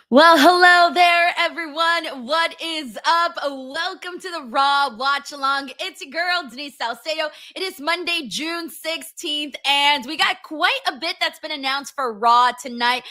Well, hello there, everyone. What is up? Welcome to the Raw Watch Along. It's your girl, Denise Salcedo. It is Monday, June 16th, and we got quite a bit that's been announced for Raw tonight.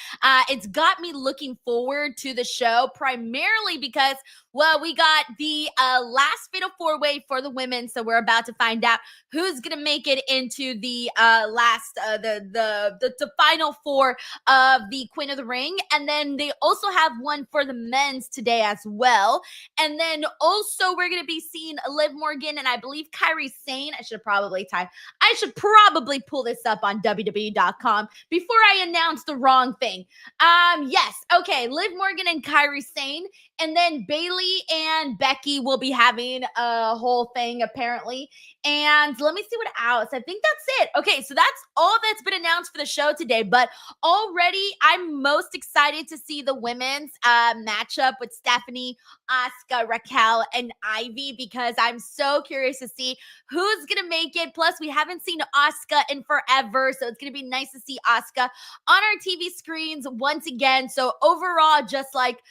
It's got me looking forward to the show, primarily because, well, we got the last Fatal 4-Way for the women, so we're about to find out who's going to make it into the the final four of the Queen of the Ring, and then they also have one for the men's today as well. And then also we're going to be seeing Liv Morgan and I believe Kairi Sane. I should probably pull this up on WWE.com before I announce the wrong thing. Yes, okay, Liv Morgan and Kairi Sane, and then Bayley and Becky will be having a whole thing apparently. And let me see what else. I think that's it. Okay, so that's all that's been announced for the show today. But already, I'm most excited to see the women's matchup with Stephanie, Asuka, Raquel, and Ivy because I'm so curious to see who's going to make it. Plus, we haven't seen Asuka in forever, so it's going to be nice to see Asuka on our TV screens once again. So overall, just like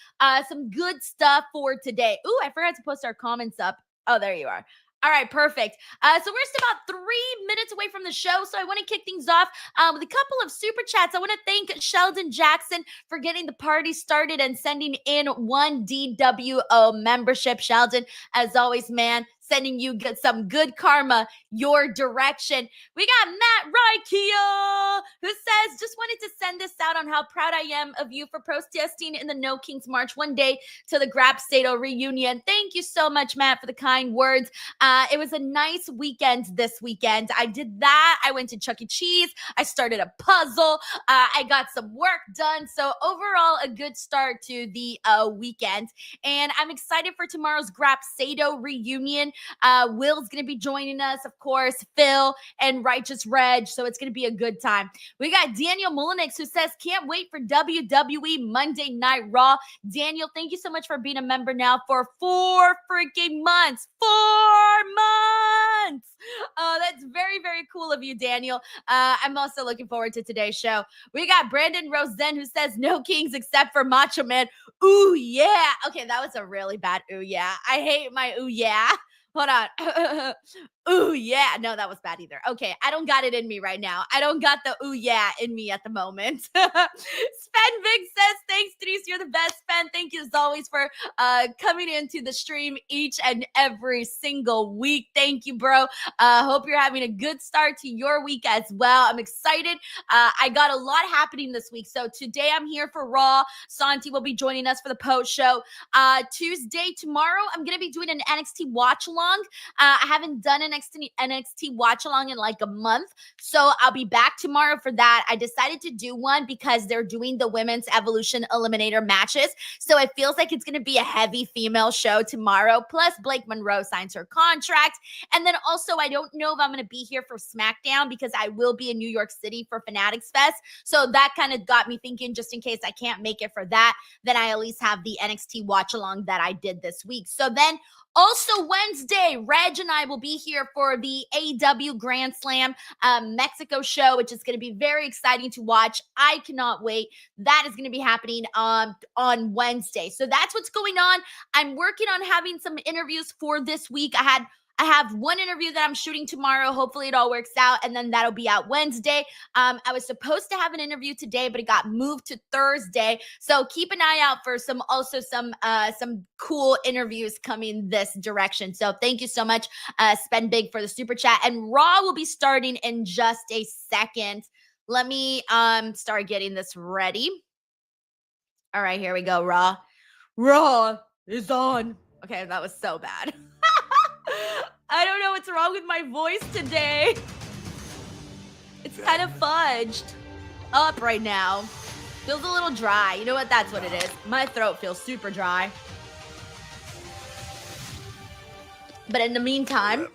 some good stuff for today. Ooh, I forgot to post our comments up. Oh, there you are. All right, perfect. So we're just about 3 minutes away from the show, so I want to kick things off with a couple of super chats. I want to thank Sheldon Jackson for getting the party started and sending in 1 DWO membership. Sheldon, as always, man, sending you some good karma your direction. We got Matt Raquel, who says, just wanted to send this out on how proud I am of you for protesting in the No Kings March one day to the Grapsado reunion. Thank you so much, Matt, for the kind words. It was a nice weekend this weekend. I did that. I went to Chuck E. Cheese. I started a puzzle. I got some work done. So overall, a good start to the weekend. And I'm excited for tomorrow's Grapsado reunion. Will's going to be joining us, of course, Phil and Righteous Reg. So it's going to be a good time. We got Daniel Mullenix who says, can't wait for WWE Monday Night Raw. Daniel, thank you so much for being a member now for 4 freaking months. 4 months. That's very, very cool of you, Daniel. I'm also looking forward to today's show. We got Brandon Rosen who says, no kings except for Macho Man. Ooh, yeah. Okay, that was a really bad ooh, yeah. I hate my ooh, yeah. Hold on. Ooh, yeah. No, that was bad either. Okay, I don't got it in me right now. I don't got the ooh, yeah in me at the moment. Spen Big says, thanks, Denise. You're the best, Spen. Thank you as always for coming into the stream each and every single week. Thank you, bro. Hope you're having a good start to your week as well. I'm excited. I got a lot happening this week. So today I'm here for Raw. Santi will be joining us for the post show. Tuesday, tomorrow, I'm going to be doing an NXT watch along. I haven't done an NXT watch along in like a month, so I'll be back tomorrow for that. I decided to do one because they're doing the Women's Evolution Eliminator matches, so it feels like it's going to be a heavy female show tomorrow. Plus, Blake Monroe signs her contract, and then also I don't know if I'm going to be here for SmackDown because I will be in New York City for Fanatics Fest, so that kind of got me thinking, just in case I can't make it for that, then I at least have the NXT watch along that I did this week. So then also Wednesday, Reg and I will be here for the AEW Grand Slam Mexico show, which is going to be very exciting to watch. I cannot wait. That is going to be happening on Wednesday. So that's what's going on. I'm working on having some interviews for this week. I have one interview that I'm shooting tomorrow. Hopefully it all works out, and then that'll be out Wednesday. I was supposed to have an interview today, but it got moved to Thursday. So keep an eye out for some cool interviews coming this direction. So thank you so much, Spend Big, for the super chat. And Raw will be starting in just a second. Let me start getting this ready. All right, here we go. Raw is on. Okay, that was so bad. I don't know what's wrong with my voice today. It's kind of fudged up right now. Feels a little dry. You know what? That's what it is. My throat feels super dry. But in the meantime,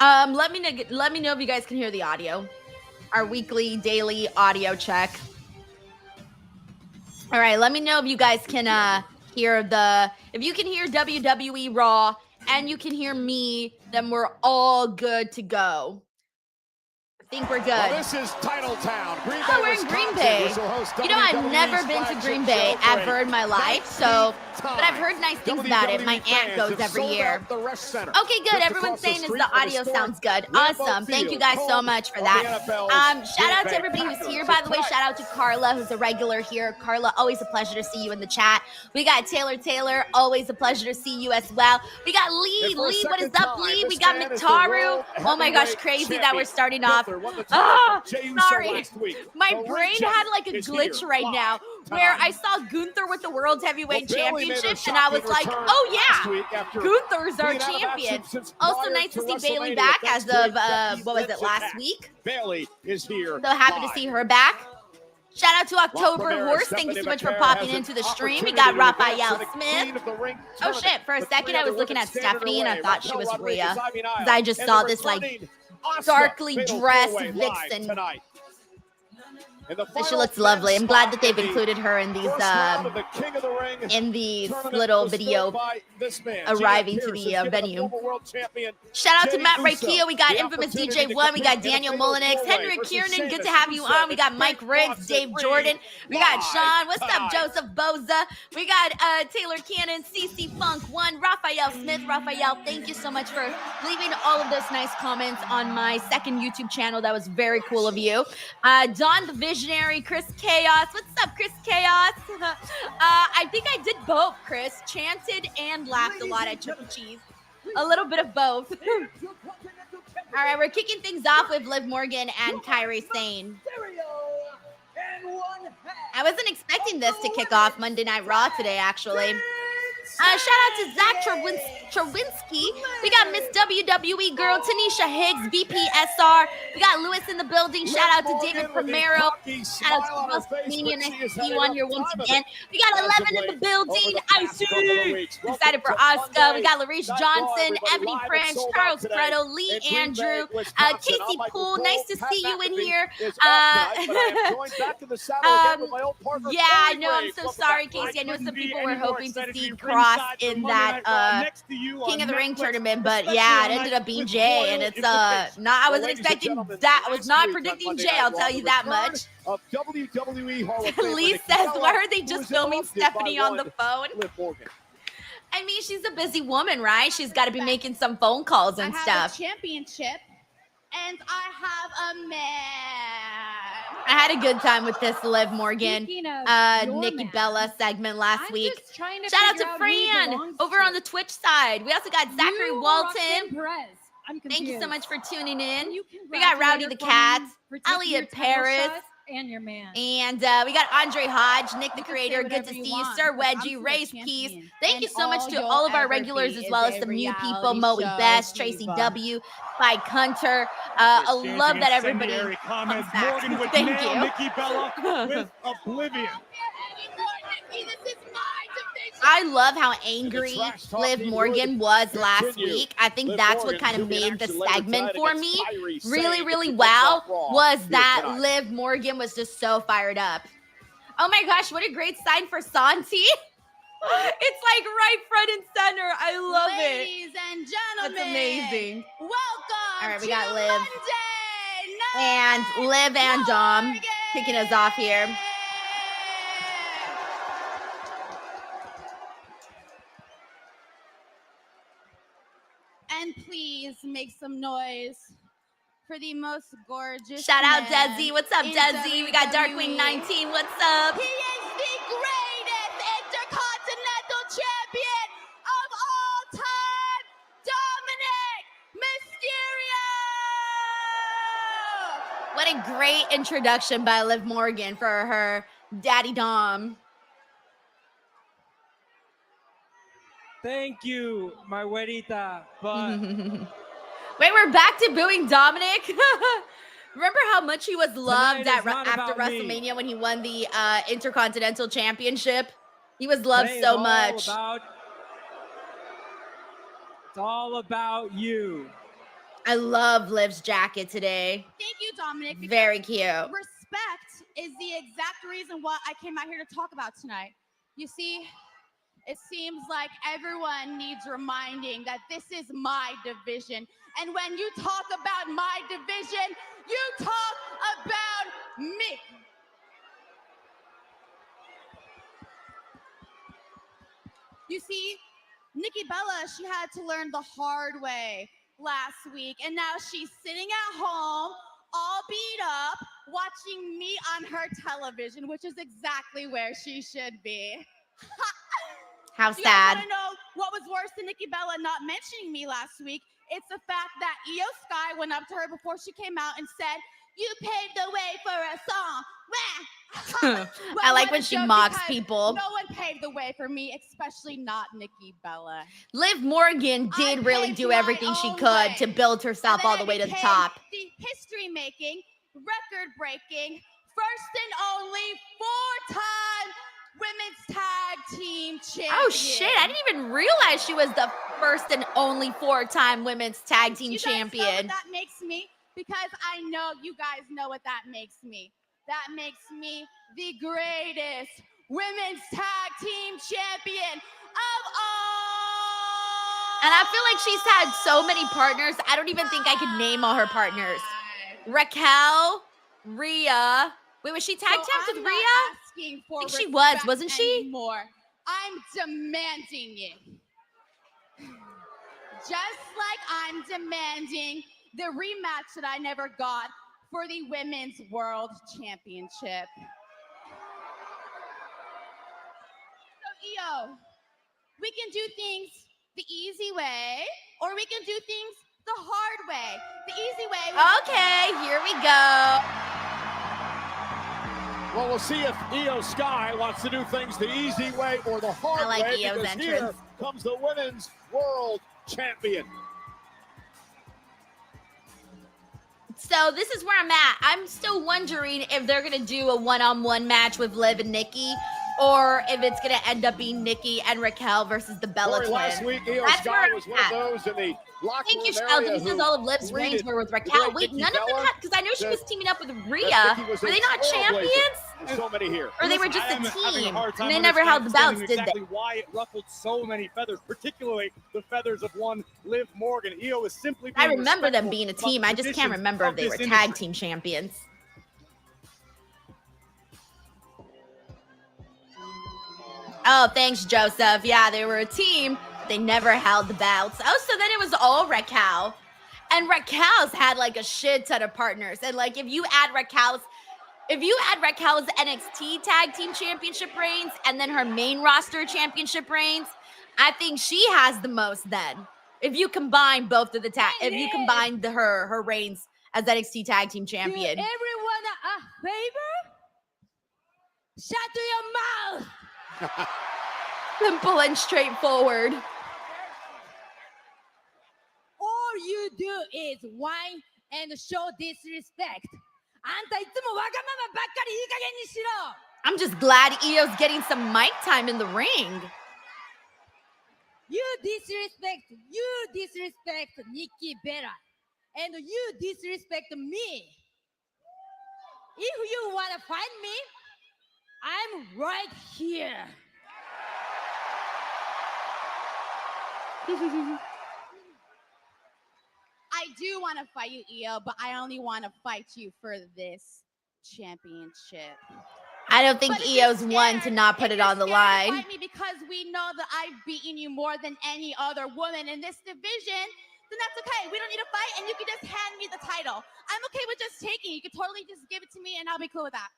let me know if you guys can hear the audio. Our weekly, daily audio check. All right, let me know if you guys can if you can hear WWE Raw and you can hear me, then we're all good to go. think we're good. Well, this is Title Town. Green Bay, we're in Green Bay. You know, I've never been to Green Bay ever in my life, so, but I've heard nice things about it. My aunt goes every year. Okay, good. Everyone's saying is the audio sounds good. Awesome. Thank you guys so much for that. Shout out to everybody who's here. By the way, shout out to Carla, who's a regular here. Carla, always a pleasure to see you in the chat. We got Taylor, always a pleasure to see you as well. We got Lee, what is up, Lee? We got Mitaru. Oh my gosh, crazy that we're starting off. Sorry. My brain had like a glitch right now where I saw Gunther with the World Heavyweight Championship and I was like, oh yeah, Gunther's our champion. Also nice to see Bayley back as of, what was it, last week? Bayley is here. So happy to see her back. Shout out to October Horse. Thank you so much for popping into the stream. We got Raquel Smith. Oh shit, for a second I was looking at Stephanie and I thought she was Rhea. Because I just saw this like darkly dressed vixen. So she looks lovely. I'm glad that they've included her in these little video arriving to the venue. Shout out to Matt Raquel. We got Infamous DJ1. We got Daniel Mullinix. Henry Kiernan, good to have you on. We got Mike Riggs, Dave Jordan. We got Sean. What's up, Joseph Boza? We got Taylor Cannon, CC Funk 1, Raphael Smith. Raphael, thank you so much for leaving all of those nice comments on my second YouTube channel. That was very cool of you. Don the Visionary, Chris Chaos. What's up, Chris Chaos? I think I did both, Chris. Chanted and laughed a lot at Triple Cheese. A little bit of both. All right, we're kicking things off with Liv Morgan and Kairi Sane. I wasn't expecting this to kick off Monday Night Raw today, actually. Shout out to Zach Chowinski. We got Miss WWE girl Tanisha Higgs, BPSR. We got Lewis in the building. Shout out to David Primero. Shout out to Busmania. Nice to see you on here once again. We got 11 in the building. I see. Excited for Asuka. We got Larice Johnson, Ebony French, Carlos Fredo, Lee Andrew, Casey Poole. Nice to see you in here. Yeah, I know. I'm so sorry, Casey. I know some people were hoping to see Cross in that King of the Ring tournament, but yeah, it ended up being Jay, and it's not. I wasn't expecting that. I was not predicting Jay. I'll tell you that much. Lee says, "Why are they just filming Stephanie on the phone?" I mean, she's a busy woman, right? She's got to be making some phone calls and stuff. I have a championship, and I have a man. I had a good time with this Liv Morgan, Nikki Bella segment last week. Shout out to Fran over on the Twitch side. We also got Zachary Walton. Thank you so much for tuning in. We got Rowdy the Cat, Elliot Paris. And your man. And we got Andre Hodge, Nick the Creator. Good to see you. Sir Wedgie, Race Peace. Thank you so much to all of our regulars as well as some new people. Moe Best, Tracy W, Spike Hunter. I love that everybody comes back. Thank you. Nikki Bella with Oblivion. I love how angry Liv Morgan was last week. I think that's what kind of made the segment for me really, really wow, was that Liv Morgan was just so fired up. Oh my gosh, what a great sign for Santi. It's like right front and center. I love it. Ladies and gentlemen, that's amazing. Welcome. All right, we to got Liv. Monday And Liv and Dom kicking us off here. And please make some noise for the most gorgeous. Shout out Desi. What's up, Desi? We got Darkwing 19. What's up? He is the greatest intercontinental champion of all time, Dominic Mysterio. What a great introduction by Liv Morgan for her daddy Dom. Thank you, my güerita, but... Wait, we're back to booing Dominic? Remember how much he was loved after WrestleMania when he won the Intercontinental Championship? He was loved so much. It's all about you. I love Liv's jacket today. Thank you, Dominic. Very cute. Respect is the exact reason why I came out here to talk about tonight. You see, It seems like everyone needs reminding that this is my division. And when you talk about my division, you talk about me. You see, Nikki Bella, she had to learn the hard way last week. And now she's sitting at home, all beat up, watching me on her television, which is exactly where she should be. How You guys sad. want to know what was worse than Nikki Bella not mentioning me last week? It's the fact that Io Sky went up to her before she came out and said, "You paved the way for a song." Well, I like what when a she joke, mocks because people. No one paved the way for me, especially not Nikki Bella. Liv Morgan did I really paved do my everything she own could way. to build herself And then all the I way to the became top. The history-making, record-breaking, first and only 4-time women's tag team champion. Oh shit, I didn't even realize she was the first and only 4-time women's tag team You guys know champion. what that makes me? Because I know you guys know what that makes me. That makes me the greatest women's tag team champion of all. And I feel like she's had so many partners, I don't even think I could name all her partners. Raquel, Rhea. Wait, was she tag teamed with Rhea? Asking for I think she was, respect wasn't she? anymore. I'm demanding it. Just like I'm demanding the rematch that I never got for the Women's World Championship. So, Io, we can do things the easy way, or we can do things the hard way. The easy way was Okay, here we go. Well, we'll see if Io Sky wants to do things the easy way or the hard I like way. Io's Because entrance. here comes the Women's World Champion. So this is where I'm at. I'm still wondering if they're going to do a one-on-one match with Liv and Nikki, or if it's going to end up being Nikki and Raquel versus the Bella Corey, last twins. week, Io That's Sky where was I'm one at. of those in the locker Thank you, room Shelby. area Because who all of Liv's reigns greeted were with the Raquel. great Wait, Nikki none of them Bella, had, because I know she that- was teaming up with that Rhea. Nikki was Were a they not trailblazer. champions? And so many here. Or they were Listen, just I am a having team, hard time and they never held the belts, understanding did exactly they? why it ruffled so many feathers, particularly the feathers of one Liv Morgan. Io is simply being I remember them respectful being a about the team. I just can't traditions remember if of they this were tag industry. team champions. Oh, thanks, Joseph. Yeah, they were a team. They never held the belts. Oh, so then it was all Raquel. And Raquel's had like a shit ton of partners. And like if you add Raquel's NXT tag team championship reigns and then her main roster championship reigns, I think she has the most then. If you combine both of the her reigns as NXT tag team champion. Do everyone a favor? Shut your mouth! Simple and straightforward. All you do is whine and show disrespect. あんたいつもわがままばっかりいい加減にしろ! I'm just glad Io's getting some mic time in the ring. You disrespect Nikki Bella, and you disrespect me. If you want to find me, I'm right here. I do want to fight you, Io, but I only want to fight you for this championship. I don't think But if you're Io's one to scared- not put if it you're on the scared to line. fight me because we know that I've beaten you more than any other woman in this division, then that's okay. We don't need to fight, and you can just hand me the title. I'm okay with just taking it. You can totally just give it to me, and I'll be cool with that.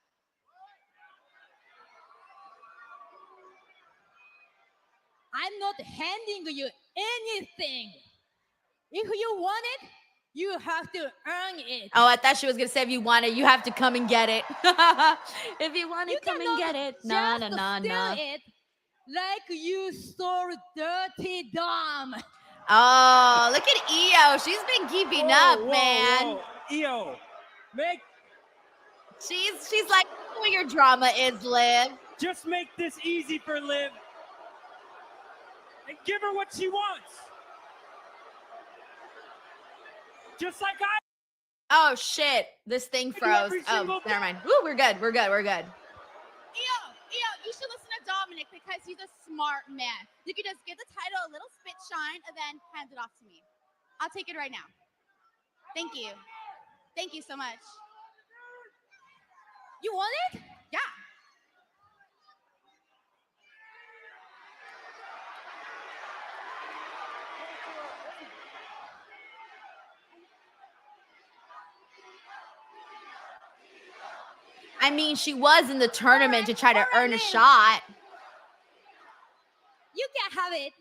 I'm not handing you anything. If you want it, you have to earn it. Oh, I thought she was gonna say if you want it, you have to come and get it. If you want it, come and get it. No, no, no, no. It like you stole Dirty Dom. Oh, look at Io. She's been keeping up, man. Io, make She's like, what your drama is, Liv. just make this easy for Liv and give her what she wants. Just like I. Oh shit, this thing do froze. every Oh, single never day. mind. Woo, we're good. Io, you should listen to Dominic because because he's a smart man. You can just give the title a little spit shine and then hand it off to me. I'll take it right now. Thank you. Thank you so much. You want it? Yeah. I mean, she was in the tournament to try to earn a shot. You can't have it.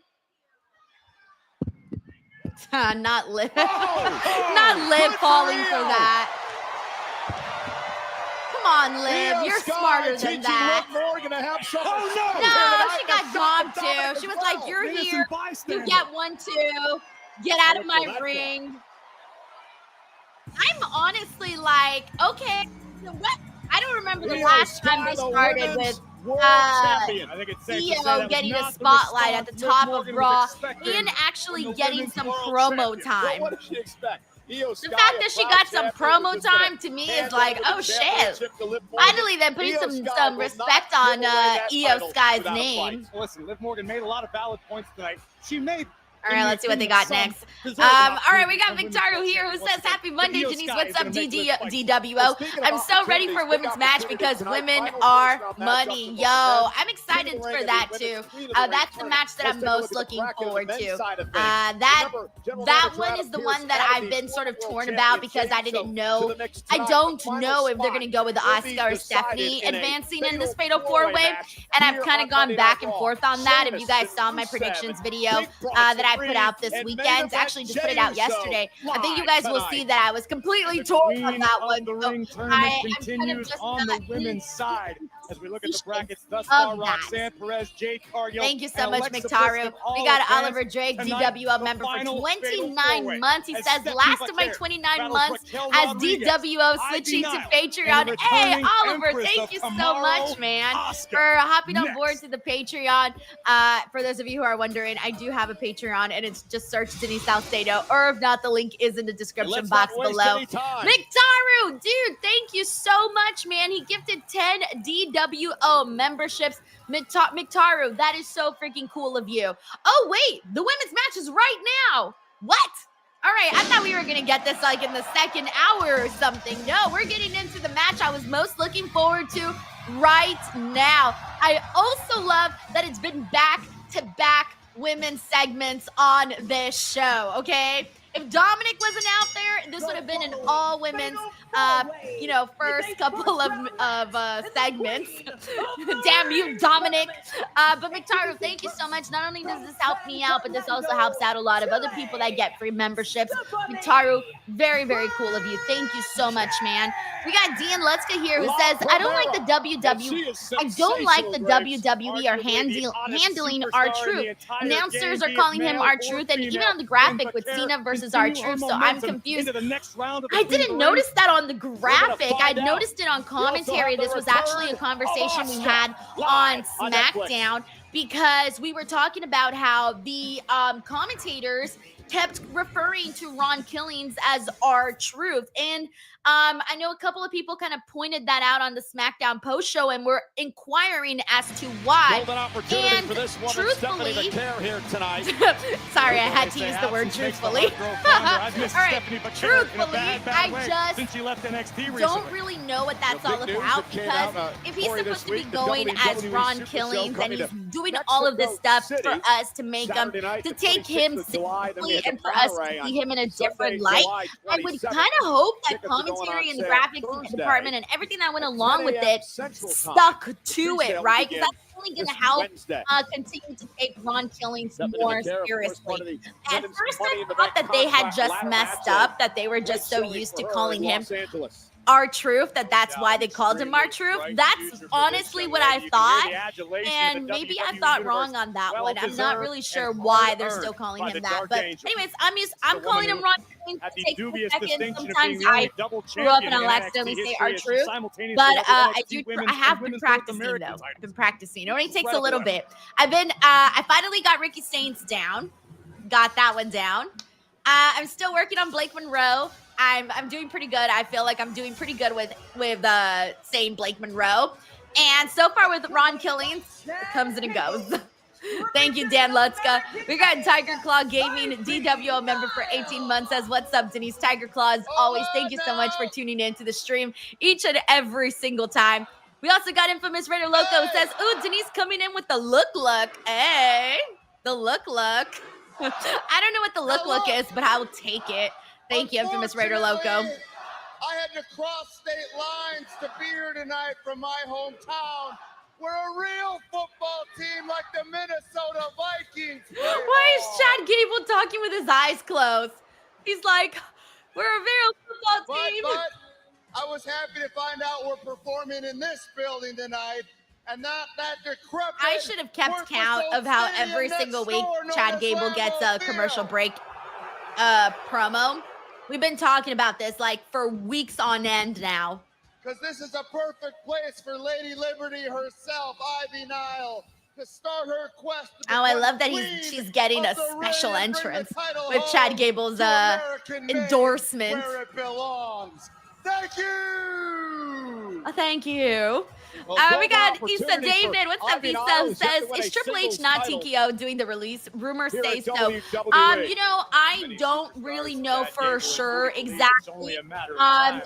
Not Liv. Oh, Not Liv good falling for for Io. that. Come on, Liv. Io You're Sky smarter than teaching that. Liv Morgan to have some Oh, no. No, she got bombed too. She was like, "You're Innocent here. bystander. You get 1-2. Get out of my That's ring." I'm honestly like, okay, so what? I don't remember the Io last Sky, time they the started women's with world champion. I think it's safe to say Io that was getting a not the spotlight at the response Liv top of Morgan was Raw expecting and from actually the getting women's some world promo champion. time. What did she expect? Io The Sky, fact that she a got proud some champion, promo was just gonna time to me is hand like, over the oh shit. championship to Liv Morgan. Finally, they're putting Io some Sky will respect not on give away that Io title Sky's without a name. fight. Well, listen, Liv Morgan made a lot of valid points tonight. She made. All right, let's see what they got next. All All right, we got Victoria here who says, "Happy Monday, Denise. What's up, DWO? I'm so ready for women's match because women are money, yo. I'm excited for that too. That's the match that I'm most looking forward to. That one is the one that I've been sort of torn about because I don't know if they're gonna go with Asuka or Stephanie advancing in this fatal 4-way, and I've kind of gone back and forth on that. If you guys saw my predictions video that I put out this weekend, actually just put it out yesterday, I think you guys will see that I was completely torn on that one. The So ring tournament continues on the women's side as we look at the brackets thus far. Roxanne Perez, Jade Cargill. Thank you so and much, Alexa Mictaru. Bliss have We got all Oliver advanced. Drake, Tonight, DWO the member for final 29 fatal months. He as says, Stephanie last of my Vaquer 29 battles months Raquel as Rodriguez, DWO Ivy switching to Nile, Patreon. and the Hey, returning Oliver, Empress thank of you so tomorrow, much, man, Asuka. for hopping on Next. board to the Patreon. For those of you who are wondering, I do have a Patreon, and it's just search Denise Salcedo, or if not, the link is in the description box below. Mictaru, dude, thank you so much, man. He gifted 10 DWO memberships. Mictaru, that is so freaking cool of you. Oh, wait, the women's match is right now. What? All right, I thought we were going to get this like in the second hour or something. No, we're getting into the match I was most looking forward to right now. I also love that it's been back-to-back women's segments on this show, okay? If Dominic wasn't out there, this would have been an all-women's, first couple of segments. Damn you, Dominic. But Mictaru, thank you so much. Not only does this help me out, but this also helps out a lot of other people that get free memberships. Mictaru, very, very cool of you. Thank you so much, man. We got Dean Lutzka here who says, I don't like the WWE. I don't like the WWE are handling R-Truth. Announcers are calling him R-Truth, and even on the graphic with Cena versus R-Truth, so I'm confused. I didn't notice that on the graphic. I noticed it on commentary. This was actually a conversation we had on SmackDown because we were talking about how the commentators kept referring to Ron Killings as R-Truth, and I know a couple of people kind of pointed that out on the SmackDown post show and were inquiring as to why. And truthfully, here tonight. sorry, I had to use the word truthfully. All right, truthfully, I just don't really know what that's all about because if he's supposed to be going as Ron Killings and he's doing all of this stuff for us to make him, to take him seriously and for us to see him in a different light, I would kind of hope that commentary and the graphics department and everything that went along with it stuck to it, right? Because that's only going to help continue to take Ron Killings more seriously. At first, I thought that they had just messed up, that they were just so used to calling him R-Truth, that's why they called him R-Truth. That's honestly what I thought, and maybe I thought wrong on that one. I'm not really sure why they're still calling him that, but anyways, I'm calling him Ron Killings. It takes a second. Sometimes I screw up and I'll accidentally say R-Truth, but I have been practicing though. I've been practicing. It only takes a little bit. I finally got Ricky Saints down. Got that one down. I'm still working on Blake Monroe. I'm doing pretty good. I feel like I'm doing pretty good with saying Blake Monroe. And so far with Ron Killings, it comes and it goes. Thank you, Dan Lutzka. We got Tiger Claw Gaming, DWO member for 18 months, says, what's up, Denise? Tiger Claw, as always, thank you so much for tuning in to the stream each and every single time. We also got Infamous Raider Loco, says, ooh, Denise coming in with the look. Hey, the look. I don't know what the look is, but I will take it. Thank you, Infamous Raider Loco. I had to cross state lines to be here tonight from my hometown. We're a real football team like the Minnesota Vikings. Why is Chad Gable talking with his eyes closed? He's like, we're a real football team. But I was happy to find out we're performing in this building tonight. And not that decrepit. I should have kept count of how every single week Chad Gable gets a commercial break promo. We've been talking about this like for weeks on end now. Because this is a perfect place for Lady Liberty herself, Ivy Nile, to start her quest. Oh, I love that she's getting a special entrance with Chad Gable's endorsement. Where it belongs. Thank you. Thank you. We got Issa David. What's up, Issa? Says, is Triple H not TKO doing the release? Rumors say so. You know, I don't really know for sure exactly. I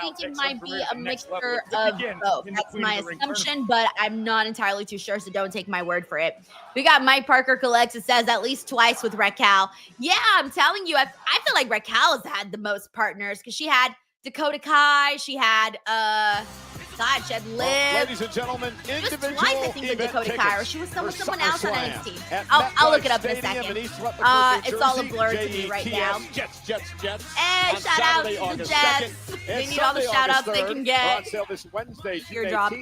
think it might be a mixture of both. That's my assumption, but I'm not entirely too sure, so don't take my word for it. We got Mike Parker Collects. It says at least twice with Raquel. Yeah, I'm telling you, I feel like Raquel has had the most partners because she had Dakota Kai, she had God, she had Liv. Ladies and gentlemen, individual twice, I think, with Dakota Kai, or she was with someone else on NXT. I'll look it up in a second. It's all a blur to me right now. And shout out to the Jets. They need all the shout outs they can get. Teardrop.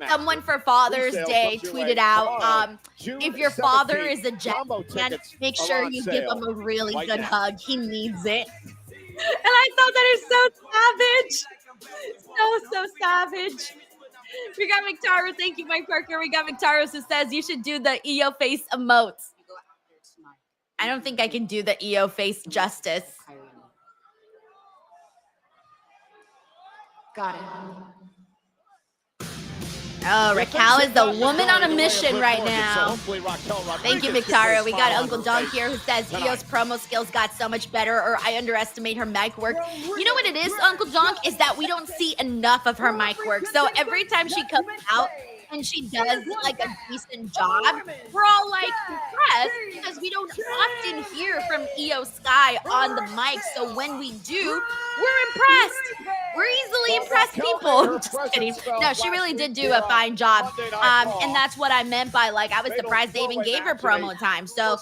Someone for Father's Day tweeted out, if your father is a Jet fan, make sure you give him a really good hug. He needs it. And I thought that is so savage. So savage. We got Victaros. Thank you, Mike Parker. We got Victaros who says you should do the EO face emotes. I don't think I can do the EO face justice. Got it. Oh, Raquel is the woman on a mission right now. Thank you, Victaria. We got Uncle Dunk here who says Io's promo skills got so much better, or I underestimate her mic work. You know what it is, Uncle Dunk, is that we don't see enough of her mic work. So every time she comes out and she does like a decent job, we're all like impressed because we don't often hear from Io Sky on the mic. So when we do, we're impressed. We're easily impressed people. Just kidding. No, she really did do a fine job. And that's what I meant by, like, I was surprised they even gave her promo time. So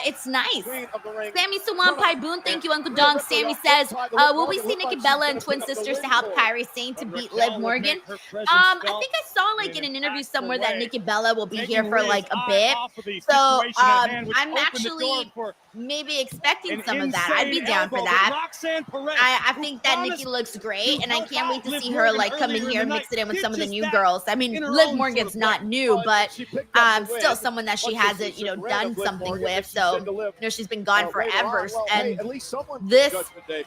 it's nice. Sammy Suwampai Boone, thank you, Uncle Dunk. Sammy says, will we see Nikki Bella and Twin Sisters to help Kairi Sane to beat Liv Morgan? I think I saw, like, in an interview somewhere that Nikki Bella will be here for, like, a bit. So I'm actually maybe expecting some of that. I'd be down for that. I think that Nikki looks great, and I can't wait to see her like come in here and mix it in with some of the new girls. I mean, Liv Morgan's not new, but still someone that she hasn't, done something with. So, she's been gone forever. And this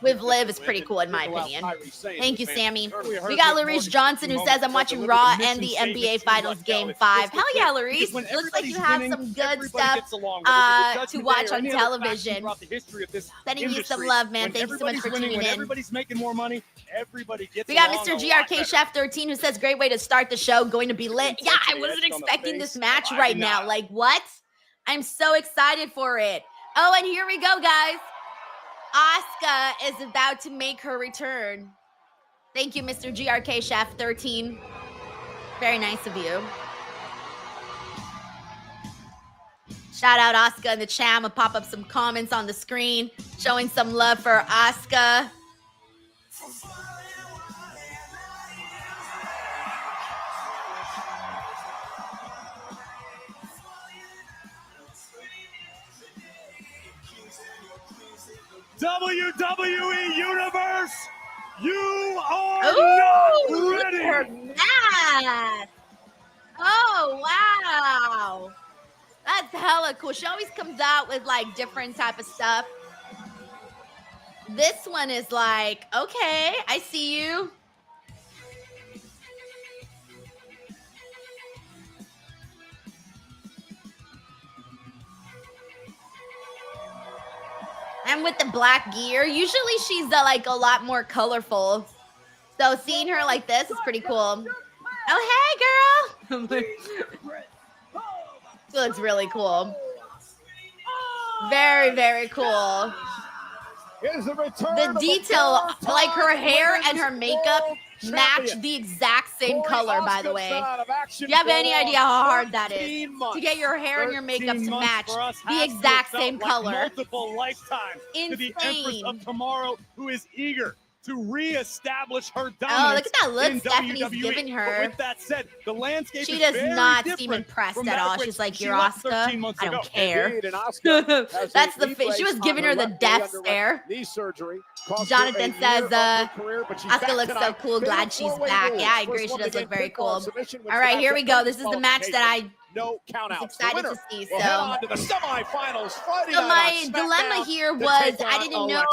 with Liv is pretty cool in my opinion. Thank you, Sammy. We got Larice Johnson who says, I'm watching Raw and the NBA Finals Game 5. Hell yeah, Larice. It looks like you have some good stuff to watch on television. Sending you some love, man. Thank you so much for tuning in. Everybody's making more money. Everybody gets. We got Mr. GRK Chef 13 who says, great way to start the show. Going to be lit. Yeah, I wasn't expecting this match right now. Like, what? I'm so excited for it. Oh, and here we go, guys. Asuka is about to make her return. Thank you, Mr. GRK Chef 13. Very nice of you. Shout out Asuka in the chat. I'm gonna pop up some comments on the screen showing some love for Asuka. WWE Universe, you are not ready. Oh, wow. That's hella cool. She always comes out with like different type of stuff. This one is like, okay, I see you. And with the black gear, usually she's like a lot more colorful. So seeing her like this is pretty cool. Oh, hey, girl. She looks really cool. Very, very cool. The detail, like her hair and her makeup, match the exact same color, by the way. Do you have any idea how hard that is? To get your hair and your makeup to match the exact same color. Multiple lifetimes. To the Empress of Tomorrow, who is eager to reestablish her dominance. Oh, look at that look in Stephanie's WWE. giving her. But with that said, the landscape She is does very not different seem impressed from at that all. which She's like, she you're left Asuka. 13 months I don't ago. care. Indeed, and Asuka That's the face. She was giving her the death stare. Knee surgery. Jonathan says, Asuka looks so cool. Glad she's back. Yeah, I agree. She does look very cool. All right, here we go. This is the match that I was excited to see. So, my dilemma here was I didn't know.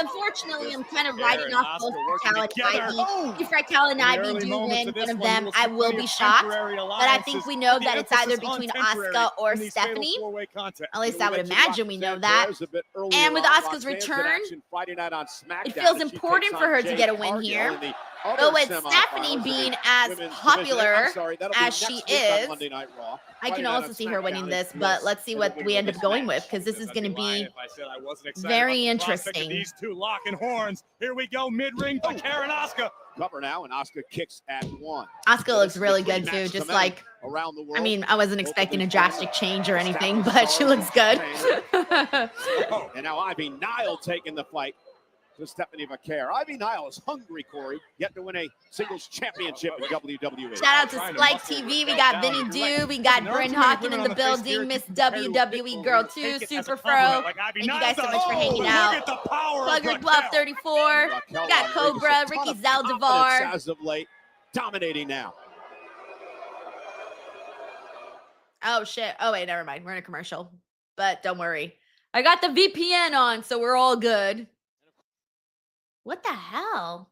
Unfortunately, I'm kind of writing off both Raquel and Ivy. If Raquel and Ivy do win one of them, I will be shocked. But I think we know that it's either between Asuka or Stephanie. At least I would imagine we know that. And with Asuka's return, it feels important for her to get a win here. But with Stephanie being as popular as she is, I can also see her winning this, but let's see what we end up going with, because this is going to be very interesting. These two locking horns. Here we go, mid-ring, Vaquer and Asuka. Cover now, and Asuka kicks at one. Asuka looks really good too, just like, around the world. I mean, I wasn't expecting a drastic change or anything, but she looks good. And now Ivy Nile taking the fight to Stephanie Vaquer. Ivy Nile is hungry, Corey, yet to win a singles championship in WWE. Shout out to Spike TV. We got Vinny Dew. We got Bryn Hawkin in the building. Miss WWE Girl 2, Super Fro. Thank you guys so much for hanging out. Plugger 1234. We got Cobra, Ricky Zaldivar. As of late, dominating now. Oh, shit. Oh, wait, never mind. We're in a commercial. But don't worry. I got the VPN on, so we're all good. What the hell?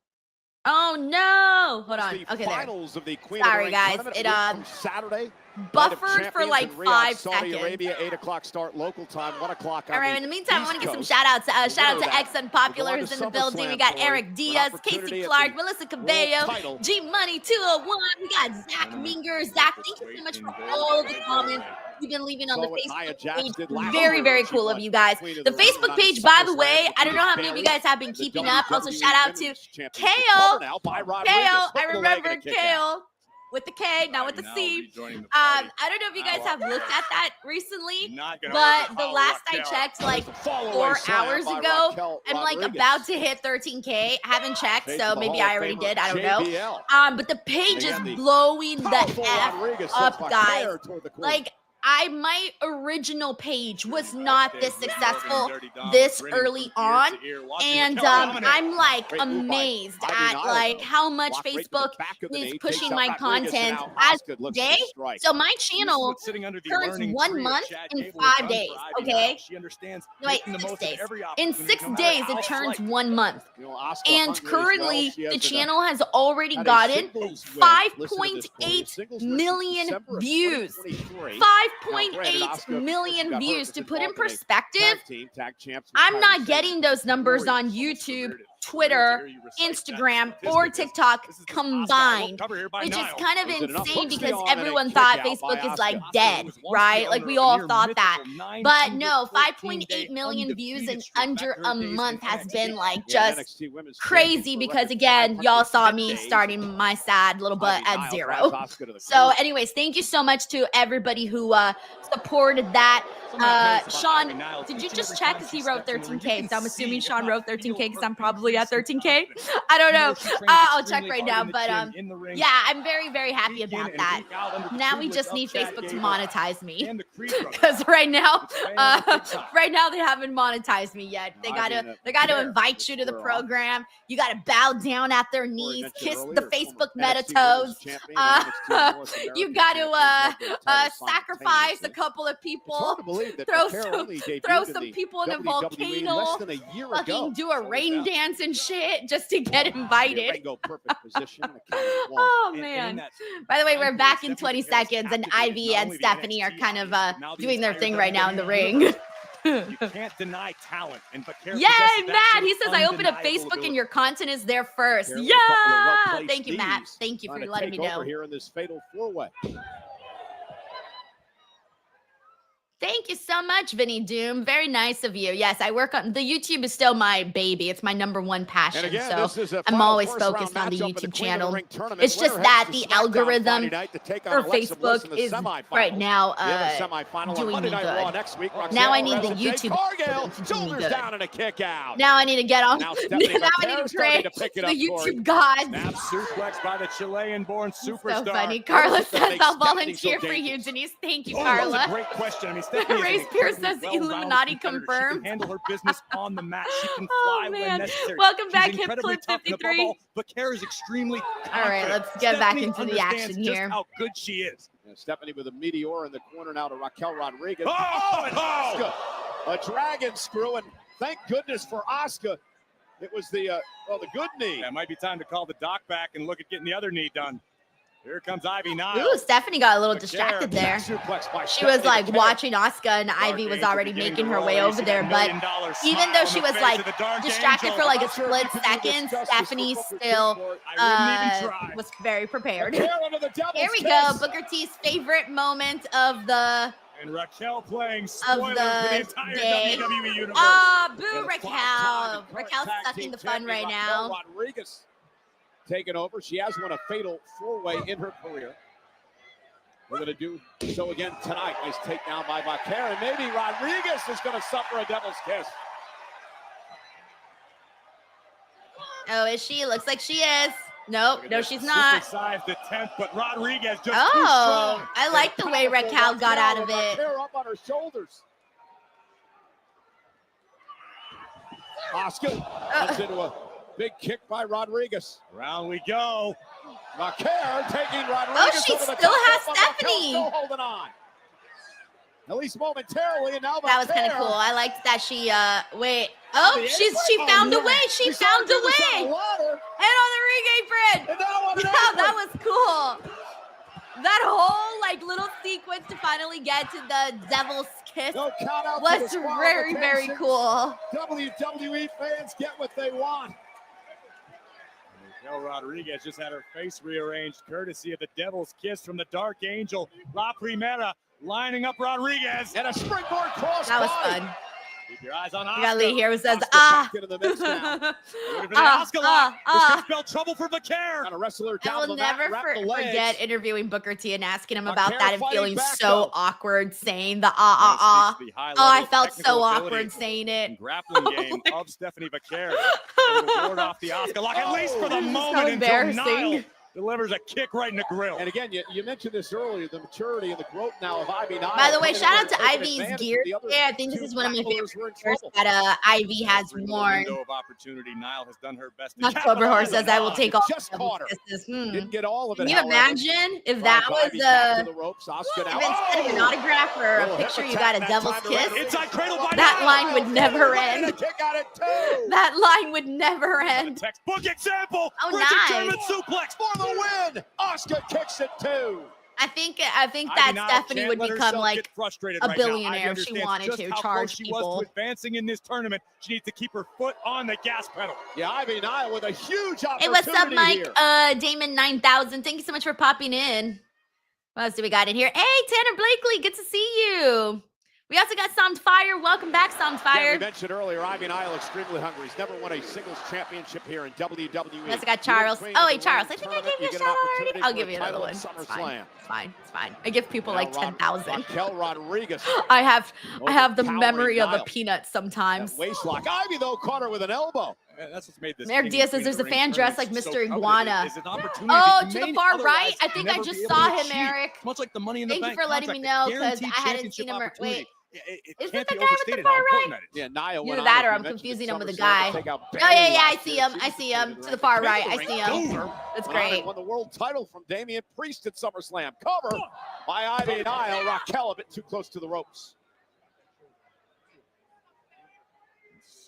Oh no! Hold on. Okay, finals of the Queen Sorry, of the guys. It Saturday. Buffered for like 5 seconds. Arabia, 8 o'clock start local time, 1 o'clock. All right. In the meantime, I want to get some shout outs. Shout out to X Unpopular who's in the building. We got Eric Diaz, Casey Clark, Melissa Cabello, G Money 201. We got Zach Minger. Zach, thank you so much for all of the comments you've been leaving on the Facebook page. Very, very cool of you guys. The Facebook page, by the way, I don't know how many of you guys have been keeping up. Also, shout out to Kale. I remember Kale. With the K, not with the C. I don't know if you guys have looked at that recently, but the last I checked, like 4 hours ago, I'm like about to hit 13K. I haven't checked, so maybe I already did. I don't know. But the page is blowing the F up, guys. Like, my original page was not this successful this early on, and I'm like amazed at like how much Facebook is pushing my content as today. So my channel turns 1 month in 5 days. Okay, wait, 6 days. In 6 days it turns 1 month, and currently the channel has already gotten 5.8 million views. 5.8 million views. To put in perspective, I'm not getting those numbers on YouTube, Twitter, Instagram, or TikTok combined, which is kind of insane because everyone thought Facebook is like dead, right? Like we all thought that. But no, 5.8 million views in under a month has been like just crazy because again, y'all saw me starting my sad little butt at 0. So anyways, thank you so much to everybody who supported that. Sean, did you just check because he wrote 13K? So I'm assuming Sean wrote 13K because I'm probably at 13K. I don't know. I'll check right now. But yeah, I'm very, very happy about that. Now we just need Facebook to monetize me because right now they haven't monetized me yet. They gotta invite you to the program. You gotta bow down at their knees, kiss the Facebook meta toes. You gotta sacrifice a couple of people. Throw some people in a volcano, fucking do a rain dance and shit just to get invited. Oh man! By the way, we're back in 20 seconds, and Ivy and Stephanie are kind of doing their thing right now in the ring. You can't deny talent. And Vaquer Yay, possesses that Matt! sort He of says, I open up undeniable Facebook ability. and your content is there first. Here, Yeah! a couple of well-placed Thank you, Matt. knees Thank you for trying to letting me take know. over here in this fatal four-way. Thank you so much, Vinny Doom. Very nice of you. Yes, I work on the YouTube is still my baby. It's my #1 passion. Again, So I'm always focused on the YouTube channel. It's just that the algorithm for Facebook is right now doing me good. Next week, Now I need the YouTube to do me good. down and a kick out. Now I need to get on. Now Now I need to pray to the YouTube gods. Snap suplex by the Chilean-born superstar. So funny. Carla says, I'll volunteer for you, Denise. Thank you, Carla. That's a great question. I mean, Stephanie is Race an Pierce incredibly says well-rounded Illuminati competitor. confirmed. She can handle her business on the mat. She can Oh, fly when man. necessary. Welcome She's back, Hip incredibly Clip tough, and above 53. all, Vaquer is extremely confident. All right, let's get back Stephanie into the action understands just here. how good she is. And Stephanie with a meteor in the corner now to Raquel Rodriguez. Oh, and Asuka, a dragon screw, and thank goodness for Asuka. It was the good knee. Yeah, it might be time to call the doc back and look at getting the other knee done. Here comes Ivy Nile. Ooh, Stephanie got a little Vaquer, distracted there. Suplex by She was Stephanie like Vaquer. watching Asuka, and Ivy was already making her way over there. But even though she was like distracted for like a split second, Stephanie still was very prepared. Here we go. Booker T's favorite moment of the And Raquel playing spoiler for the entire day. WWE universe. Ah, boo, Raquel. Raquel's sucking the fun right now. Rodriguez taking over. She has won a fatal four-way in her career. We're going to do so again tonight. Nice takedown by Vaquer, and maybe Rodriguez is going to suffer a devil's kiss. Oh, is she? Looks like she is. Nope, no, she's not. Supersized attempt, but Rodriguez just too Oh, strong. I like the way Raquel got out of it. Vaquer up on her shoulders. Asuka runs into a big kick by Rodriguez. Around we go. Vaquer taking Rodriguez. Oh, she over the still top has rope, but Raquel Stephanie. still holding on. At least momentarily, and now That was kind of Vaquer- cool. I liked that she wait. Oh, she found a way. She found a way. And on the ring apron. And now on an Yeah, apron. that was cool. That whole like little sequence to finally get to the devil's kiss No count out to was the squad, very, but very Kansas cool. WWE fans get what they want. Raquel Rodriguez just had her face rearranged, courtesy of the Devil's Kiss from the Dark Angel. La Primera lining up Rodriguez. And a springboard cross. That was body. fun. Keep your eyes on Asuka. We got Lee here who says, Asuka ah. back into the mix now. Would have been an Asuka lock. This could spell trouble for Vaquer. Trying to wrestle her I down will the mat, never wrap the legs. forget interviewing Booker T and asking him about Vaquer that and fighting feeling back, so though. awkward saying the Speaks to the high Oh, I level of felt technical so ability awkward saying and it. grappling game of Stephanie Vaquer. Able to ward off the Asuka lock, at least for the This is so moment, until embarrassing. Nile delivers a kick right in the grill. And again, you mentioned this earlier, the maturity and the growth now of Ivy Nile. By the way, shout out to Taking Ivy's advantage gear. of the other Yeah, I think this two is one of my favorite grapplers were in gears trouble. that Ivy has Every little worn. window of opportunity, Nile has done her best to October capitalize Horse says, on I will it. take all Just the caught her. kisses. Didn't get all of it. Can you however. imagine if Right, that Ivy was back to a the ropes. Asuka now. if instead of an autograph or a Little hip picture you attack got a that devil's time to kiss? Rodriguez. Inside cradle by That Nile. line would never And a end. kick out at two. That line would never A end. textbook example. Oh, Bridget nice. German suplex For the win. Asuka kicks it two. I think Ivy that Nile Stephanie can't would let become herself like get frustrated a right now. billionaire Ivy if she understands wanted just to how charge close she people. was to advancing in this tournament. She needs to keep her foot on the gas pedal. Yeah, Ivy Nile with a huge opportunity Hey, what's up, Mike? here. Damon 9000. Thank you so much for popping in. What else do we got in here? Hey, Tanner Blakely, good to see you. We also got Sound Fire. Welcome back, Sound Yeah, Fire. we mentioned earlier, Ivy Nile extremely hungry. He's never won a singles championship here in WWE. We also got Charles. Oh, wait, Charles. I think I gave you a shout out already. I'll give you another one. It's fine. It's fine. It's fine. I give people like 10,000. Raquel Rodriguez. I have the Overpowering memory of a Nile. peanut sometimes. Waist lock. Ivy, though, caught her with an elbow. That's what's made this. Merrick King Diaz Queen says there's of a the fan Ring dressed like tournament Mr. so coveted. Iguana. Is an opportunity Oh, that you to the may far otherwise right? I think I never just be able saw to him, achieve. Eric. Much like the Money in the Thank you Bank for letting me know, contract, 'cause guaranteed I hadn't championship seen him. opportunity. Isn't It the can't be guy with the overstated far how right? important that is. Yeah, Nile Either went that on. or You I'm mentioned confusing at him with the SummerSlam guy. to take out Oh, yeah, Bayley I last see year. him. She I was see the him. ring To the far came right. to I the see ring. him. Over. That's Went on and great. won the world title from Damian Priest at SummerSlam. Cover by Ivy Nile. Raquel a bit too close to the ropes.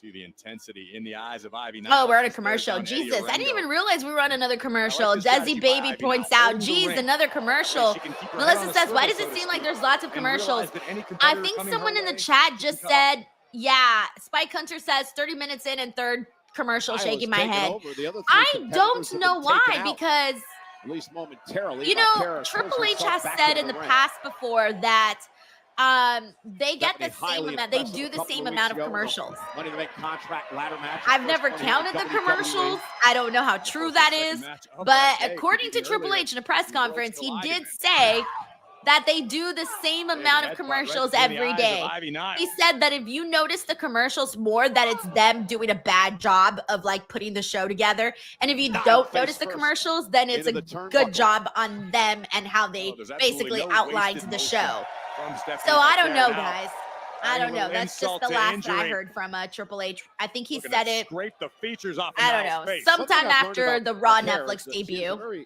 See the intensity in the eyes of Ivy. Oh, we're on a commercial. Jesus, I didn't even realize we were on another commercial. Desi Baby points out, geez, another commercial. Melissa says, why does it seem like there's lots of commercials? I think someone in the chat just said, yeah, Spike Hunter says 30 minutes in and third commercial, shaking my head. I don't know why, because, at least momentarily, you know, Triple H has said in the past before that they get the same amount, they do the same amount of commercials. Money to Make contract ladder match. I've never counted the commercials. I don't know how true that is, but according to Triple H in a press conference, he did say that they do the same amount of commercials every day. He said that if you notice the commercials more, that it's them doing a bad job of like putting the show together. And if you don't notice the commercials, then it's a good job on them and how they basically outlined the show. So I don't know, guys. I don't know. That's just the last that I heard from Triple H. I think he said it. Scrape the features off. I don't know. Sometime after the Raw Netflix debut.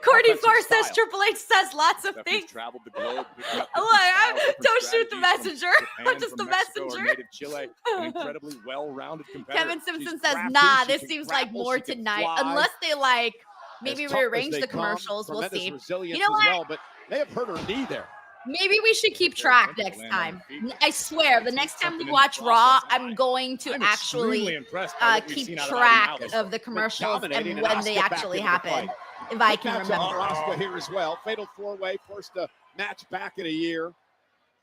Courtney Farr says Triple H says lots of things. Traveled the globe. Don't shoot the messenger. I'm just the messenger. Chile, an incredibly well-rounded competitor. Kevin Simpson says, nah, this seems like more tonight. Unless they like maybe rearrange the commercials. We'll see. You know what? But they have hurt her knee there. Maybe we should keep track next time. I swear, the next time we watch Raw, I'm going to actually keep track of the commercials and when they actually happen, if I can remember. Asuka here as well. Fatal four-way, first match back in a year.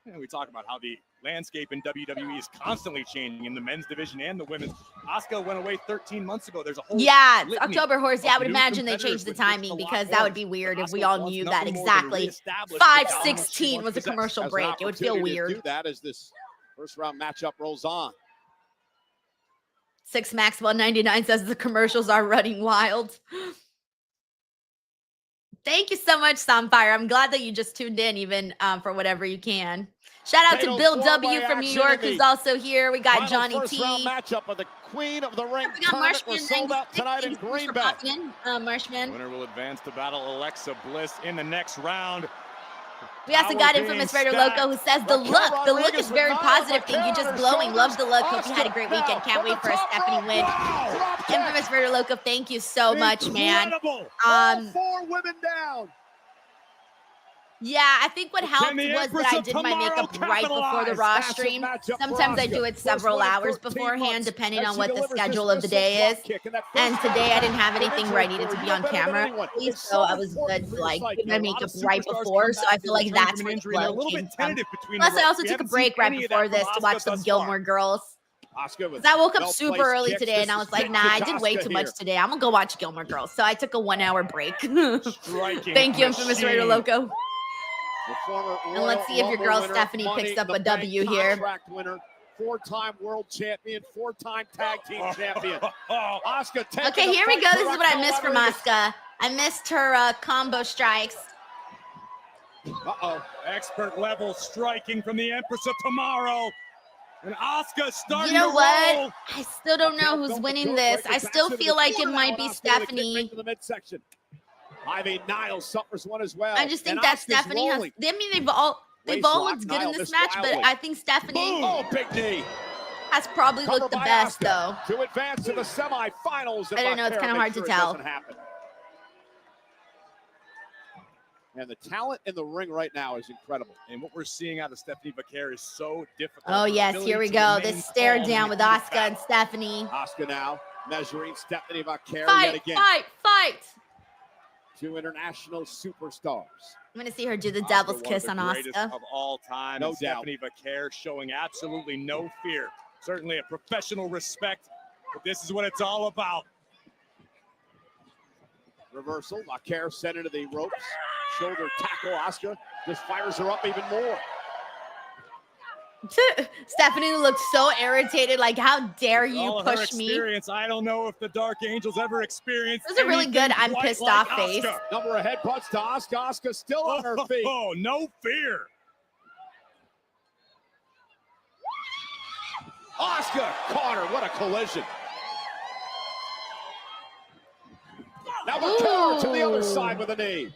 And we talk about how the landscape in WWE is constantly changing in the men's division and the women's. Asuka went away 13 months ago. There's a whole October Horse. Yeah, I would imagine they changed the timing because that would be weird if we all knew that exactly 5:16 was a commercial break. It would feel weird. Do that as this first round matchup rolls on. 6 Maxwell 99 says the commercials are running wild. Thank you so much, Sunfire. I'm glad that you just tuned in, even for whatever you can. Shout out to Bill W from New York, who's also here. We got Johnny T. Matchup of the Queen of the Ring. We got Marshman sold out tonight in Green Bay. Marshman. Winner will advance to battle Alexa Bliss in the next round. We also got Infamous Raider Loco, who says the look is very positive. Thank you, just glowing. Love the look. Hope you had a great weekend. Can't wait for a Stephanie win. Infamous Raider Loco, thank you so much, man. All 4 women down. Yeah, I think what helped was that I did my makeup right before the Raw stream. Sometimes I do it several hours beforehand, depending on what the schedule of the day is. And today I didn't have anything where I needed to be on camera, so I was good to like do my makeup right before. So I feel like that's where the blood came from. Plus, I also took a break right before this to watch some Gilmore Girls. Because I woke up super early today and I was like, nah, I did way too much today. I'm gonna go watch Gilmore Girls. So I took a 1-hour break. Thank you, Infamous Raider Loco. And let's see if your girl Stephanie picks up a W here. Winner, 4-time world champion, 4-time tag team champion. Asuka. Okay, here we go. This is what I missed from Asuka. I missed her combo strikes. Expert level striking from the Empress of Tomorrow. And Asuka starting. You know what? I still don't know who's winning this. I still feel like it might be Stephanie. Ivy Nile suffers one as well. I just think that Stephanie has. I mean, they've all looked good in this match, but I think Stephanie big knee. has probably looked the best, though. To advance to the semifinals. I don't know. It's kind of hard to tell. And the talent in the ring right now is incredible. And what we're seeing out of Stephanie Vaquer is so difficult. Oh, yes. Here we go. This stare down with Asuka and Stephanie. Asuka now measuring Stephanie Vaquer yet again. Fight. 2 international superstars. I'm going to see her do the devil's kiss on Asuka. Of all time. No Stephanie Vaquer showing absolutely no fear. Certainly a professional respect, but this is what it's all about. Reversal. Vaquer sent into the ropes. Shoulder tackle. Asuka just fires her up even more. Stephanie looked so irritated, like, how dare you push me? I don't know if the Dark Angels ever experienced. This is a really good I'm pissed off face. Number of headbutts to Asuka. Asuka still on her feet. Oh, no fear. Asuka caught her. What a collision. Now Vaquer to the other side with a knee.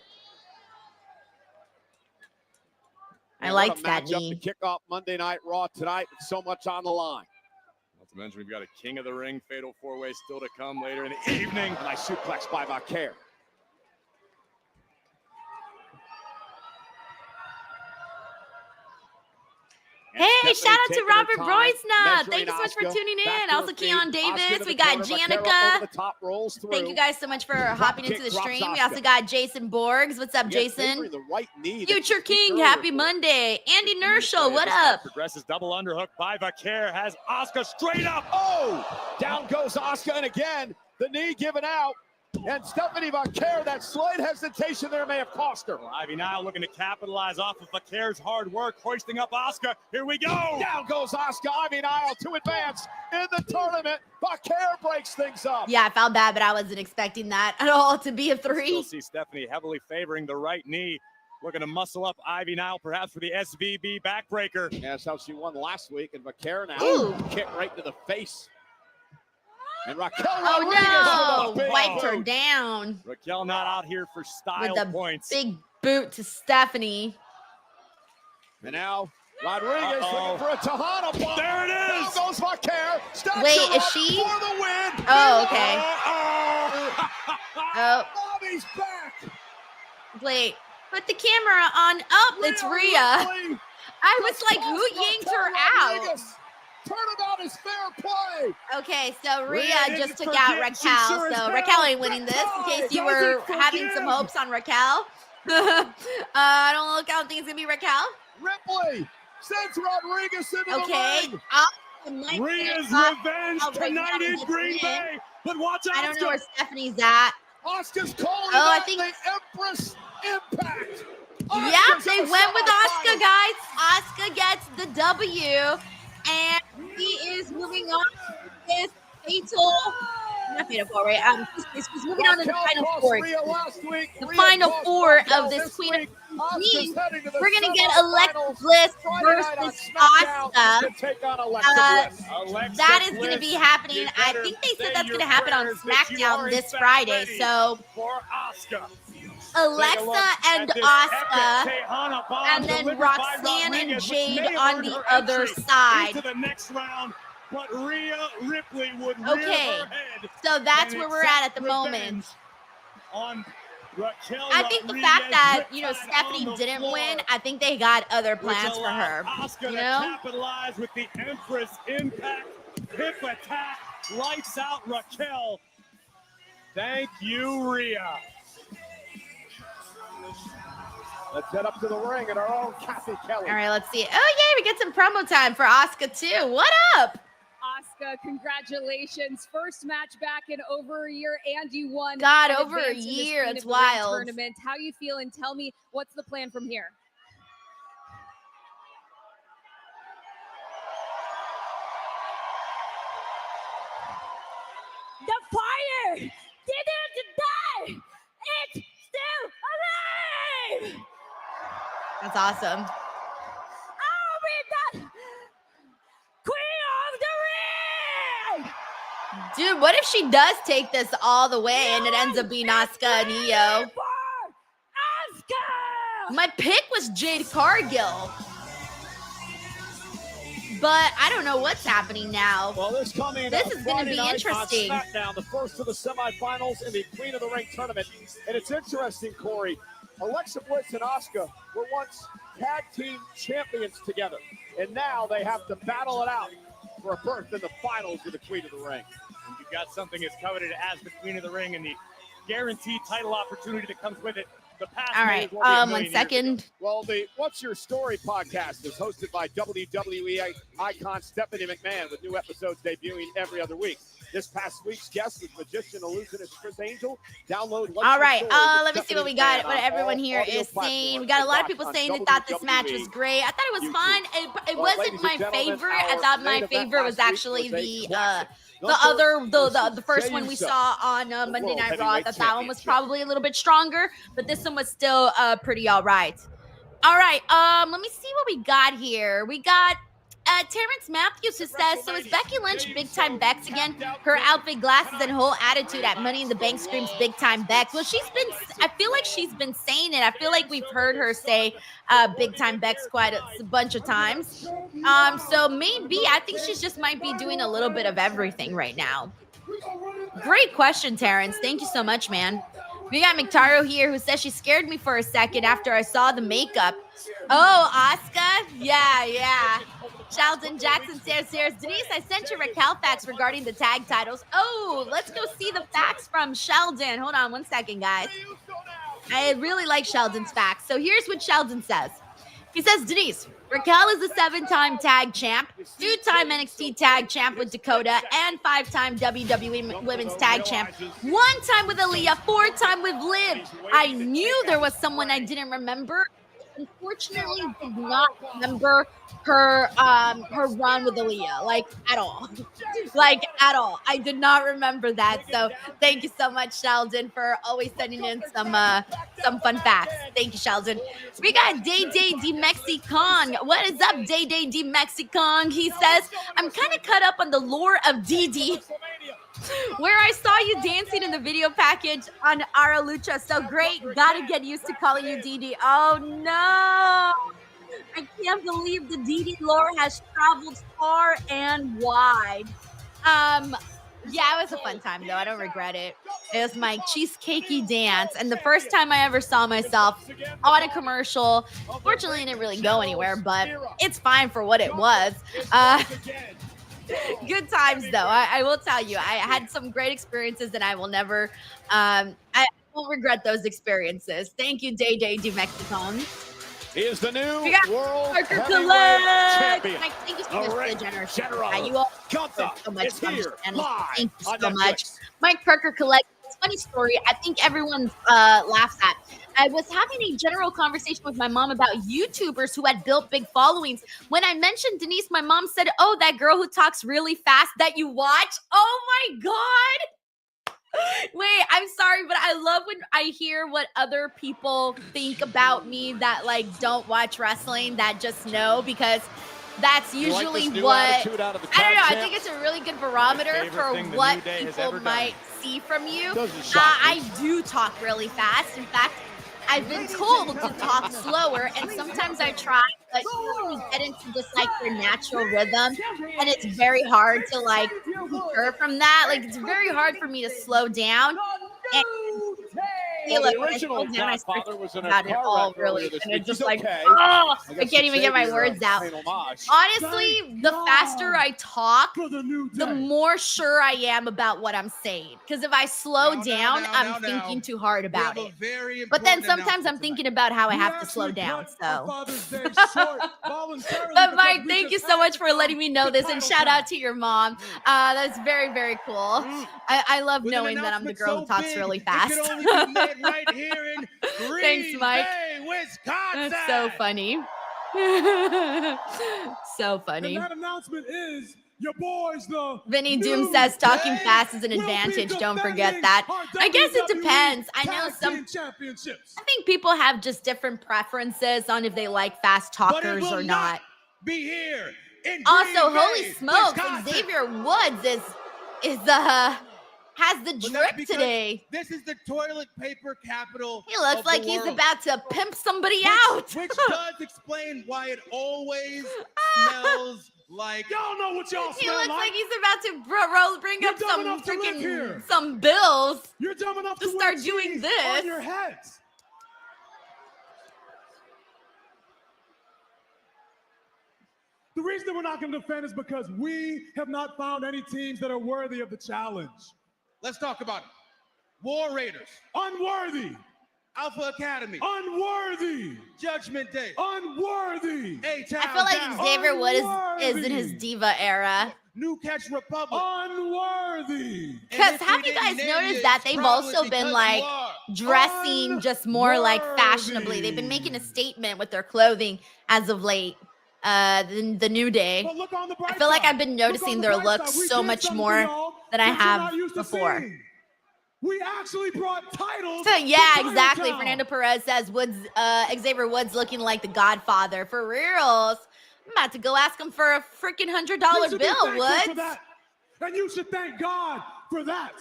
I liked that knee. To kick off Monday Night Raw tonight with so much on the line. mentioned, we've got a King of the Ring fatal four-way still to come later in the evening. A nice suplex by Vaquer. Hey, shout out to Robert Broisna. Thank you so much for tuning in. Also, Keon Davis. We got Janica. Thank you guys so much for hopping into the stream. We also got Jason Borgs. What's up, Jason? Future King. Happy Monday. Andy Nerschel. What up? Progresses double underhook by Vaquer. Has Asuka straight up. Oh, down goes Asuka, and again, the knee given out. And Stephanie Vaquer, that slight hesitation there may have cost her. Well, Ivy Nile looking to capitalize off of Vaquer's hard work, hoisting up Asuka. Here we go. Down goes Asuka. Ivy Nile to advance in the tournament. Vaquer breaks things up. Yeah, I felt bad, but I wasn't expecting that at all to be a 3. Still see Stephanie heavily favoring the right knee. Looking to muscle up Ivy Nile, perhaps for the SVB backbreaker. Yeah, that's how she won last week. And Vaquer now kick right to the face. And Raquel wiped her down. Raquel not out here for style with a points. Big boot to Stephanie. And now Rodriguez looking for a Tejana bomb. There it is. Now goes Vaquer. Wait, is she? For the win. Oh, okay. Oh. Bobby's back. Wait, put the camera on. Oh, it's Rhea. I was like, who yanked her out? Turnabout is fair play. Okay, so Rhea just took out Raquel. So Raquel ain't winning this, in case you were having some hopes on Raquel. I don't think it's gonna be Raquel. Ripley sends Rodriguez into the ring. Rhea's revenge tonight in Green Bay. But watch out. I don't know where Stephanie's at. Asuka's calling I think the Empress Impact. Yeah, they went with Asuka, guys. Asuka gets the W. And he is moving on to this not fatal four, right? He's moving on to the final four. The final four of this Queen of Queens. We're gonna get Alexa Bliss versus Asuka. That is gonna be happening. I think they said that's gonna happen on SmackDown this Friday. So Alexa and Asuka, and then Roxanne and Jade on the other side. To the next round, but Rhea Ripley would rear her head. So that's where we're at the moment. On Raquel I think the fact that Stephanie didn't win, I think they got other plans for her. Asuka to capitalize with the Empress Impact hip attack, lights out Raquel. Thank you, Rhea. Let's head up to the ring and our own Kathy Kelly. All right, let's see. Oh, yay, we get some promo time for Asuka, too. What up? Asuka, congratulations. First match back in over a year, and you won. God, over a year. It's wild. Tournament. How you feeling? Tell me, what's the plan from here? The fire didn't die. It's still alive. That's awesome. Oh, we got Queen of the Ring. Dude, what if she does take this all the way and it ends up being Asuka and Io? My pick was Jade Cargill. But I don't know what's happening now. Well, this is going to be interesting. On SmackDown, the first of the semifinals in the Queen of the Ring tournament. And it's interesting, Corey. Alexa Bliss and Asuka were once tag team champions together. And now they have to battle it out for a berth in the finals of the Queen of the Ring. And you've got something as coveted as the Queen of the Ring and the guaranteed title opportunity that comes with it. All right, 1 second. Well, the What's Your Story podcast is hosted by WWE icon Stephanie McMahon, with new episodes debuting every other week. This past week's guest was magician illusionist Chris Angel. Download. All right, let me see what we got. What everyone here is saying. We got a lot of people saying they thought this match was great. I thought it was fun. It wasn't my favorite. I thought my favorite was actually the first one we saw on Monday Night Raw. I thought that one was probably a little bit stronger, but this one was still pretty all right. All right, let me see what we got here. We got Terrence Matthews who says, so is Becky Lynch big time Bex again? Her outfit, glasses, and whole attitude at Money in the Bank screams big time Bex. Well, I feel like she's been saying it. I feel like we've heard her say big time Bex quite a bunch of times. So maybe I think she just might be doing a little bit of everything right now. Great question, Terrence. Thank you so much, man. We got McTaro here who says she scared me for a second after I saw the makeup. Oh, Asuka? Yeah. Sheldon Jackson says, Denise, I sent you Raquel facts regarding the tag titles. Oh, let's go see the facts from Sheldon. Hold on one second, guys. I really like Sheldon's facts. So here's what Sheldon says. He says, Denise, Raquel is a 7-time tag champ, 2-time NXT tag champ with Dakota, and 5-time WWE Women's Tag Champ. 1 time with Aaliyah, 4-time with Liv. I knew there was someone I didn't remember. Unfortunately, did not remember her run with Aaliyah, like at all. I did not remember that. So thank you so much, Sheldon, for always sending in some fun facts. Thank you, Sheldon. We got Day D Mexicon. What is up, Day D Mexicon? He says, I'm kind of caught up on the lore of DD, where I saw you dancing in the video package on Ara Lucha. So great. Gotta get used to calling you DD. Oh no. I can't believe the DD lore has traveled far and wide. Yeah, it was a fun time though. I don't regret it. It was my cheesecakey dance, and the first time I ever saw myself on a commercial. Fortunately, it didn't really go anywhere, but it's fine for what it was. Good times though. I will tell you, I had some great experiences, and I will never. I won't regret those experiences. Thank you, Day D Mexican. He is the new world Parker heavyweight champion. Mike, thank you so much for the generous. You all Gunther so much. is here live. Thank you on so Netflix. much. Mike Parker Collect. Funny story. I think everyone laughs at. I was having a general conversation with my mom about YouTubers who had built big followings. When I mentioned Denise, my mom said, "Oh, that girl who talks really fast that you watch." Oh my God. Wait, I'm sorry, but I love when I hear what other people think about me that like don't watch wrestling, that just know, because that's usually what I don't know. I think it's a really good barometer for what people might see from you. I do talk really fast. In fact, I've been told to talk slower, and sometimes I try, but you get into just like your natural rhythm, and it's very hard to like deter from that. Like it's very hard for me to slow down. And Well, the original Godfather was in a about it car all wreck really, earlier this and week. it's just He's like, okay. oh, I guess can't even get my Xavier, words out. paying homage. Honestly, the faster I talk, the more sure I am about what I'm saying. Because if I slow down, I'm thinking too hard about it. But then sometimes I'm thinking about how I have to slow down. So, but Mike, thank you so much for letting me know this, and shout out to your mom. That's very, very cool. I love knowing that I'm the girl who talks really fast. Thanks, Mike. That's so funny. So funny. And that announcement is your boys, the Vinny Doom says talking fast is an advantage. Don't forget that. I guess it depends. I know some. I think people have just different preferences on if they like fast talkers or not. Be here. Also, holy smokes, Xavier Woods has the drip today. This is the toilet paper capital. He looks like he's about to pimp somebody out. Which does explain why it always smells like. Y'all know what y'all He smell looks like. like he's about to bring You're up dumb some enough to live freaking here. some bills. You're dumb enough to to start wear doing cheese this. on your heads. The reason that we're not going to defend is because we have not found any teams that are worthy of the challenge. Let's talk about it. War Raiders, Unworthy. Alpha Academy, Unworthy. Judgment Day, Unworthy. I feel like Xavier Wood is in his diva era. New Catch Republic, Unworthy. Because have you guys noticed that they've also been like dressing just more like fashionably? They've been making a statement with their clothing as of late. The New Day. But look on the bright I feel like side. I've been Look noticing on the their bright looks side. We so did much something more for y'all than I that you're have not used to before. seeing. We actually brought titles. So yeah, to exactly. Chinatown. Fernando Perez says Xavier Woods looking like the Godfather for reals. I'm about to go ask him for a freaking $100 You should be bill, thankful for Woods. that. And you should thank God for that.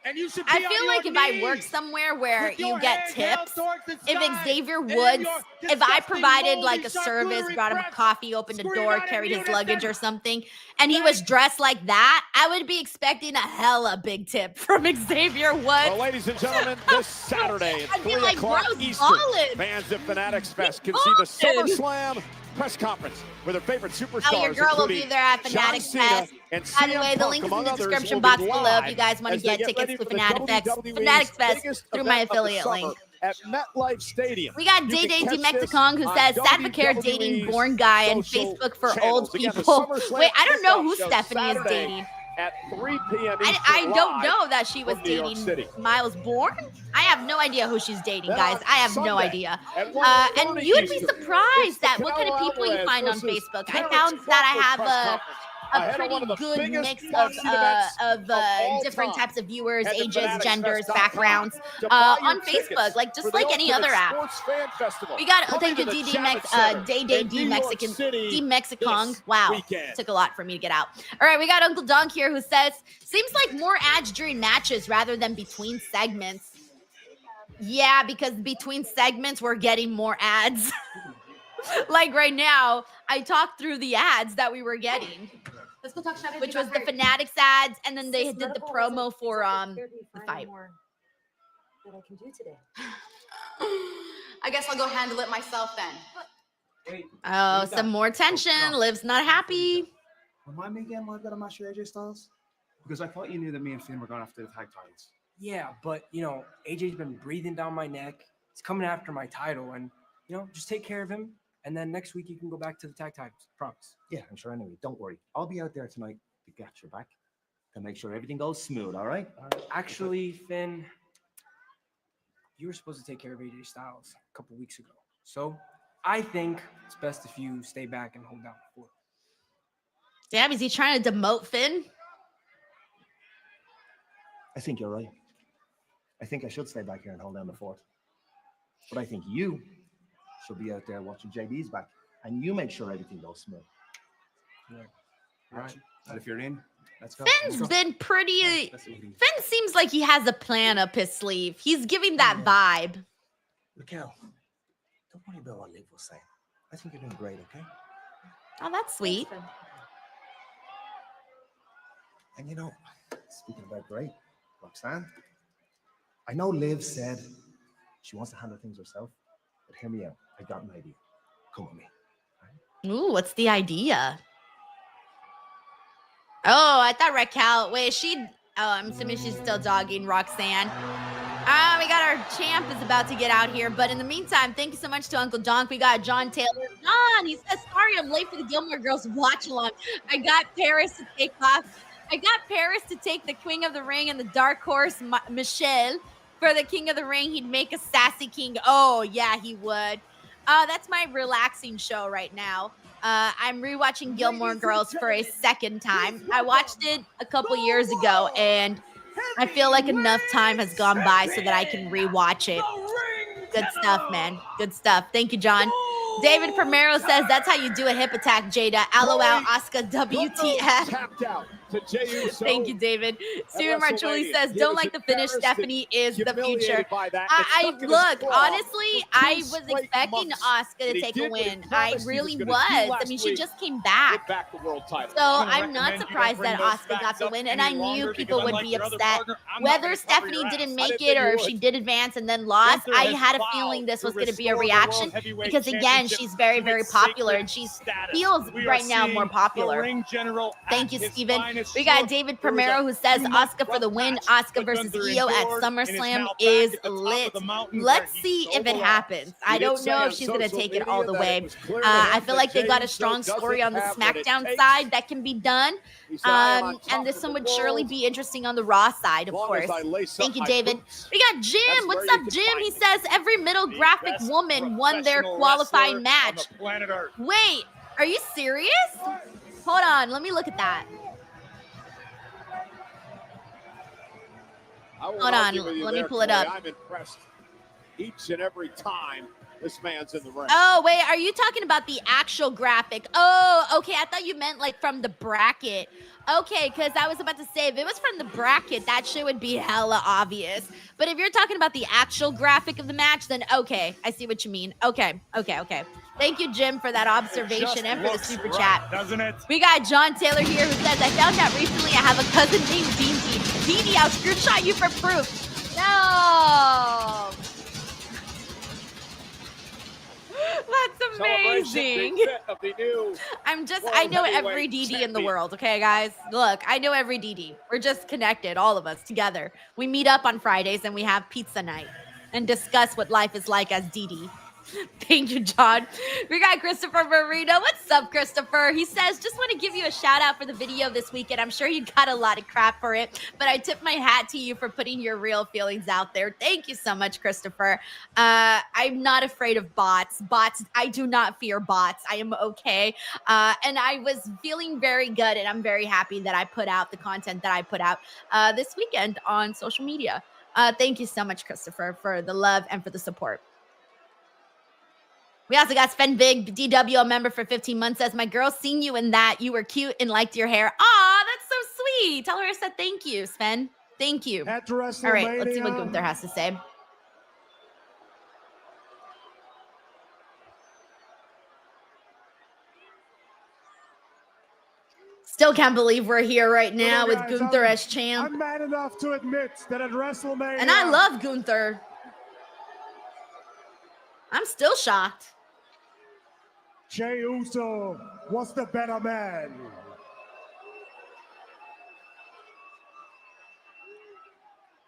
And you should be I on feel your like if I knees work somewhere where with you your get hands held tips, towards the if sky, Xavier and Woods, your if I disgusting, provided like moldy, a service, charcuterie brought him a press, coffee, opened a scream door, out in carried his unison, luggage or something, and he was dressed like that, I would be expecting a hella big tip from Xavier Woods. Well, ladies and gentlemen, this Saturday at I'd be 3 like, o'clock bro's Eastern, ballin'. fans at Fanatics Fest can He's see the ballin'. SummerSlam press conference with their favorite superstars. Oh, your girl will be there at John Fanatics Cena Fest. and By the CM way, the Punk, link is in among the others, description will box be below if live you guys want to as they get tickets ready to for the Fanatics Fest, WWE's Fanatics Fest biggest through my event of the affiliate summer link. at MetLife Stadium. We got You Day can Day catch this Kong who on says, Sad Vaquer WWE's dating born guy and social Facebook for channels. old Again, the people. SummerSlam Wait, I don't know who kickoff show Stephanie is Saturday dating. at 3 p.m. Eastern I don't live know that she was from New York dating City. Miles Bourne. I have no idea who she's dating, Then guys. on I have no Sunday idea. at And 1:30 you'd be Eastern, surprised it's the at what kind of Canelo people you Alvarez find on versus Facebook. I Terrence found that I Crawford have press conference a ahead of pretty one of the good biggest mix of marquee events of all different time. types of viewers, Head to ages, genders, fanaticsfest.com backgrounds to buy your on tickets Facebook, like just for the like any ultimate other app. sports fan festival. We got Coming thank you, to the DD Javits Mex, Center Day Day in D New York Mexican, City D Mexicong. this Wow, weekend. took a lot for me to get out. All right, we got Uncle Dunk here who says seems like more ads during matches rather than between segments. Yeah, because between segments we're getting more ads. Like right now, I talked through the ads that we were getting. Let's go talk strategy. Which was the Fanatics ads, and then they did the promo for the fight. That I can do today. I guess I'll go handle it myself then. Oh, some more tension. Liv's not happy. Remind me again what I got on my show, AJ Styles? Because I thought you knew that me and Finn were going after the tag titles. Yeah, but AJ's been breathing down my neck. He's coming after my title, and just take care of him. And then next week you can go back to the tag titles. Promise. Yeah, I'm sure. Anyway, don't worry. I'll be out there tonight to get your back to make sure everything goes smooth. All right? Actually, Finn, you were supposed to take care of AJ Styles a couple weeks ago. So I think it's best if you stay back and hold down the fort. Damn, is he trying to demote Finn? I think you're right. I think I should stay back here and hold down the fort. But I think you should be out there watching JD's back, and you make sure everything goes smooth. Yeah. All right. And if you're in, let's go. Finn's been pretty. Finn seems like he has a plan up his sleeve. He's giving that vibe. Raquel, don't worry about what Liv will say. I think you're doing great, okay? Oh, that's sweet. And speaking about great, Roxanne, I know Liv said she wants to handle things herself, but hear me out. I got an idea. Come with me. Ooh, what's the idea? Oh, I thought Raquel. Wait, I'm assuming she's still dogging Roxanne. We got our champ is about to get out here, but in the meantime, thank you so much to Uncle Donk. We got John Taylor. John, he says, sorry, I'm late for the Gilmore Girls watch along. I got Paris to take the King of the Ring and the Dark Horse, Michelle. For the King of the Ring, he'd make a sassy king. Oh, yeah, he would. That's my relaxing show right now. I'm rewatching Gilmore Girls for a second time. I watched it a couple years ago, and I feel like enough time has gone by so that I can rewatch it. Good stuff, man. Good stuff. Thank you, John. David Primero says, that's how you do a hip attack, Jada. LOL, Asuka, WTF. Tapped out to Jey Uso. Thank you, David. Steven Marchulli says, He don't was like the finish. Stephanie is the humiliated future. by that. Look, honestly, I was straight expecting months. Asuka And to he take did a what he win. I promised he really was gonna do was. I last mean, she week. just came Get back. back the world title. So I'm not surprised that Asuka got the win, and I knew people would be upset. Whether Stephanie didn't make it or if she did advance and then lost, I had a feeling this was going to be a reaction because, again, she's very, very popular, and she feels right now more popular. Thank you, Steven. We got David Primero who says Asuka for the win. Asuka versus Io at SummerSlam is lit. Let's see if it happens. I don't know if she's going to take it all the way. I feel like they got a strong story on the SmackDown side that can be done. And this one would surely be interesting on the Raw side, of course. Thank you, David. We got Jim. What's up, Jim? He says every middle graphic woman won their qualifying match. Wait, are you serious? Hold on, let me look at that. Hold on, let me pull it up. I'm impressed each and every time this man's in the ring. Oh, wait, are you talking about the actual graphic? Oh, okay, I thought you meant like from the bracket. Okay, because I was about to say, if it was from the bracket, that shit would be hella obvious. But if you're talking about the actual graphic of the match, then okay, I see what you mean. Okay. Thank you, Jim, for that observation and for the super chat. Doesn't it? We got John Taylor here who says, I found out recently I have a cousin named Dee Dee. Dee Dee, I'll screenshot you for proof. No. That's amazing. Of the new I know every DD in the world, okay, guys? Look, I know every DD. We're just connected, all of us together. We meet up on Fridays and we have pizza night and discuss what life is like as DD. Thank you, John. We got Christopher Marino. What's up, Christopher? He says, just want to give you a shout out for the video this weekend. I'm sure you got a lot of crap for it, but I tip my hat to you for putting your real feelings out there. Thank you so much, Christopher. I'm not afraid of bots. I do not fear bots. I am okay. And I was feeling very good, and I'm very happy that I put out the content that I put out this weekend on social media. Thank you so much, Christopher, for the love and for the support. We also got Sven Big, DW, a member for 15 months, says, my girl seen you in that. You were cute and liked your hair. Aw, that's so sweet. Tell her I said thank you, Sven. Thank you. At WrestleMania. All right, let's see what Gunther has to say. Still can't believe we're here right now with Gunther as champ. I'm mad enough to admit that at WrestleMania. And I love Gunther. I'm still shocked. Jey Uso was the better man.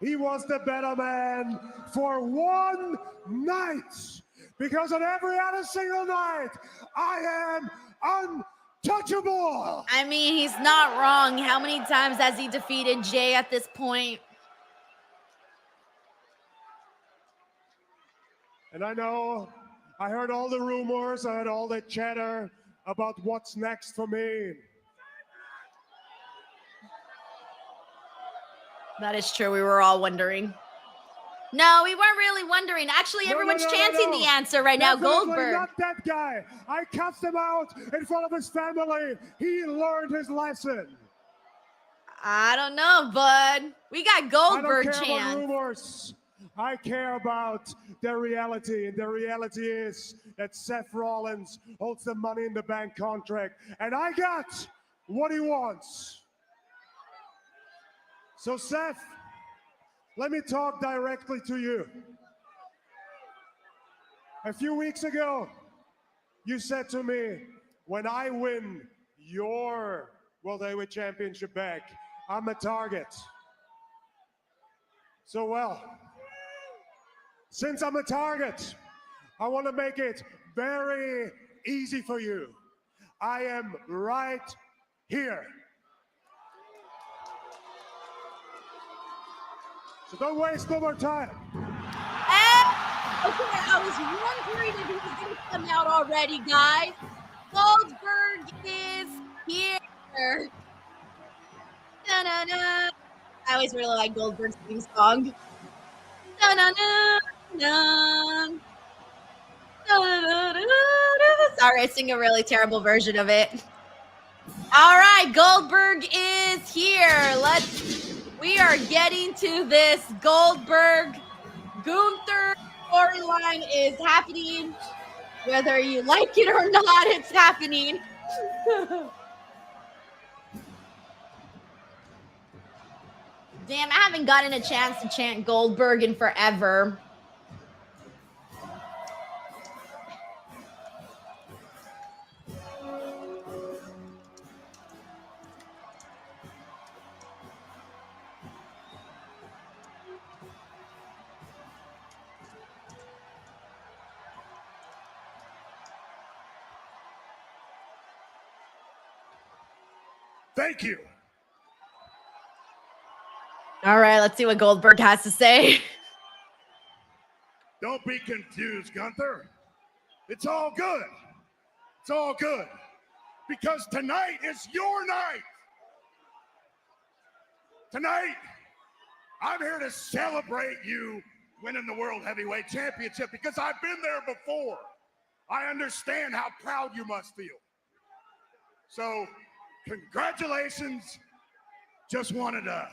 He was the better man for one night. Because on every other single night, I am untouchable. I mean, he's not wrong. How many times has he defeated Jey at this point? And I know, I heard all the rumors, I heard all the chatter about what's next for me. That is true. We were all wondering. No, we weren't really wondering. Actually, everyone's chanting the answer right now. Goldberg. Not that guy. I cussed him out in front of his family. He learned his lesson. I don't know, bud. We got Goldberg I don't care chant. about rumors. I care about the reality, and the reality is that Seth Rollins holds the Money in the Bank contract, and I got what he wants. So Seth, let me talk directly to you. A few weeks ago, you said to me, when I win your World Heavyweight Championship back, I'm a target. So well, since I'm a target, I want to make it very easy for you. I am right here. So don't waste no more time. Okay, I was wondering if he was going to come out already, guys. Goldberg is here. Da-na-na. I always really like Goldberg's theme song. Da-na-na. Sorry, I sing a really terrible version of it. All right, Goldberg is here. We are getting to this Goldberg Gunther storyline is happening. Whether you like it or not, it's happening. Damn, I haven't gotten a chance to chant Goldberg in forever. Thank you. All right, let's see what Goldberg has to say. Don't be confused, Gunther. It's all good. It's all good. Because tonight is your night. Tonight, I'm here to celebrate you winning the World Heavyweight Championship because I've been there before. I understand how proud you must feel. So, congratulations. Just wanted to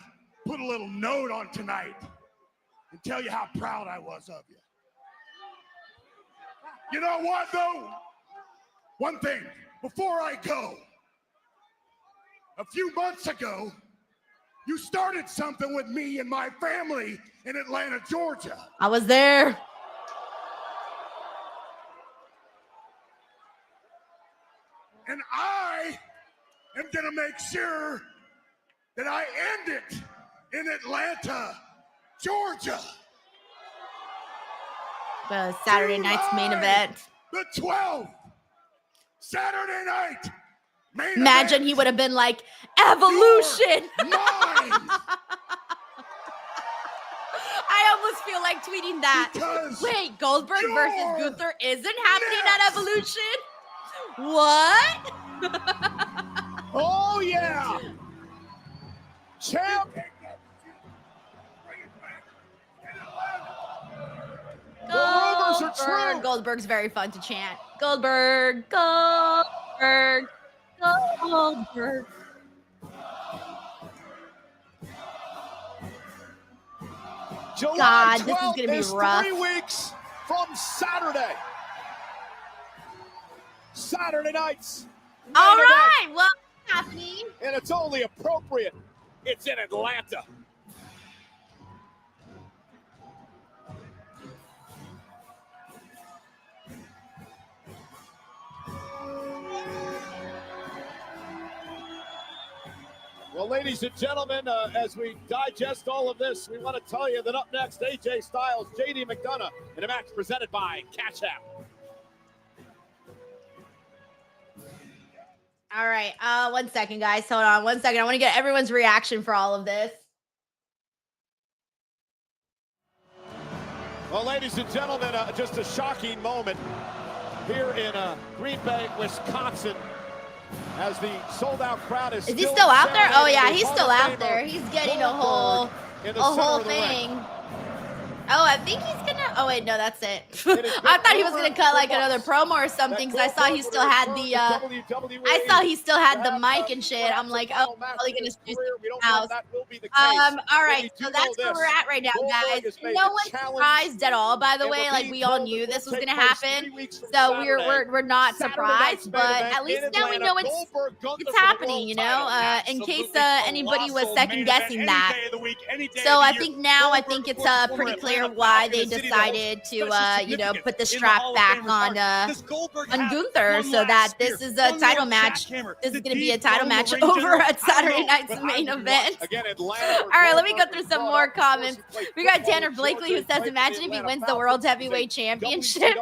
put a little note on tonight and tell you how proud I was of you. You know what, though? One thing, before I go, a few months ago, you started something with me and my family in Atlanta, Georgia. I was there. And I am going to make sure that I end it in Atlanta, Georgia. The Saturday night's main event. The 12th Saturday night main Imagine event. he would have been like, Evolution. Mine. I almost feel like tweeting that. Because wait, Goldberg versus you're Gunther isn't happening at Evolution? What? Oh, yeah. Champ. The rumors are true. Goldberg's very fun to chant. Goldberg, Goldberg, Goldberg. July God, this is 12th gonna be rough. 3 weeks from Saturday. Saturday nights. All main right, event. well, it's happening. And it's only appropriate. It's in Atlanta. Well, ladies and gentlemen, as we digest all of this, we want to tell you that up next, AJ Styles, JD McDonagh, in a match presented by Cash App. All right, 1 second, guys. Hold on 1 second. I want to get everyone's reaction for all of this. Well, ladies and gentlemen, just a shocking moment here in Green Bay, Wisconsin, as the sold-out crowd is Is he still out there? Oh yeah, he's still out Famer there. He's getting a Goldberg whole in the center of the ring. thing. Oh, I think he's gonna. Oh wait, no, that's it. I thought he was gonna cut like another promo or something because I saw he still had the. I saw he still had the mic and shit. I'm like, oh, probably gonna do something else. All right, so that's where we're at right now, guys. No one's surprised at all, by the way. Like we all knew this was gonna happen, so we're not surprised. But at least now we know it's happening. You know, in case anybody was second guessing that. So I think now it's pretty clear why they decided to you know, put the strap back on Gunther, so that this is a title match. This is going to be a title match over at Saturday night's main event. All right, let me go through some more comments. We got Tanner Blakely who says, imagine if he wins the World Heavyweight Championship.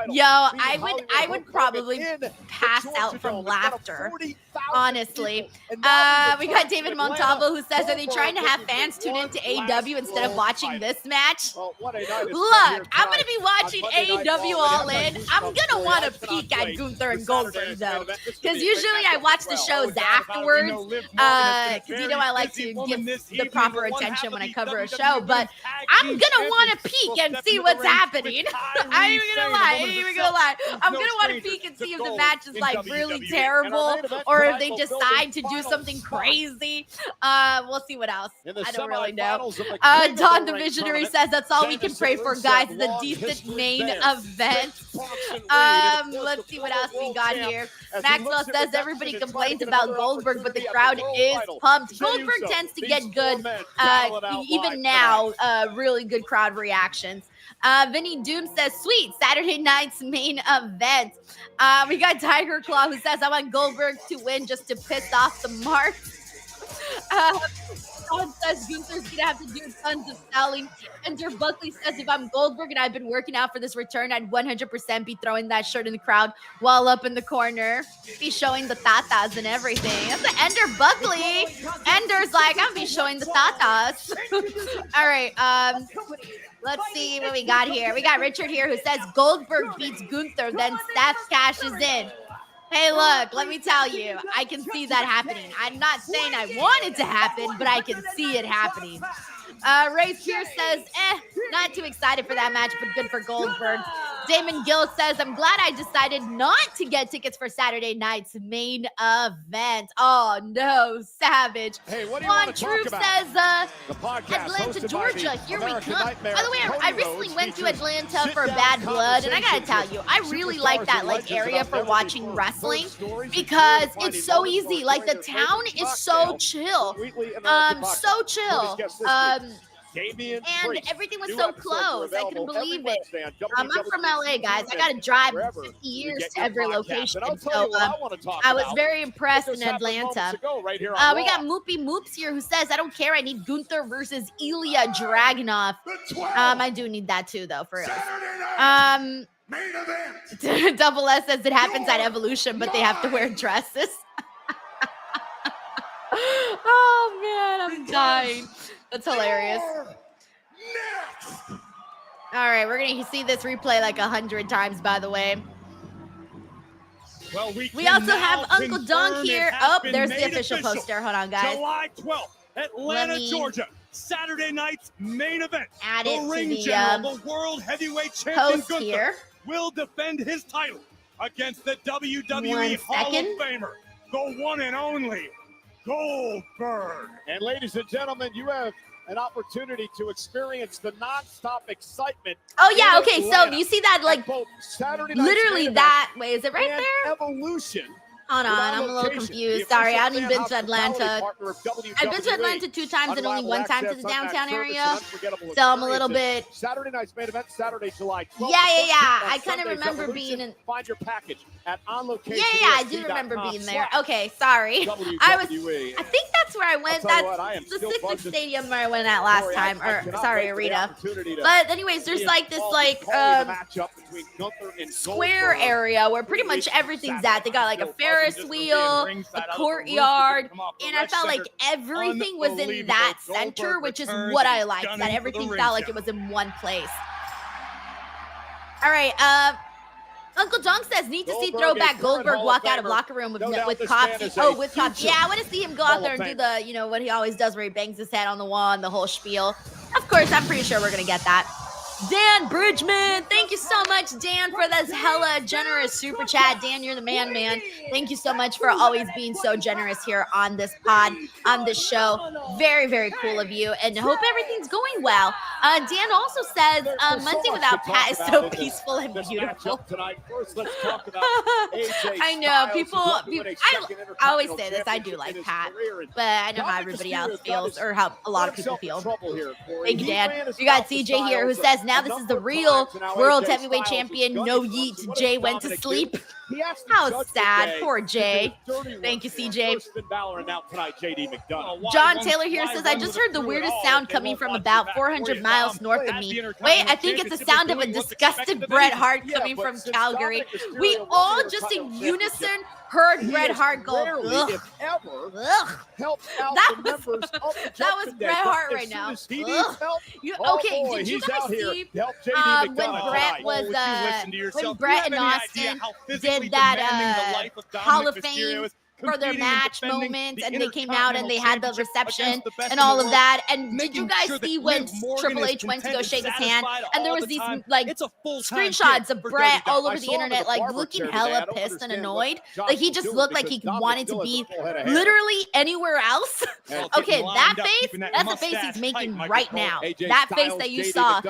Yo, I would probably pass out from laughter, honestly. We got David Montalvo who says, are they trying to have fans tune into AEW instead of watching this match? Look, I'm going to be watching AEW All In. I'm going to want to peek at Gunther and Goldberg, though, because usually I watch the shows afterwards, because, you know, I like to give the proper attention when I cover a show, but I'm going to want to peek and see what's happening. I ain't even gonna lie. I'm going to want to peek and see if the match is, like, really terrible, or if they decide to do something crazy. We'll see what else. I don't really know. Don the Visionary says that's all we can pray for, guys. It's a decent main event. Let's see what else we got here. Maxwell says everybody complains about Goldberg, but the crowd is pumped. Goldberg tends to get good, even now, really good crowd reactions. Vinny Doom says, sweet, Saturday night's main event. We got Tiger Claw who says, I want Goldberg to win just to piss off the marks. Someone says Gunther's gonna have to do tons of selling. Enter Buckley says, if I'm Goldberg and I've been working out for this return, I'd 100% be throwing that shirt in the crowd while up in the corner. Be showing the tatas and everything. That's the Ender Buckley. Ender's like, I'm gonna be showing the tatas. All right, let's see what we got here. We got Richard here who says Goldberg beats Gunther, then Seth cashes in. Hey, look, let me tell you, I can see that happening. I'm not saying I want it to happen, but I can see it happening. Race here says, not too excited for that match, but good for Goldberg. Damon Gill says, I'm glad I decided not to get tickets for Saturday night's main event. Oh, no, savage. Hey, what do you want to talk about? says, The podcast Atlanta, hosted by Georgia, the here we American come. Nightmare, By the way, I Cody recently Rhodes, went to features Atlanta for sit-down Bad Blood, and I gotta tell you, I really like that like area for watching wrestling because it's so easy. Like the town is so chill, so chill. And everything was so close. I couldn't believe it. I'm from LA, guys. I got to drive 50 years to every location. So I was very impressed in Atlanta. We got Moopy Moops here who says, I don't care. I need Gunther versus Ilya Dragunov. I do need that too, though, for real. Double S says it happens at Evolution, but they have to wear dresses. Oh, man, I'm dying. That's hilarious. All right, we're going to see this replay like 100 times, by the way. Well, we also have Uncle Donk here. Oh, there's the official poster. Hold on, guys. July 12th, Atlanta, Georgia. Saturday night's main event. Add the it to ring the general, the world heavyweight champion Gunther here. Will defend his title against the WWE Hall of Famer, the one and only Goldberg. And ladies and gentlemen, you have an opportunity to experience the non-stop excitement. Oh yeah, okay. So you see that like literally that way? Is it right there? Evolution. Hold on, I'm a little confused. Sorry, I haven't been to Atlanta. I've been to Atlanta 2 times and only 1 time to the downtown area. So I'm a little bit. Saturday night's main event, Saturday, July 12th. Yeah. I kind of remember being in. Find your package at On Location. Yeah, I do remember being there. Okay, sorry. I think that's where I went. That's the Civic Stadium where I went at last time. Or sorry, Arena. But anyways, there's like this square area where pretty much everything's at. They got like a Ferris wheel, a courtyard, and I felt like everything was in that center, which is what I liked, that everything felt like it was in one place. All right, Uncle Dunk says, need to see throwback Goldberg walk out of locker room with cops. Oh, with cops. Yeah, I want to see him go out there and do the, what he always does where he bangs his head on the wall and the whole spiel. Of course, I'm pretty sure we're going to get that. Dan Bridgman, thank you so much, Dan, for this hella generous super chat. Dan, you're the man. Thank you so much for always being so generous here on this pod, on this show. Very, very cool of you, and hope everything's going well. Dan also says, Monday without Pat is so peaceful and beautiful. I know, I always say this, I do like Pat, but I know how everybody else feels, or how a lot of people feel. Thank you, Dan. We got CJ here who says, now this is the real world heavyweight champion. No yeet. Jay went to sleep. How sad. Poor Jay. Thank you, CJ. John Taylor here says, I just heard the weirdest sound coming from about 400 miles north of me. Wait, I think it's the sound of a disgusted Bret Hart coming from Calgary. We all just in unison heard Bret Hart go, ugh. That was Bret Hart right now. Okay, did you guys see when Bret and Austin did that Hall of Fame for their match moments, and they came out and they had the reception and all of that? And did you guys see when Triple H went to go shake his hand, and there was these like screenshots of Bret all over the internet, like looking hella pissed and annoyed? Like he just looked like he wanted to be literally anywhere else. Okay, that face, that's the face he's making right now. That face that you saw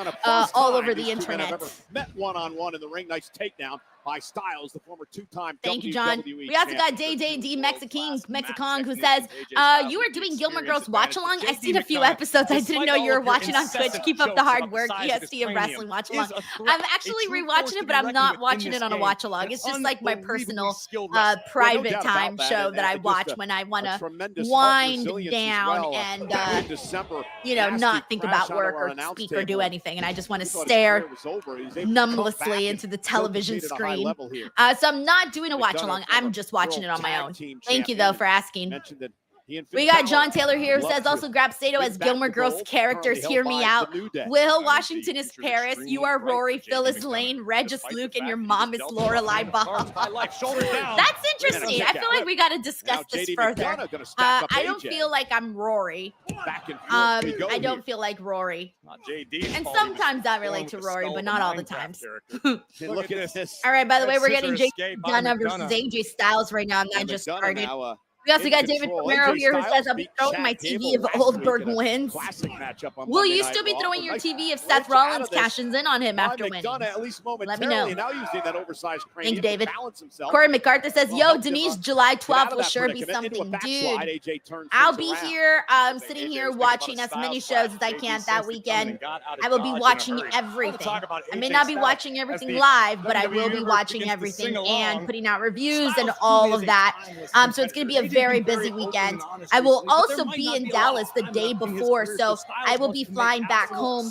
all over the internet. Met one-on-one in the ring. Nice takedown by Styles, the former 2-time Thank you, John. We also got Day D Mexicong who says, you are doing Gilmore Girls watch along. I've seen a few episodes. I didn't know you were watching on Twitch. Keep up the hard work. EST and wrestling watch along. I'm actually rewatching it, but I'm not watching it on a watch along. It's just like my personal private time show that I watch when I want to wind down and not think about work or speak or do anything, and I just want to stare numblessly into the television screen. So I'm not doing a watch along. I'm just watching it on my own. Thank you though for asking. We got John Taylor here who says also grab Sato as Gilmore Girls characters. Hear me out. Will Washington is Paris. You are Rory. Phyllis Lane. Regis Luke, and your mom is Lorelai Bob. That's interesting. I feel like we got to discuss this further. I don't feel like I'm Rory. I don't feel like Rory. And sometimes I relate to Rory, but not all the times. Look at this. All right, by the way, we're getting Jake McDonagh versus AJ Styles right now, and that just started. We also got David Romero here who says, I'll be throwing my TV if Goldberg wins. Will you still be throwing your TV if Seth Rollins cashes in on him after winning? Let me know. Thank you, David. Corey MacArthur says, yo, Denise, July 12th will sure be something. Dude, I'll be here sitting here watching as many shows as I can that weekend. I will be watching everything. I may not be watching everything live, but I will be watching everything and putting out reviews and all of that. So it's going to be a very busy weekend. I will also be in Dallas the day before, so I will be flying back home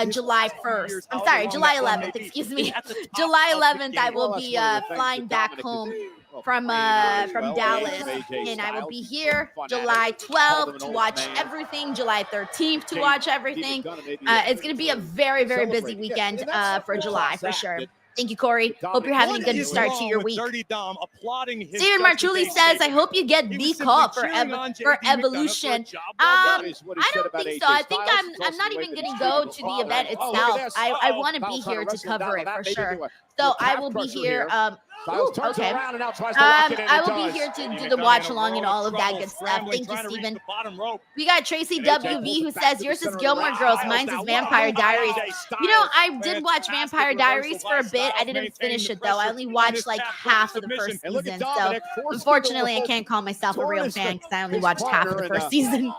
July 1st. I'm sorry, July 11th, excuse me. July 11th, I will be flying back home from Dallas, and I will be here July 12th to watch everything, July 13th to watch everything. It's going to be a very, very busy weekend for July, for sure. Thank you, Corey. Hope you're having a good start to your week. Steven Marchulli says, I hope you get the call for Evolution. I don't think so. I think I'm not even going to go to the event itself. I want to be here to cover it for sure. So I will be here. Okay. I will be here to do the watch along and all of that good stuff. Thank you, Steven. We got Tracy WV who says, yours is Gilmore Girls, mine's is Vampire Diaries. You know, I did watch Vampire Diaries for a bit. I didn't finish it though. I only watched like half of the first season. So unfortunately, I can't call myself a real fan because I only watched half of the first season.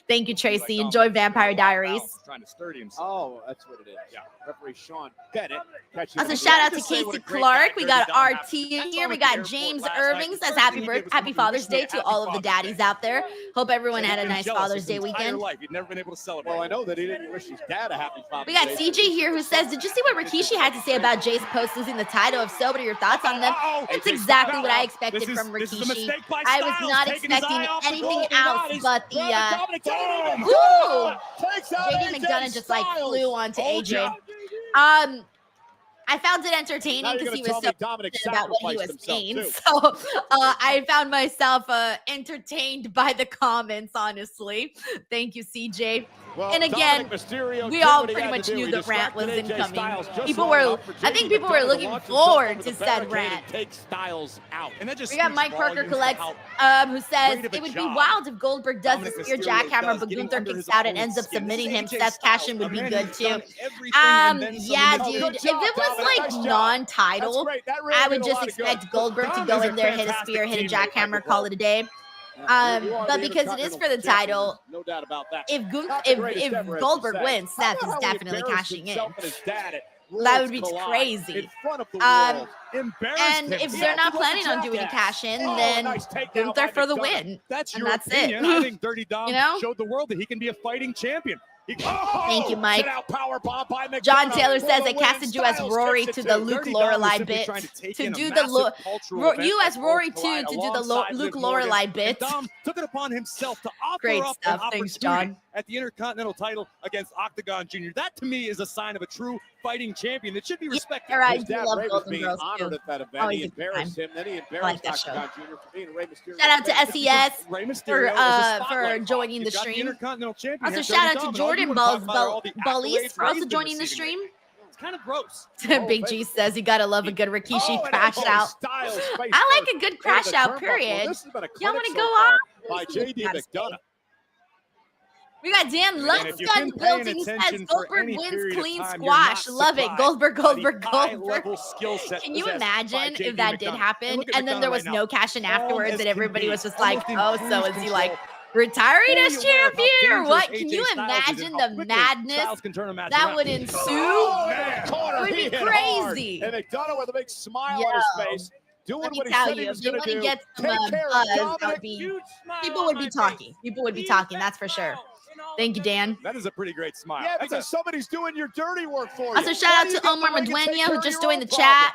Thank you, Tracy. Enjoy Vampire Diaries. Oh, that's what it is. Yeah. Referee Sean Bennett. Also, shout out to Casey Clark. We got RT here. We got James Irving says happy Father's Day to all of the daddies out there. Hope everyone had a nice Father's Day weekend. You've never been able to celebrate. Well, I know that he didn't wish his dad a happy Father's Day. We got CJ here who says, did you see what Rikishi had to say about Jay's post losing the title? If so, what are your thoughts on them? It's exactly what I expected from Rikishi. I was not expecting anything else but the JD McDonagh just like flew onto AJ. I found it entertaining because he was so passionate about what he was saying. So I found myself entertained by the comments, honestly. Thank you, CJ. Well, and again, we all pretty much knew the rant was incoming. I think people were looking forward to said rant. We got Mike Parker Collects, who says, it would be wild if Goldberg does the spear jackhammer, but Gunther kicks out and ends up submitting him. Seth Cashin would be good too. Yeah, dude. If it was like non-title, I would just expect Goldberg to go in there, hit a spear, hit a jackhammer, call it a day. But because it is for the title, no doubt about that. If Goldberg wins, Seth is definitely cashing in. That would be crazy. And if they're not planning on doing a cash in, then Gunther for the win. That's it. I think Dirty Dom showed the world that he can be a fighting champion. Thank you, Mike. John Taylor says, I casted you as Rory to the Luke Lorelai bit. To do the you as Rory too to do the Luke Lorelai bit. Dom took it upon himself to offer Great up stuff. an Thanks, opportunity John. at the Intercontinental title against Octagon Jr. That to me is a sign of a true fighting champion that should be respected. Yeah, right. His dad Ray was being honored at that event. He embarrassed him, then he embarrassed Octagon Jr. for being Rey Mysterio. Shout out to SES for joining the stream. Also, shout out to Jordan Bullies for also joining the stream. It's kind of gross. Big G says you gotta love a good Rikishi crash out. I like a good crash out, period. Y'all want to go off? By JD McDonagh. We got Dan Lutzgun building. He says Goldberg wins clean squash. Love it. Goldberg. Can you imagine if that did happen and then there was no cash in afterwards and everybody was just like, oh, so is he like retiring as champion or what? Can you imagine the madness that would ensue? It would be crazy. And McDonagh with a big smile on his face. Doing what he said he was going to do. Get some buzz, people would be talking. People would be talking, that's for sure. Thank you, Dan. That is a pretty great smile. Yeah, because somebody's doing your dirty work for you. Also, shout out to Omar Maduena, who just joined the chat.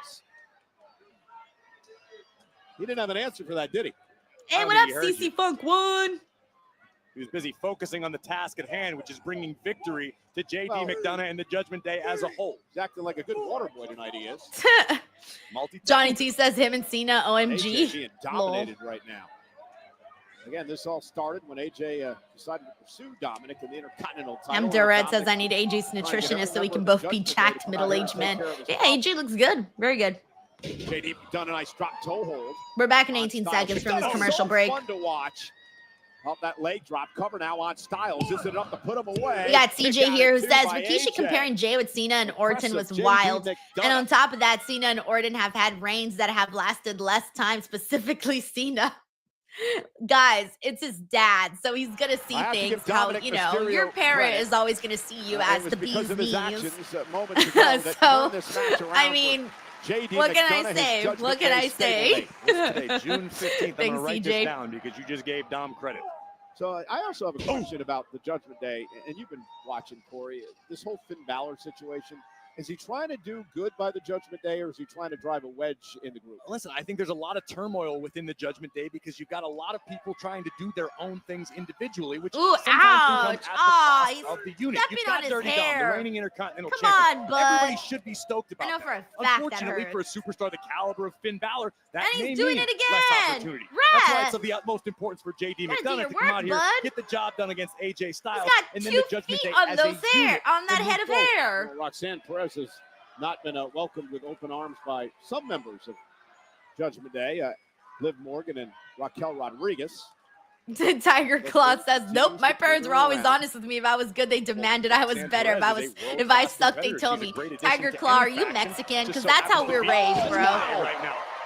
He didn't have an answer for that, did he? Hey, what up, CC Funk 1? He was busy focusing on the task at hand, which is bringing victory to JD Well, McDonagh and the Judgment Day as a whole. He's acting like a good water boy tonight, he is. Johnny T says him and Cena, AJ OMG. being dominated right now. Again, this all started when AJ decided to pursue Dominic in the Intercontinental title. M. Durrett says I need AJ's nutritionist so we can both be jacked middle-aged men. Yeah, AJ looks good. Very good. JD McDonagh, nice drop toe hold. We're back in 18 seconds from this commercial break. Fun to watch. Up that leg drop cover now on Styles. Is it enough to put him away? We got CJ here who says Rikishi comparing Jay with Cena and Orton was wild. And on top of that, Cena and Orton have had reigns that have lasted less time, specifically Cena. Guys, it's his dad, so he's gonna see things how, you know, your parent is always gonna see you as the bee's knees. So, I mean, what can I say? What can I say? Today, June 15th, I'm Thanks, gonna write CJ. this down because you just gave Dom credit. So I also have a question about the Judgment Day, and you've been watching, Corey. This whole Finn Balor situation, is he trying to do good by the Judgment Day, or is he trying to drive a wedge in the group? Listen, I think there's a lot of turmoil within the Judgment Day because you've got a lot of people trying to do their own things individually, which Ooh, sometimes can ouch. come Aw, at the he's cost of the unit. stepping You've got on his Dirty Dom, hair. the reigning Intercontinental Come Champion. on, bud. Everybody should be stoked about I know that. for a fact that Unfortunately, hurt. for a superstar the caliber of Finn Balor, that And he's may doing mean it less again. opportunity. Right. That's why it's of the utmost importance for JD Gotta do McDonagh your to come work, out here, bud. get the job done against AJ Styles, He's got and then 2 the Judgment feet Day on as those a hair, unit on that to head move of forward. hair. Well, Roxanne Perez has not been welcomed with open arms by some members of Judgment Day. Liv Morgan and Raquel Rodriguez. Tiger Claw says, nope, my parents were always honest with me. If I was good, they demanded I was better. If I sucked, they told me. Tiger Claw, are you Mexican? Because that's how we're raised, bro.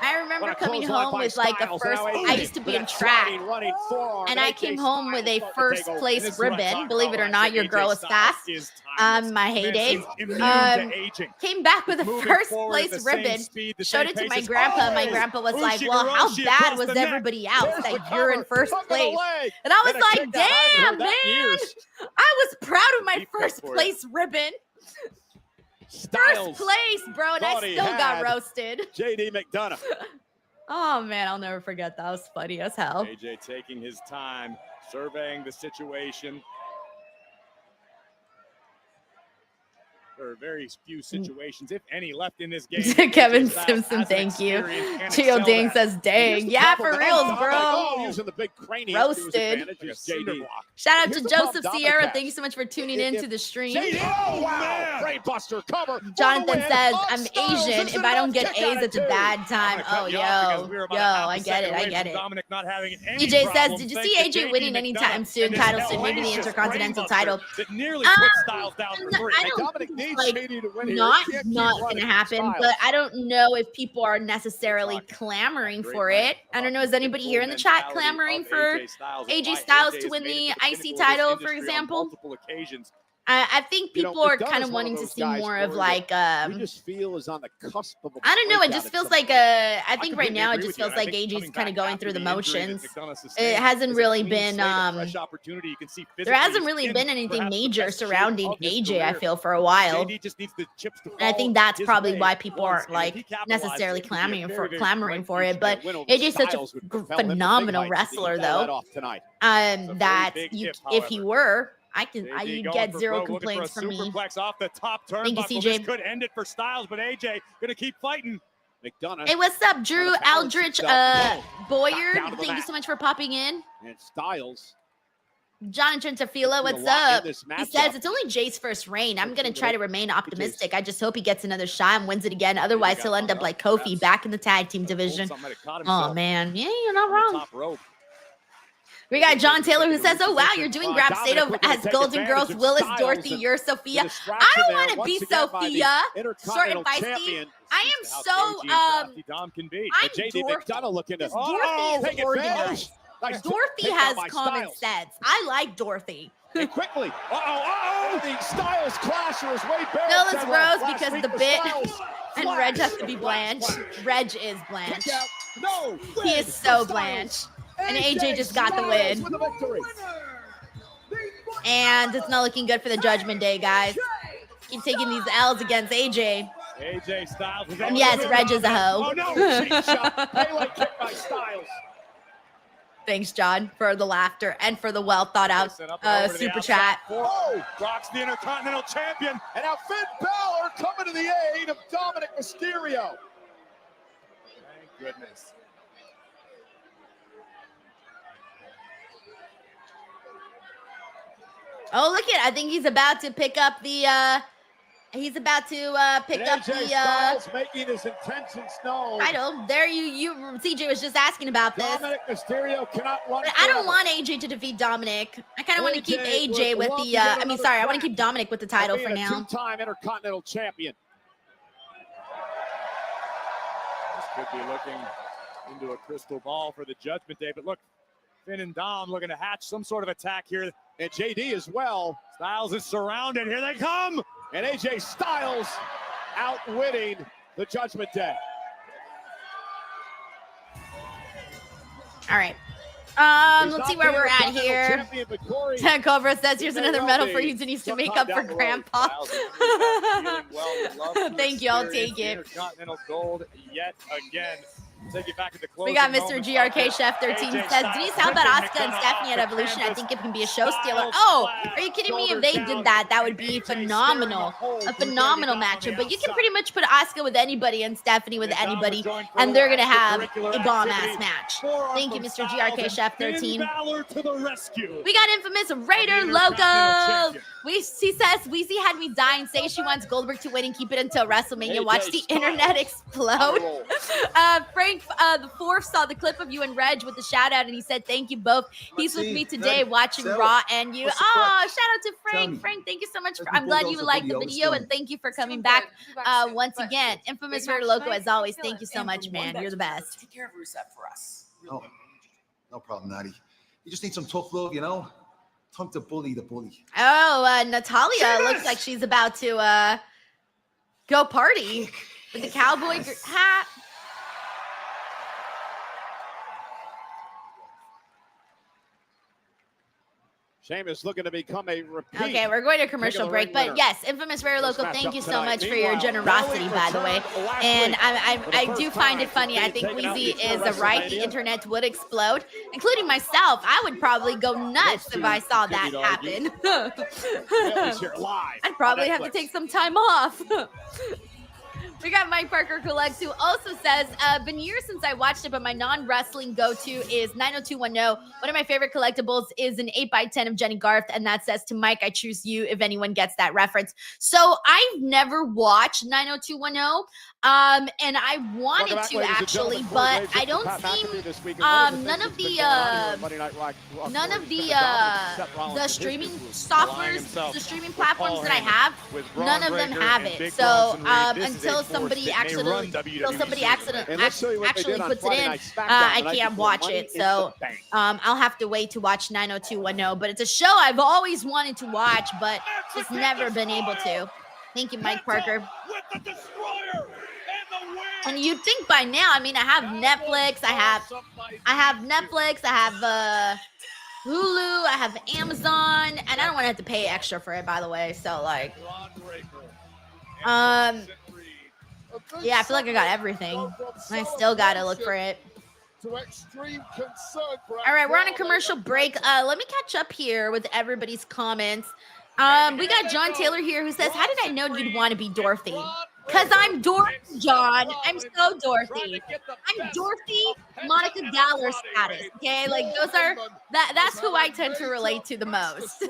I remember coming home with like the first, I used to be in track, and I came home with a first place ribbon. Believe it or not, your girl is fast. My heyday. Came back with a first place ribbon, showed it to my grandpa. My grandpa was like, well, how bad was everybody else that you're in first place? And I was like, damn, man, I was proud of my first place ribbon. First place, bro, and I still got roasted. JD McDonagh. Oh, man, I'll never forget that. That was funny as hell. AJ taking his time, surveying the situation. There are very few situations, if any, left in this game. Kevin Simpson, thank you. Gio Ding says, dang. Yeah, for reals, bro. Using the big crane Roasted. Shout out to Joseph Sierra. Thank you so much for tuning in to the stream. Oh, wow. Brainbuster cover. Jonathan says, I'm Asian. If I don't get A's, it's a bad time. Oh, yo, I get it. I get it. EJ says, did you see AJ winning anytime soon? Title soon, maybe the Intercontinental title. I don't think it's not gonna happen, but I don't know if people are necessarily clamoring for it. I don't know. Is anybody here in the chat clamoring for AJ Styles to win the IC title, for example? I think people are kind of wanting to see more of like you just feel is on the cusp of I don't know, it just feels like I think right now it just feels like AJ's kind of going through the motions. It hasn't really been there hasn't really been anything major surrounding AJ, I feel, for a while. And I think that's probably why people aren't like necessarily clamoring for it. But AJ's such a phenomenal wrestler though. That if he were, you'd get zero complaints from me. Off the top Thank you, CJ. This could end it for Styles, but AJ gonna keep fighting. McDonagh. Hey, what's up, Drew Aldrich Boyer? Thank you so much for popping in. And Styles. John Trentafila, what's up? He says it's only Jay's first reign. I'm gonna try to remain optimistic. I just hope he gets another shot and wins it again. Otherwise, he'll end up like Kofi back in the tag team division. Oh man, yeah, you're not wrong. We got John Taylor who says, oh, wow, you're doing Grabsado as Golden Girls. Willis, Dorothy, you're Sophia. I don't want to be Sophia. Short and feisty. I am so, I'm Dorothy. Dorothy is organized. Dorothy has common sense. I like Dorothy. And quickly. The Styles clasher is way better. Phyllis Rose because the bit and Reg has to be Blanche. Reg is Blanche. No, he is so Blanche. And AJ just got the win. And it's not looking good for the Judgment Day, guys. Keep taking these L's against AJ. AJ Styles. And yes, Reg is a hoe. Oh, no. Melee kick by Styles. Thanks, John, for the laughter and for the well thought out super chat. Oh, Brock's the Intercontinental Champion. And now Finn Balor coming to the aid of Dominic Mysterio. Thank goodness. Oh, look at! I think he's about to pick up the. He's about to pick up the Styles making his intentions known. title. There, you. CJ was just asking about this. Dominic Mysterio cannot run. But I don't want AJ to defeat Dominic. I kind of want to keep AJ with the. I mean, sorry, I want to keep Dominic with the title for now. Two-time Intercontinental Champion. This could be looking into a crystal ball for the Judgment Day, but look, Finn and Dom looking to hatch some sort of attack here. And JD as well. Styles is surrounded. Here they come. And AJ Styles outwitting the Judgment Day. All right. Let's see where we're at here. Cobra says, here's another medal for you, Denise, to make up for Grandpa. Thank you. I'll take it. Intercontinental gold yet again. Take it back to the We got Mr. GRK Chef 13 says, Denise, how about Asuka and Stephanie at Evolution? I think it can be a show stealer. Oh, are you kidding me? If they did that, that would be phenomenal. A phenomenal matchup. But you can pretty much put Asuka with anybody and Stephanie with anybody, and they're going to have a bomb-ass match. Thank you, Mr. GRK Chef 13. We got infamous Raider Loco. He says, Weezy had me dying. Say she wants Goldberg to win and keep it until WrestleMania. Watch the internet explode. Frank the fourth saw the clip of you and Reg with the shout out, and he said thank you both. He's with me today watching Raw and you. Oh, shout out to Frank. Frank, thank you so much. I'm glad you liked the video, and thank you for coming back once again. Infamous Raider Loco, as always, thank you so much, man. You're the best. Take care of Rusev for us. No problem, Natty. You just need some tough love, you know? Time to bully the bully. Oh, Natalia looks like she's about to go party with the cowboy hat. Sheamus looking to become a repeat. Okay, we're going to commercial break, but yes, infamous Rare Local, thank you so much for your generosity, by the way. And I do find it funny. I think Weezy is right. The internet would explode, including myself. I would probably go nuts if I saw that happen. I'd probably have to take some time off. We got Mike Parker Collects, who also says, been years since I watched it, but my non-wrestling go-to is 90210. One of my favorite collectibles is an 8x10 of Jenny Garth, and that says to Mike, I choose you, if anyone gets that reference. So I've never watched 90210, and I wanted to actually, but I don't seem, none of the streaming softwares, the streaming platforms that I have, none of them have it. So until somebody actually puts it in, I can't watch it. So I'll have to wait to watch 90210. But it's a show I've always wanted to watch, but just never been able to. Thank you, Mike Parker. And you'd think by now, I mean, I have Netflix, I have Netflix, I have Hulu, I have Amazon, and I don't want to have to pay extra for it, by the way. So like, yeah, I feel like I got everything. I still gotta look for it. All right, we're on a commercial break. Let me catch up here with everybody's comments. We got John Taylor here who says, how did I know you'd want to be Dorothy? Because I'm Dorothy, John. I'm so Dorothy. I'm Dorothy Monica Geller status, okay? Like, that's who I tend to relate to the most.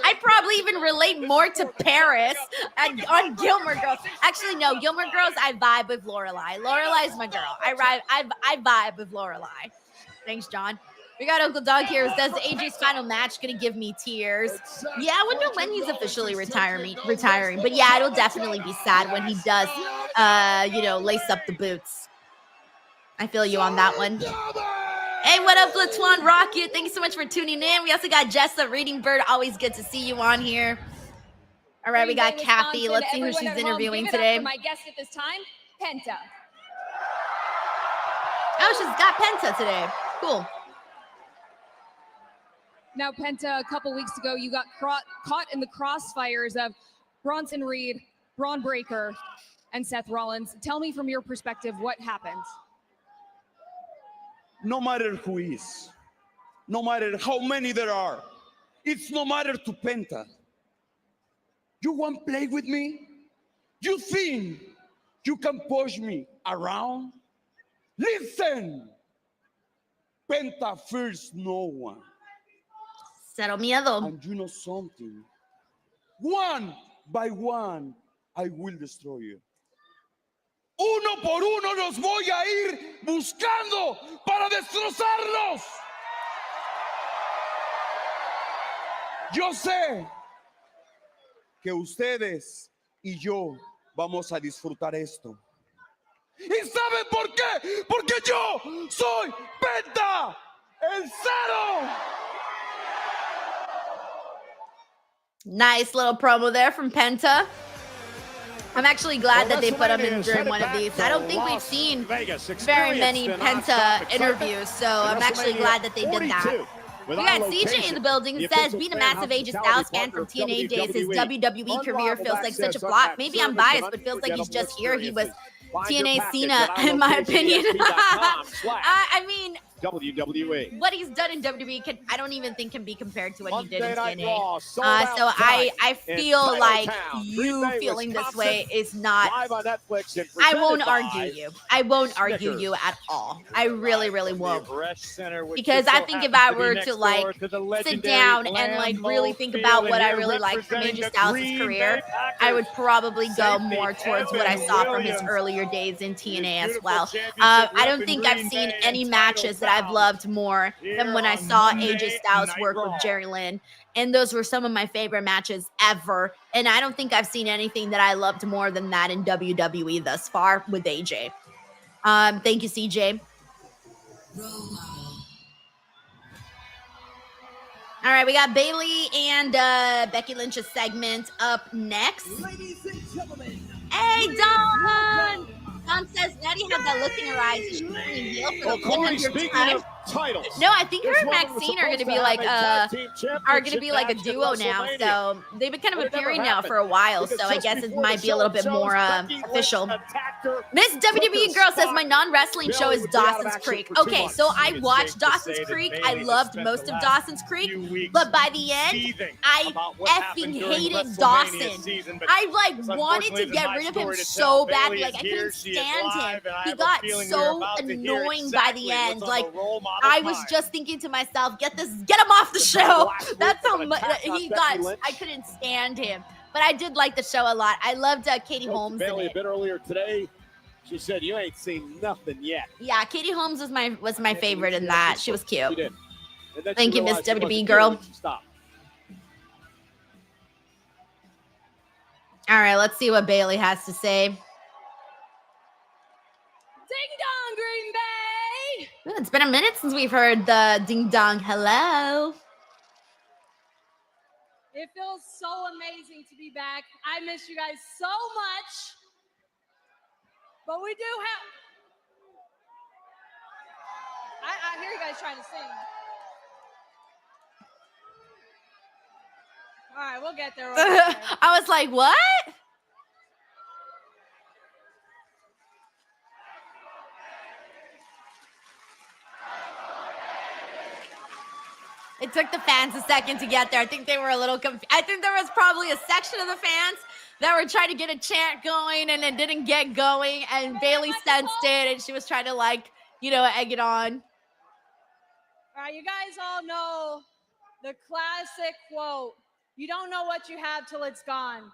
I probably even relate more to Paris on Gilmore Girls. Actually, no, Gilmore Girls, I vibe with Lorelai. Lorelai's my girl. I vibe with Lorelai. Thanks, John. We got Uncle Doug here who says AJ's final match gonna give me tears. Yeah, I wonder when he's officially retiring. But yeah, it'll definitely be sad when he does, lace up the boots. I feel you on that one. Hey, what up, Latuan Rocket? Thank you so much for tuning in. We also got Jessa Reading Bird. Always good to see you on here. All right, we got Kathy. Let's see who she's interviewing today. My guest at this time, Penta. Oh, she's got Penta today. Cool. Now, Penta, a couple weeks ago, you got caught in the crossfires of Bronson Reed, Braun Breaker, and Seth Rollins. Tell me from your perspective what happened. no matter who is, no matter how many there are, it's no matter to Penta. You want to play with me? You think you can push me around? Listen! Penta fears no one. Cero miedo. And you know something? One by one, I will destroy you. Uno por uno los voy a ir buscando para destrozarlos. Yo sé que ustedes y yo vamos a disfrutar esto. ¿Y saben por qué? Porque yo soy Penta, el cero. Nice little promo there from Penta. I'm actually glad that they put him in during one of these. I don't think we've seen very many Penta interviews, so I'm actually glad that they did that. We got CJ in the building. Says, being a massive AJ Styles fan from TNA days, his WWE career feels like such a flop. Maybe I'm biased, but feels like he's just here. He was TNA Cena, in my opinion. I mean, WWE. What he's done in WWE I don't even think can be compared to what he did in TNA. So I feel like you feeling this way is not. I won't argue you. I won't argue you at all. I really, really won't. Because I think if I were to like sit down and like really think about what I really like from AJ Styles' career, I would probably go more towards what I saw from his earlier days in TNA as well. I don't think I've seen any matches that I've loved more than when I saw AJ Styles work with Jerry Lynn. And those were some of my favorite matches ever. And I don't think I've seen anything that I loved more than that in WWE thus far with AJ. Thank you, CJ. All right, we got Bayley and Becky Lynch's segment up next. Ladies and gentlemen, hey, Dawn! Dawn says Natty had that look in her eyes. She's turning heel for the Corey, time. Titles. No, I think her and Maxine are going to be like a duo now. So they've been kind of appearing now for a while. So I guess it might be a little bit more official. Miss WWE Girl says my non-wrestling show is Dawson's Creek. Okay, so I watched Dawson's Creek. I loved most of Dawson's Creek, but by the end, I effing hated Dawson. I like wanted to get rid of him so badly. Like I couldn't stand him. He got so annoying by the end. Like I was just thinking to myself, get him off the show. That's how much he got. I couldn't stand him, but I did like the show a lot. I loved Katie Holmes. Bayley a bit earlier today. She said, "You ain't seen nothing yet." Yeah, Katie Holmes was my favorite in that. She was cute. She did. Thank you, Miss WWE Girl. Stop. All right, let's see what Bayley has to say. Ding dong, Green Bay. Ooh, it's been a minute since we've heard the ding dong hello. It feels so amazing to be back. I miss you guys so much. But we do have... I hear you guys trying to sing. All right, we'll get there. I was like, what? It took the fans a second to get there. I think they were a little confused. I think there was probably a section of the fans that were trying to get a chant going and it didn't get going. And Bayley sensed it and she was trying to egg it on. All right, you guys all know the classic quote, you don't know what you have till it's gone.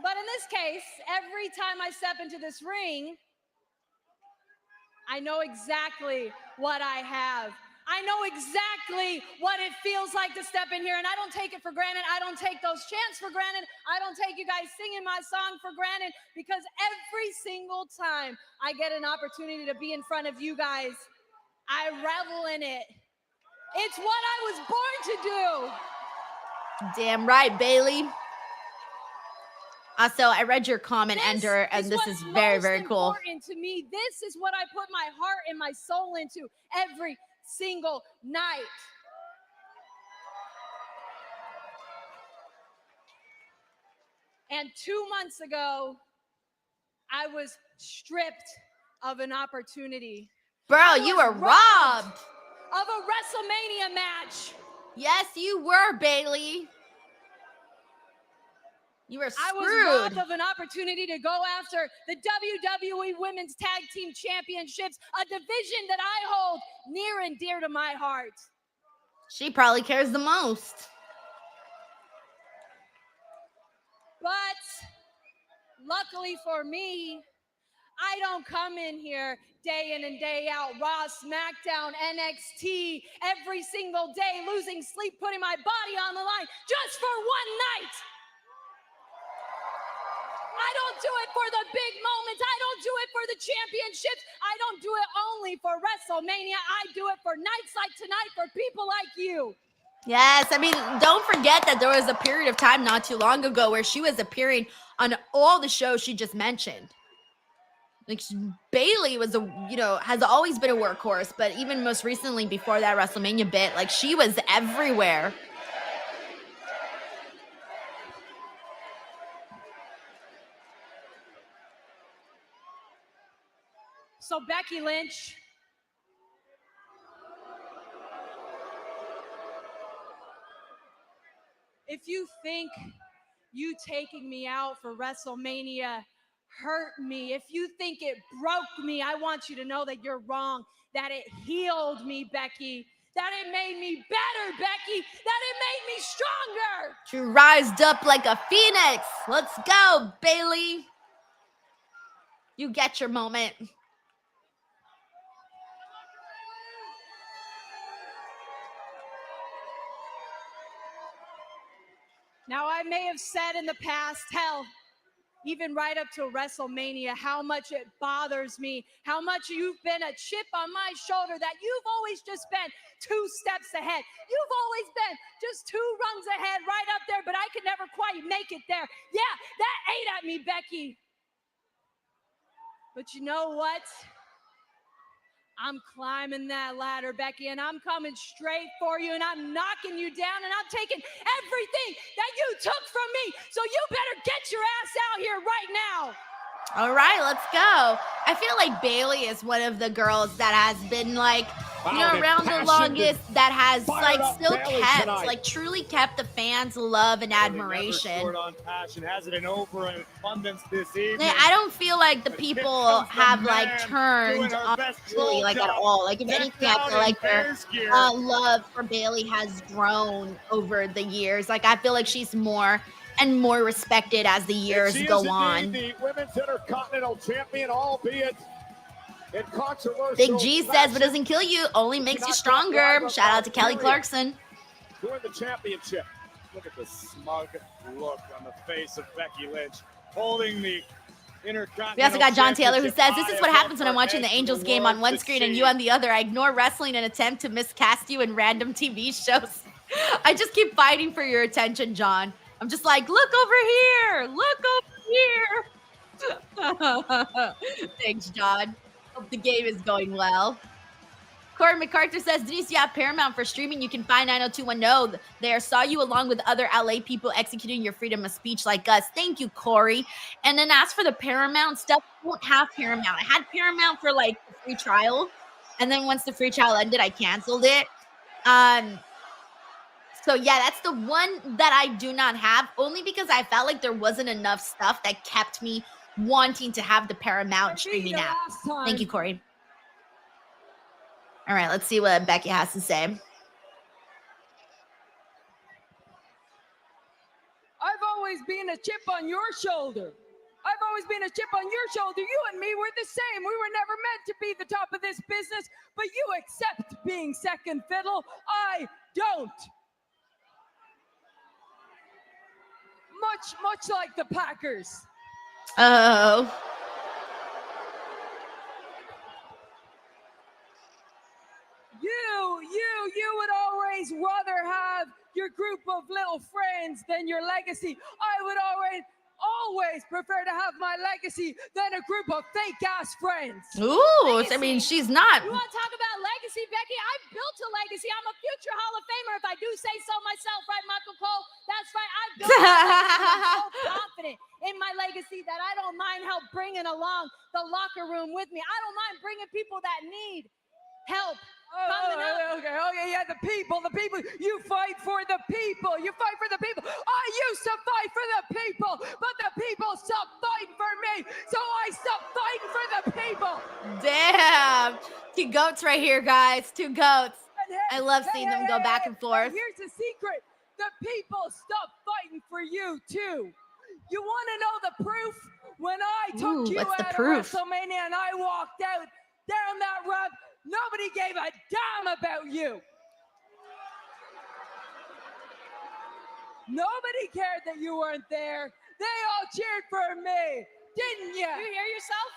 But in this case, every time I step into this ring, I know exactly what I have. I know exactly what it feels like to step in here, and I don't take it for granted. I don't take those chants for granted. I don't take you guys singing my song for granted, because every single time I get an opportunity to be in front of you guys, I revel in it. It's what I was born to do. Damn right, Bayley. Also, I read your comment, Ender, and this is very, very cool. Important to me. This is what I put my heart and my soul into every single night. And 2 months ago, I was stripped of an opportunity Bro, you were robbed of a WrestleMania match. Yes, you were, Bayley. You were I was screwed. robbed of an opportunity to go after the WWE Women's Tag Team Championships, a division that I hold near and dear to my heart. She probably cares the most. But luckily for me, I don't come in here day in and day out, Raw, SmackDown, NXT, every single day, losing sleep, putting my body on the line just for one night. I don't do it for the big moments. I don't do it for the championships. I don't do it only for WrestleMania. I do it for nights like tonight for people like you. Yes, I mean, don't forget that there was a period of time not too long ago where she was appearing on all the shows she just mentioned. Like, Bayley was has always been a workhorse, but even most recently before that WrestleMania bit, like, she was everywhere. So Becky Lynch, if you think you taking me out for WrestleMania hurt me, if you think it broke me, I want you to know that you're wrong, that it healed me, Becky, that it made me better, Becky, that it made me stronger. She rised up like a phoenix. Let's go, Bayley. You get your moment. Now, I may have said in the past, hell, even right up to WrestleMania, how much it bothers me, how much you've been a chip on my shoulder, that you've always just been 2 steps ahead. You've always been just 2 rungs ahead, right up there, but I could never quite make it there. Yeah, that ate at me, Becky. But you know what? I'm climbing that ladder, Becky, and I'm coming straight for you, and I'm knocking you down, and I'm taking everything that you took from me. So you better get your ass out here right now. All right, let's go. I feel like Bayley is one of the girls that has been like, around the longest, that has like still kept, like truly kept the fans' love and admiration. Short on passion, has it in over an abundance this evening. I don't feel like the people have like turned on Bayley like at all. Like if anything, I feel like their love for Bayley has grown over the years. Like I feel like she's more and more respected as the years go on. The Women's Intercontinental Champion, albeit in controversial Big G says, what doesn't kill you only makes you stronger. Shout out to Kelly Clarkson. To win the championship. Look at the smug look on the face of Becky Lynch, holding the Intercontinental. We also got John Taylor who says, this is what happens when I'm watching the Angels game on one screen and you on the other. I ignore wrestling and attempt to miscast you in random TV shows. I just keep fighting for your attention, John. I'm just like, look over here. Look over here. Thanks, John. Hope the game is going well. Corey MacArthur says, Denise, you have Paramount for streaming. You can find 90210 there. Saw you along with other LA people executing your freedom of speech like us. Thank you, Corey. And then as for the Paramount stuff, I don't have Paramount. I had Paramount for like the free trial. And then once the free trial ended, I canceled it. So yeah, that's the one that I do not have, only because I felt like there wasn't enough stuff that kept me wanting to have the Paramount streaming app. Thank you, Corey. All right, let's see what Becky has to say. I've always been a chip on your shoulder. I've always been a chip on your shoulder. You and me were the same. We were never meant to be the top of this business, but you accept being second fiddle. I don't. Much like the Packers. Oh. You would always rather have your group of little friends than your legacy. I would always prefer to have my legacy than a group of fake ass friends. Ooh, legacy. I mean, she's not. You want to talk about legacy, Becky? Becky, I've built a legacy. I'm a future Hall of Famer if I do say so myself, right, Michael Cole? That's right. I've built a legacy. I'm so confident in my legacy that I don't mind help bringing along the locker room with me. I don't mind bringing people that need help. Okay, yeah, the people, you fight for the people, I used to fight for the people, but the people stopped fighting for me, so I stopped fighting for the people. Damn. Two goats right here, guys. Two goats. I love seeing them go back and forth. Here's the secret. The people stopped fighting for you, too. You want to know the proof? When I took you out of WrestleMania and I walked out down that road, nobody gave a damn about you. Nobody cared that you weren't there. They all cheered for me, didn't you? You hear yourself?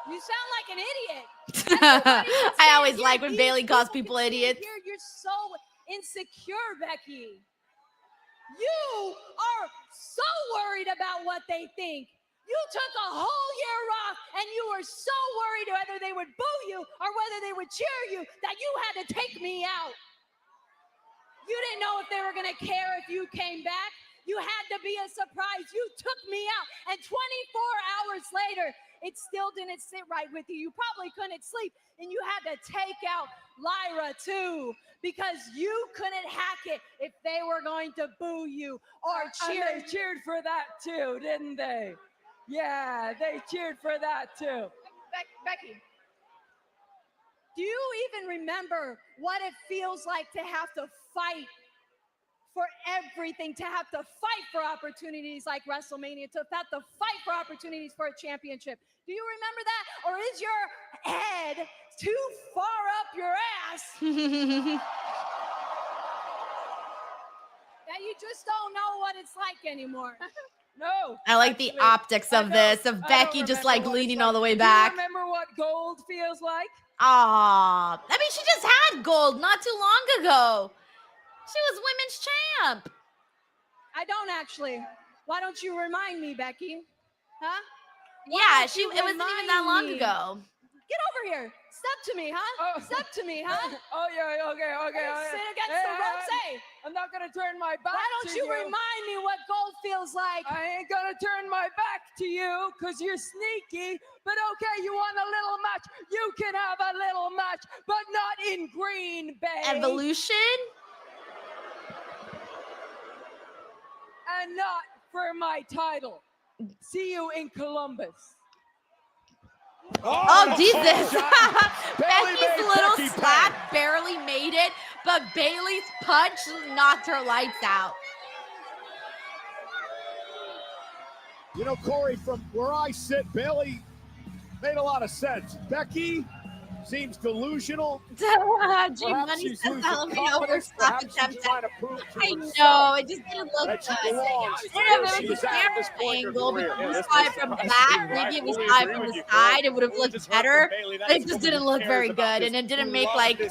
You sound like an idiot. I always like when Bayley calls people idiots. You're so insecure, Becky. You are so worried about what they think. You took a whole year off and you were so worried whether they would boo you or whether they would cheer you that you had to take me out. You didn't know if they were going to care if you came back. You had to be a surprise. You took me out, and 24 hours later, it still didn't sit right with you. You probably couldn't sleep, and you had to take out Lyra too, because you couldn't hack it if they were going to boo you or cheer. And they cheered for that too, didn't they? Yeah, they cheered for that too. Becky, do you even remember what it feels like to have to fight for everything, to have to fight for opportunities like WrestleMania, to have to fight for opportunities for a championship? Do you remember that? Or is your head too far up your ass that you just don't know what it's like anymore? No. I like the optics of this, of Becky just like leaning all the way back. Do you remember what gold feels like? Aw, I mean, she just had gold not too long ago. She was women's champ. I don't actually. Why don't you remind me, Becky? Huh? Yeah, it wasn't even that long ago. Get over here. Step to me, huh? Step to me, huh? Oh, yeah, okay. Sit against the ropes, hey. I'm not going to turn my back to you. Why don't you remind me what gold feels like? I ain't going to turn my back to you because you're sneaky. But okay, you want a little match? You can have a little match, but not in Green Bay. Evolution? And not for my title. See you in Columbus. Oh, Jesus. Becky's little slap barely made it, but Bayley's punch knocked her lights out. You know, Corey, from where I sit, Bayley made a lot of sense. Becky seems delusional. G-Money she's says losing I let me know what her confidence. slap Perhaps attempt she's trying to prove to I herself know, it just didn't look that good. she belongs If it was she's a at this point in her angle, career. maybe it was five from the back, maybe it was five from the side, it would have looked better, but it just didn't look very good, and it didn't make like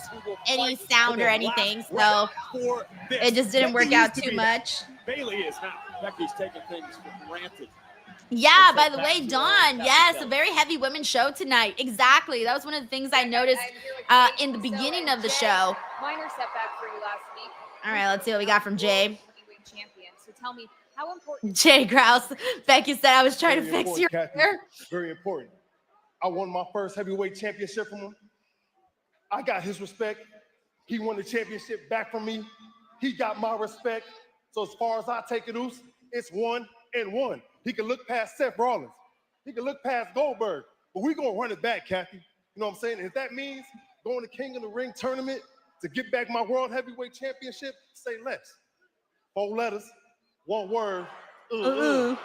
any sound or anything, so it just didn't work out too much. Bayley is now. Becky's taking things for granted. Yeah, by the way, Dawn, yes, a very heavy women's show tonight. Exactly. That was one of the things I noticed in the beginning of the show. Minor setback for you last week. All right, let's see what we got from Jay. Heavyweight champion. So tell me, how important? Jay Grouse. Becky said I was trying to fix your hair. Very important. I won my first heavyweight championship from him. I got his respect. He won the championship back from me. He got my respect. So as far as I take it, Oos, it's 1-1. He can look past Seth Rollins. He can look past Goldberg. But we're going to run it back, Kathy. You know what I'm saying? And if that means going to King of the Ring tournament to get back my World Heavyweight Championship, say less. 4 letters, 1 word. I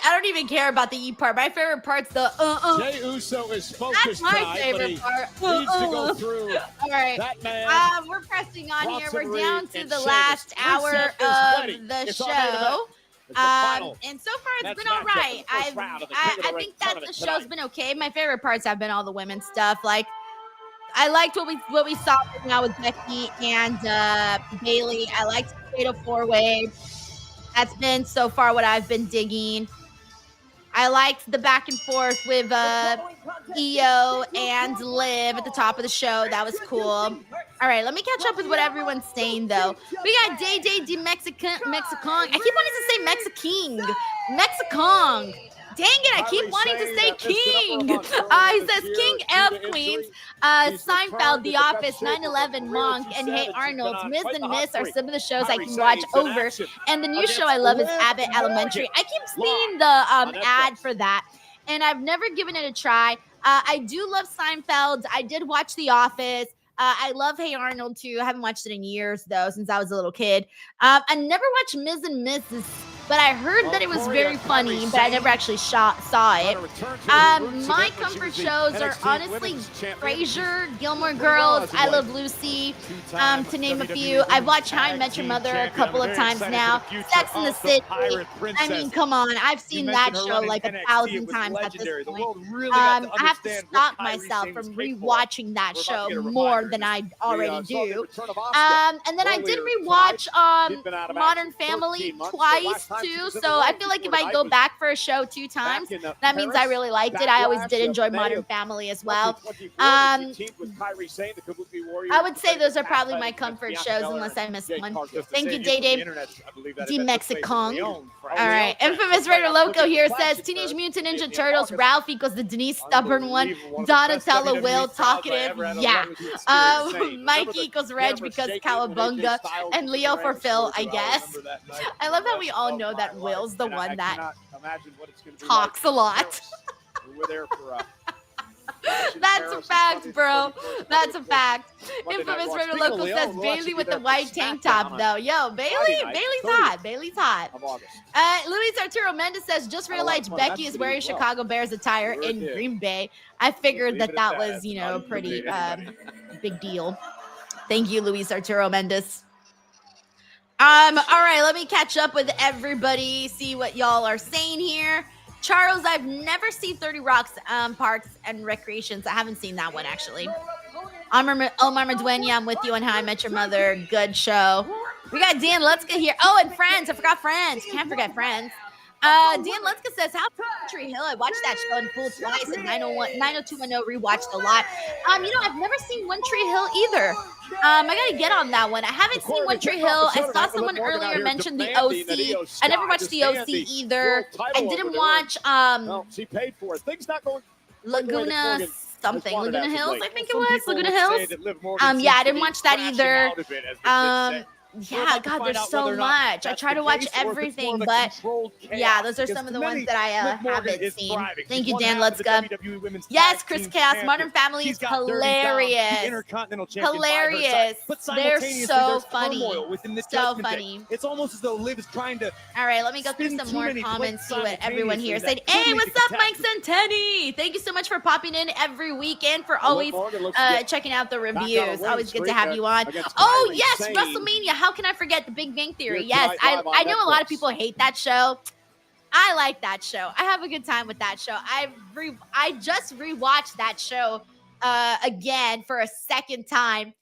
don't even care about the E part. My favorite part's the Jey Uso is focused. That's my tonight, favorite part. Needs to go through. All right. That man. We're pressing on here. Bronson We're down Reed to and the Sheamus. last hour Rusev is of ready. the It's our main event. show. It's the final. And so far it's That's been all matchup right. in the first round of the King of the I Ring think that the tournament show's tonight. been okay. My favorite parts have been all the women's stuff. Like I liked what we saw now with Becky and Bayley. I liked the Fatal 4-Way. That's been so far what I've been digging. I liked the back and forth with Io and Liv at the top of the show. That was cool. All right, let me catch up with what everyone's saying, though. We got Day de Mexican. I keep wanting to say Mexicong. Dang it, I keep wanting to say King. He says King F Queens, Seinfeld, The Office, 9/11, Monk, and Hey Arnold. Miz and Miss are some of the shows I can watch over. And the new show I love is Abbott Elementary. I keep seeing the ad for that, and I've never given it a try. I do love Seinfeld. I did watch The Office. I love Hey Arnold, too. I haven't watched it in years, though, since I was a little kid. I never watched Miz and Mrs., but I heard that it was very funny, but I never actually saw it. My comfort shows are honestly Frasier, Gilmore Girls, I Love Lucy, to name a few. I've watched How I Met Your Mother a couple of times now. Sex and the City. I mean, come on. I've seen that show like 1,000 times at this point. I have to stop myself from rewatching that show more than I already do. And then I did rewatch Modern Family twice too, so I feel like if I go back for a show 2 times, that means I really liked it. I always did enjoy Modern Family as well. I would say those are probably my comfort shows unless I missed one. Thank you, Day de Mexicong. All right, Infamous Raider Loco here says Teenage Mutant Ninja Turtles, Ralph equals the Denise stubborn one, Donatello Will talkative, yeah. Mike equals Reg because Cowabunga, and Leo for Phil, I guess. I love how we all know that Will's the one that talks a lot. We're there for That's a fact, bro. That's a fact. Infamous Raider Local says Bayley with the white tank top, though. Yo, Bayley's hot. Bayley's hot. Luis Arturo Mendez says, just realized Becky is wearing Chicago Bears attire in Green Bay. I figured that was, you know, pretty big deal. Thank you, Luis Arturo Mendez. All right, let me catch up with everybody, see what y'all are saying here. Charles, I've never seen 30 Rock's Parks and Recreations. I haven't seen that one, actually. Omar Madueña, I'm with you on How I Met Your Mother. Good show. We got Dan Lutzka here. Oh, and Friends. I forgot Friends. Can't forget Friends. Dan Lutzka says, how Country Hill? I watched that show in full twice, and 90210 rewatched a lot. You know, I've never seen One Tree Hill either. I gotta get on that one. I haven't seen One Tree Hill. I saw someone earlier mention the OC. I never watched the OC either. I didn't watch she paid for it. Things not going Laguna something. Laguna Hills, I think it was. Laguna Hills. Yeah, I didn't watch that either. Yeah, God, there's so much. I try to watch everything, but yeah, those are some of the ones that I haven't seen. Thank you, Dan Lutzka. Yes, Chris Chaos, Modern Family is hilarious. Hilarious. They're so funny. So funny. It's almost as though Liv is trying to. All right, let me go through some more comments, see what everyone here said. Hey, what's up, Mike Centeni? Thank you so much for popping in every weekend, for always checking out the reviews. Always good to have you on. Oh, yes, WrestleMania. How can I forget The Big Bang Theory? Yes, I know a lot of people hate that show. I like that show. I have a good time with that show. I just rewatched that show again for a second time.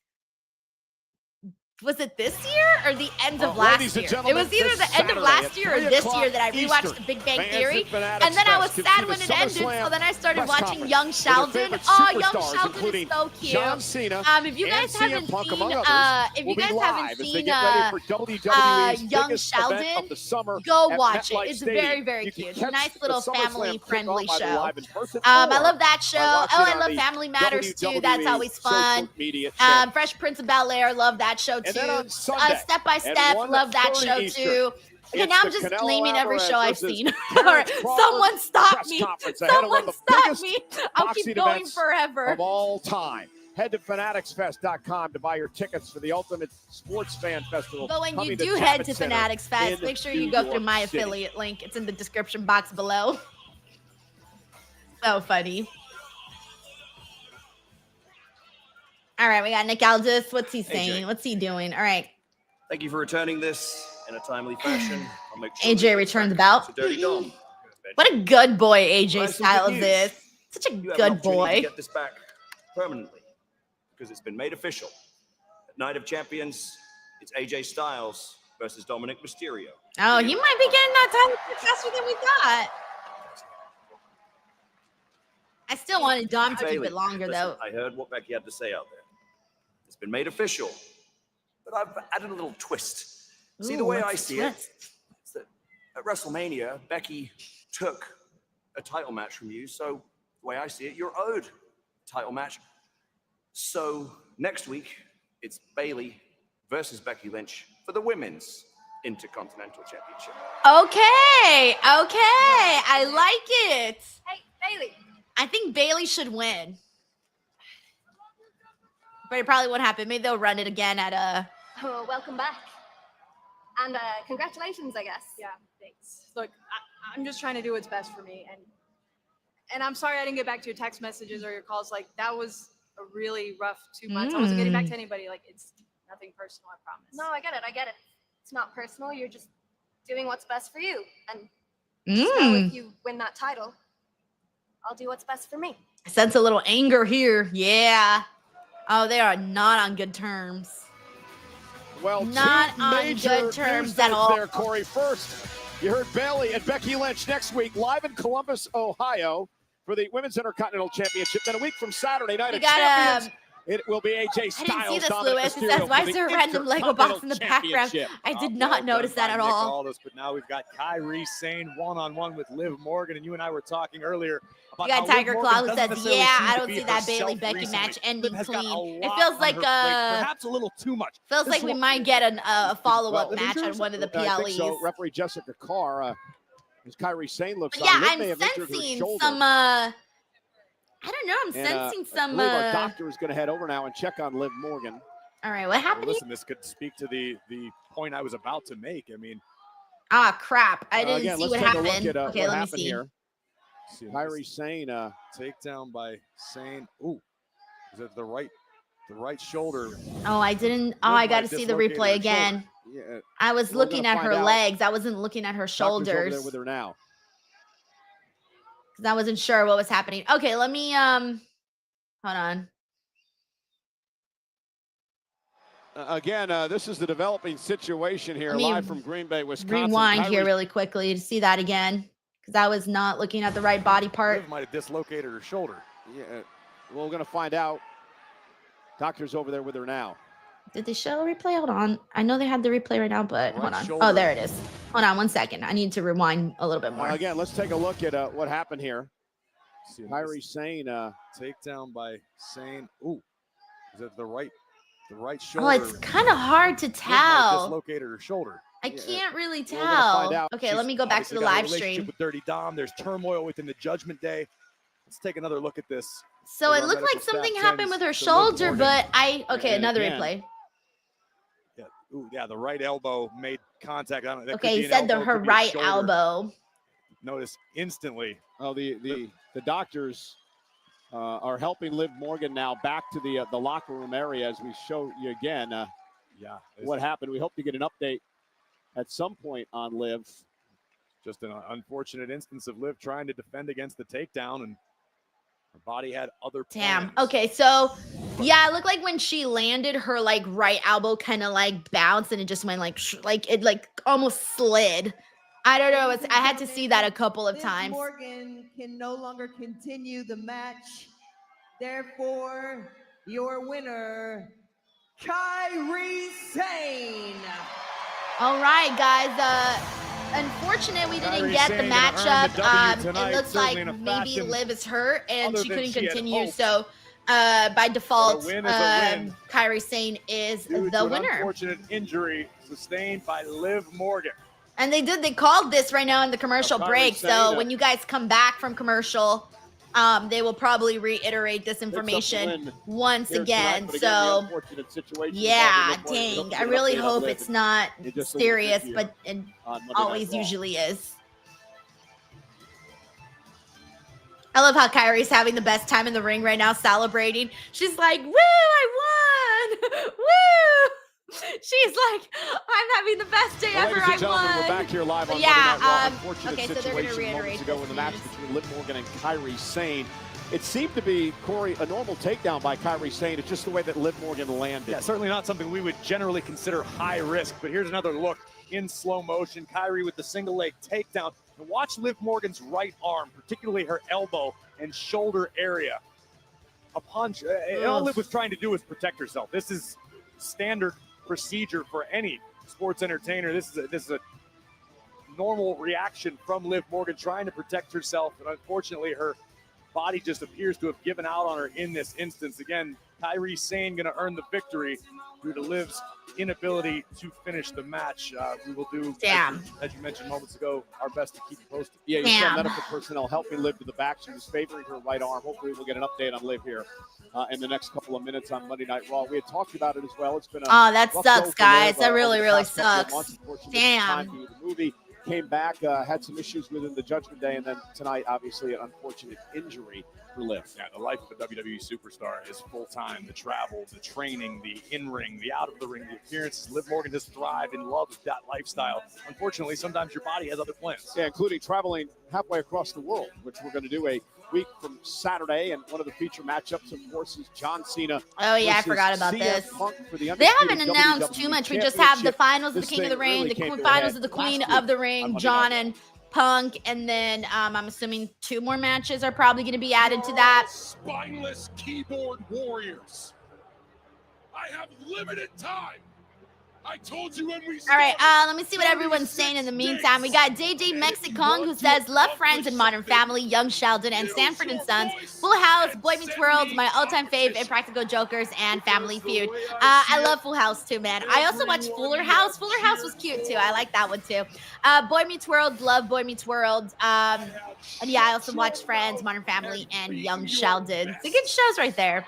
Was it this year or the end of last year? It was either the end of last year or this year that I rewatched The Big Bang Theory. And then I was sad when it ended, so then I started watching Young Sheldon. Oh, Young Sheldon is so cute. If you guys haven't seen Young Sheldon, go watch it. It's very, very cute. It's a nice little family-friendly show. I love that show. Oh, I love Family Matters, too. That's always fun. Fresh Prince of Bel-Air, love that show, too. Step by Step, love that show too. Okay, now I'm just naming every show I've seen. Someone stop me. Someone stop me. I'll keep going forever. Of all time. Head to fanaticsfest.com to buy your tickets for the Ultimate Sports Fan Festival. But when you do head to Fanatics Fest, make sure you go through my affiliate link. It's in the description box below. So funny. All right, we got Nick Aldis. What's he saying? What's he doing? All right. Thank you for returning this in a timely fashion. I'll make sure AJ returns the belt. What a good boy AJ Styles is. Such a good boy. Get this back permanently because it's been made official. At Night of Champions, it's AJ Styles versus Dominic Mysterio. Oh, he might be getting that title faster than we thought. I still wanted Dom to keep Bayley, it longer, listen, though. I heard what Becky had to say out there. It's been made official, but I've added a little twist. See, the Ooh, way what's I the see twist? it, is that at WrestleMania, Becky took a title match from you, so the way I see it, you're owed a title match. So next week, it's Bayley versus Becky Lynch for the Women's Intercontinental Championship. Okay, I like it. Hey, Bayley. I think Bayley should win. But it probably won't happen. Maybe they'll run it again at a... Oh, welcome back. And congratulations, I guess. Yeah, thanks. Look, I'm just trying to do what's best for me. And I'm sorry I didn't get back to your text messages or your calls. Like, that was a really rough 2 months. I wasn't getting back to anybody. Like, it's nothing personal, I promise. No, I get it. It's not personal. You're just doing what's best for you. And just know if you win that title, I'll do what's best for me. I sense a little anger here. Yeah. Oh, they are not on good terms. Well, not two on major good terms at news all. there, Corey. First, you heard Bayley and Becky Lynch next week live in Columbus, Ohio for the Women's Intercontinental Championship. Then a week from Saturday night We at got, Champions, it will be AJ Styles. I didn't see this, Dominic Lewis. It Mysterio says, why for is the there a random Lego box in the Intercontinental background? Championship. I did not notice that at all. Aldis, but now we've got Kairi Sane one-on-one with Liv Morgan, and you and I were talking earlier about You got how Liv Tiger Morgan Claw who doesn't says, necessarily yeah, seem I to don't be see that herself Bayley-Becky recently. match ending Liv has got a clean. It lot feels on like her plate, perhaps a little too much. feels like we might get a follow-up Well, match on one of the I think PLEs. so. Referee Jessica Carr, as Kairi Sane looks But yeah, on, Liv I'm may have injured her sensing shoulder. some, I don't know, I'm And, sensing I some, believe our doctor is going to head over now and check on Liv Morgan. all right, what happened? Listen, this could speak to the point I was about to make. I mean, Ah, crap. I didn't again, see let's what take a happened. look at Okay, what let me happened see. here. Kairi Sane, takedown by Sane. Ooh, is it the right shoulder? Oh, I didn't. Oh, I got to see the replay again. Yeah, I was we're looking gonna at her find out. legs. I wasn't looking at her Doctor's over shoulders. there with her now. Because I wasn't sure what was happening. Okay, let me, hold on. Again, this is the developing situation here, Let me live from Green Bay, Wisconsin. Rewind here Kairi- really quickly to see that again. Because I was not looking at the right body part. Liv might have dislocated her shoulder. Yeah, well, we're going to find out. Doctor's over there with her now. Did they show a replay? Hold on. I know they had the replay right now, but hold on. shoulder. Oh, there it is. Hold on 1 second. I need to rewind a little bit more. Again, let's take a look at what happened here. Kairi Sane, takedown by Sane. Ooh, is it the right shoulder? Oh, it's kind of hard to Liv might have tell. dislocated her shoulder. I can't really We're gonna find tell. out. Okay, let me go back to the Obviously got a live relationship stream. with Dirty Dom. There's turmoil within the Judgment Day. Let's take another look at this. So As it our looked medical like staff something happened tends with her to Liv shoulder, Morgan. but okay, And another again, replay. Yeah, ooh, yeah, the right elbow made contact. I don't know. that could Okay, be he an said elbow, her could be a right shoulder. elbow. Notice instantly. Oh, the doctors are helping Liv Morgan now back to the locker room area as we show you again. Yeah, what happened? We hope to get an update at some point on Liv. Just an unfortunate instance of Liv trying to defend against the takedown, and her body had other Damn. plans. Okay, so yeah, it looked like when she landed, her like right elbow kind of like bounced and it just went like it like almost slid. I don't know. I had to see that a couple of Liv times. Morgan can no longer continue the match. Therefore, your winner, Kairi Sane. All right, guys. Unfortunate we didn't Kairi get the Sane gonna earn matchup. the W tonight, It looks certainly like in a maybe fashion Liv is hurt and other she than couldn't she had continue. hoped. So by default, win is a win. Kairi Sane is Due the to an winner. unfortunate injury sustained by Liv Morgan. And they called this right now in the commercial Kairi break. Sane, So when you guys come back from commercial, they will probably reiterate this win information once here again. tonight, but So the unfortunate situation yeah, involving Liv Morgan. We hope dang. to I get an really update on hope Liv it's not in just a little bit serious, here but it on Monday Night always Raw. usually is. I love how Kairi's having the best time in the ring right now, celebrating. She's like, woo, I won! Woo! She's like, I'm having the best day Well, ever, ladies and I gentlemen, won. we're back here live on But Monday Night Raw. yeah, Unfortunate okay, so they're going to situation moments reiterate ago in the match between Liv Morgan and Kairi Sane. It seemed to be, Corey, a normal takedown by Kairi Sane. It's just the way that Liv Morgan landed. Yeah, certainly not something we would generally consider high risk, but here's another look in slow motion. Kairi with the single leg takedown. And watch Liv Morgan's right arm, particularly her elbow, and shoulder area. A punch. All Liv was trying to do was protect herself. This is standard procedure for any sports entertainer. This is a normal reaction from Liv Morgan trying to protect herself, and unfortunately her body just appears to have given out on her in this instance. Again, Kairi Sane going to earn the victory due to Liv's inability to finish the match. We will do, as you mentioned moments ago, our best to keep you posted. Yeah, you saw medical personnel helping Liv to the back. She was favoring her right arm. Hopefully we'll get an update on Liv here in the next couple of minutes on Monday Night Raw. We had talked about it as well. It's been a that rough sucks, go for guys. Liv, That really, over the really past couple of sucks. months. Unfortunately, Damn. time to the movie. Came back, had some issues within the Judgment Day, and then tonight, obviously, an unfortunate injury for Liv. Yeah, the life of a WWE superstar is full-time. The travel, the training, the in-ring, the out-of-the-ring, the appearances. Liv Morgan has thrived and loved that lifestyle. Unfortunately, sometimes your body has other plans. Yeah, including traveling halfway across the world, which we're going to do a week from Saturday. And one of the feature matchups, of course, is John Cena. Oh, yeah, I forgot about CM this. Punk for the They haven't undisputed announced WWE too much. We just have the Championship. finals of the This King of the thing Ring, really the came to a finals head of the Queen last of the week on Ring, Monday John Night. and Punk, and then I'm assuming 2 more matches are probably going to be added to that. Spineless keyboard warriors. I have limited time. I told you when we All right, let me see what everyone's saying in the meantime. We got JJ Mexicong, who says, love Friends and Modern Family, Young Sheldon, and Sanford and Sons, Full House, Boy Meets World, my all-time fave, Impractical Jokers, and Family Feud. I love Full House, too, man. I also watched Fuller House. Fuller House was cute, too. I like that one, too. Boy Meets World, love Boy Meets World. And yeah, I also watched Friends, Modern Family, and Young Sheldon. The good shows right there.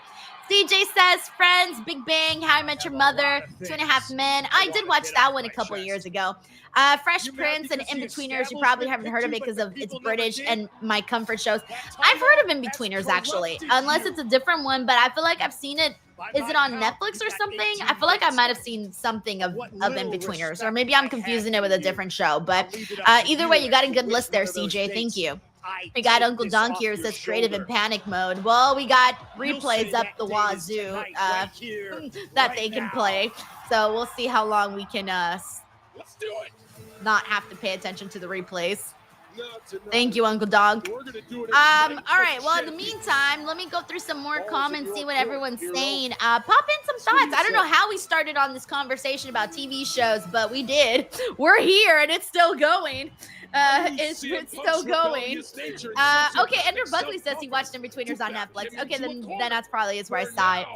CJ says, Friends, Big Bang, How I Met Your Mother, 2.5 Men. I did watch that one a couple years ago. Fresh Prince and In-Betweeners. You probably haven't heard of it because of it's British and my comfort shows. I've heard of In-Betweeners, actually, unless it's a different one, but I feel like I've seen it. Is it on Netflix or something? I feel like I might have seen something of In-Betweeners, or maybe I'm confusing it with a different show. But either way, you got a good list there, CJ. Thank you. We got Uncle Donkey here who says creative in panic mode. Well, we got replays up the wazoo that they can play. So we'll see how long we can not have to pay attention to the replays. Thank you, Uncle Dog. All right. Well, in the meantime, let me go through some more comments, see what everyone's saying. Pop in some thoughts. I don't know how we started on this conversation about TV shows, but we did. We're here, and it's still going. It's still going. Okay, Ender Buckley says he watched In-Betweeners on Netflix. Okay, then that's probably where I saw it.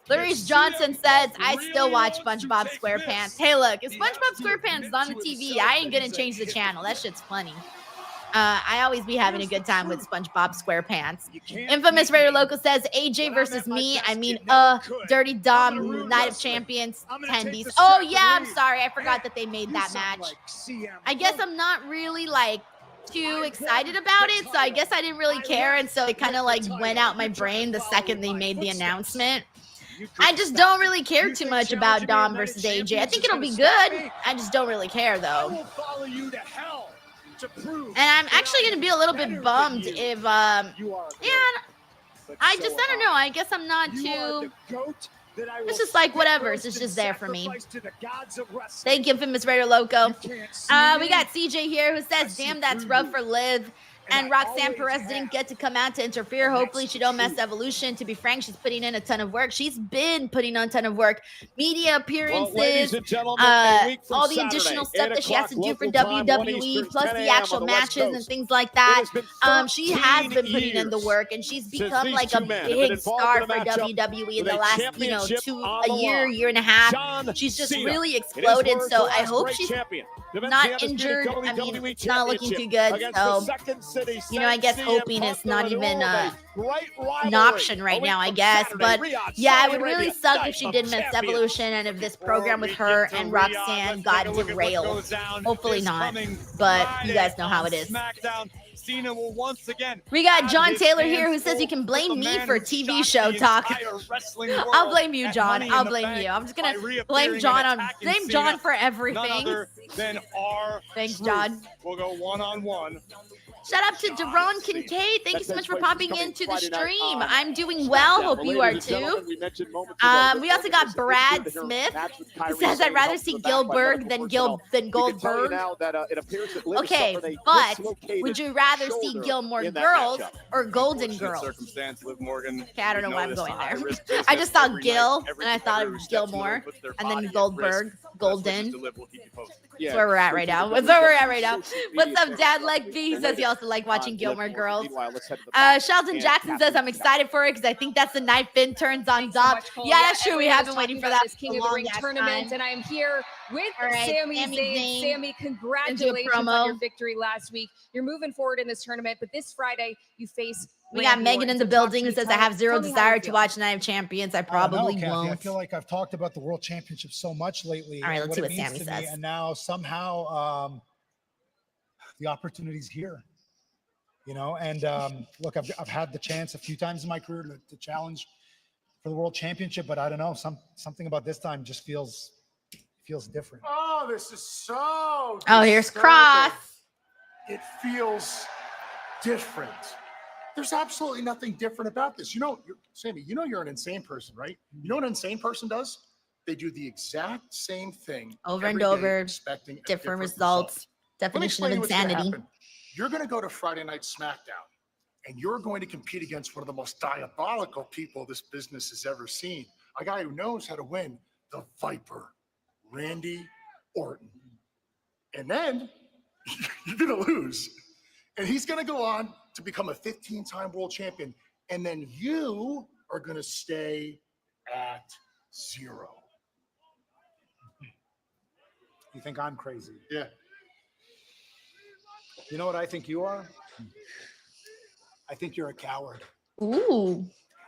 Larry's Johnson says, I still watch SpongeBob SquarePants. Hey, look, if SpongeBob SquarePants is on the TV, I ain't gonna change the channel. That shit's funny. I always be having a good time with SpongeBob SquarePants. Infamous Raider Local says, AJ versus me. I mean, Dirty Dom, Night of Champions, 10 Beast. Oh, yeah, I'm sorry. I forgot that they made that match. I guess I'm not really, like, too excited about it, so I guess I didn't really care, and so it kind of, like, went out my brain the second they made the announcement. I just don't really care too much about Dom versus AJ. I think it'll be good. I just don't really care, though. And I'm actually going to be a little bit bummed if, I don't know. I guess I'm not too, it's just like whatever. It's just there for me. Thank you, Infamous Raider Loco. We got CJ here who says, damn, that's rough for Liv. And Roxanne Perez didn't get to come out to interfere. Hopefully she don't mess Evolution. To be frank, she's putting in a ton of work. She's been putting on a ton of work. Media appearances, all the additional stuff that she has to do for WWE, plus the actual matches and things like that. She has been putting in the work, and she's become like a big star for WWE in the last, year and a half. She's just really exploded. So I hope she's not injured. I mean, it's not looking too good. So, I guess hoping is not even an option right now, I guess. But yeah, it would really suck if she did miss Evolution and if this program with her and Roxanne got derailed. Hopefully not, but you guys know how it is. Cena will once again. We got John Taylor here who says you can blame me for TV show talk. I'll blame you, John. I'll blame you. I'm just gonna blame John for everything. Thanks, John. We'll go one-on-one. Shout out to Deron Kincaid. Thank you so much for popping into the stream. I'm doing well. Hope you are too. We also got Brad Smith. He says, I'd rather see Gilbert than Goldberg. Okay, but would you rather see Gilmore Girls or Golden Girls? Circumstance, Liv Morgan. Okay, I don't know why I'm going there. I just saw Gil, and I thought it was Gilmore, and then Goldberg, Golden. That's where we're at right now. What's up, Dad Like B? He says he also likes watching Gilmore Girls. Sheldon Jackson says, I'm excited for it because I think that's the night Finn turns on Zap. Yeah, that's true. We have been waiting for that. This King of the Ring tournament, and I am here with Sami Zayn. Sami, congratulations on your victory last week. You're moving forward in this tournament, but this Friday you face. We got Megan in the building who says, I have zero desire to watch Night of Champions. I probably won't. I feel like I've talked about the World Championship so much lately. All right, let's see what Sami says. And now somehow the opportunity's here. You know, and look, I've had the chance a few times in my career to challenge for the World Championship, but I don't know, something about this time just feels different. Oh, this is so. Oh, here's Cross. It feels different. There's absolutely nothing different about this. You know, Sami, you know you're an insane person, right? You know what an insane person does? They do the exact same thing over and over, expecting different results. Definition of insanity. You're going to go to Friday Night SmackDown, and you're going to compete against one of the most diabolical people this business has ever seen. A guy who knows how to win, the Viper, Randy Orton. And then you're going to lose. And he's going to go on to become a 15-time world champion. And then you are going to stay at 0. You think I'm crazy? Yeah. You know what I think you are? I think you're a coward. Ooh.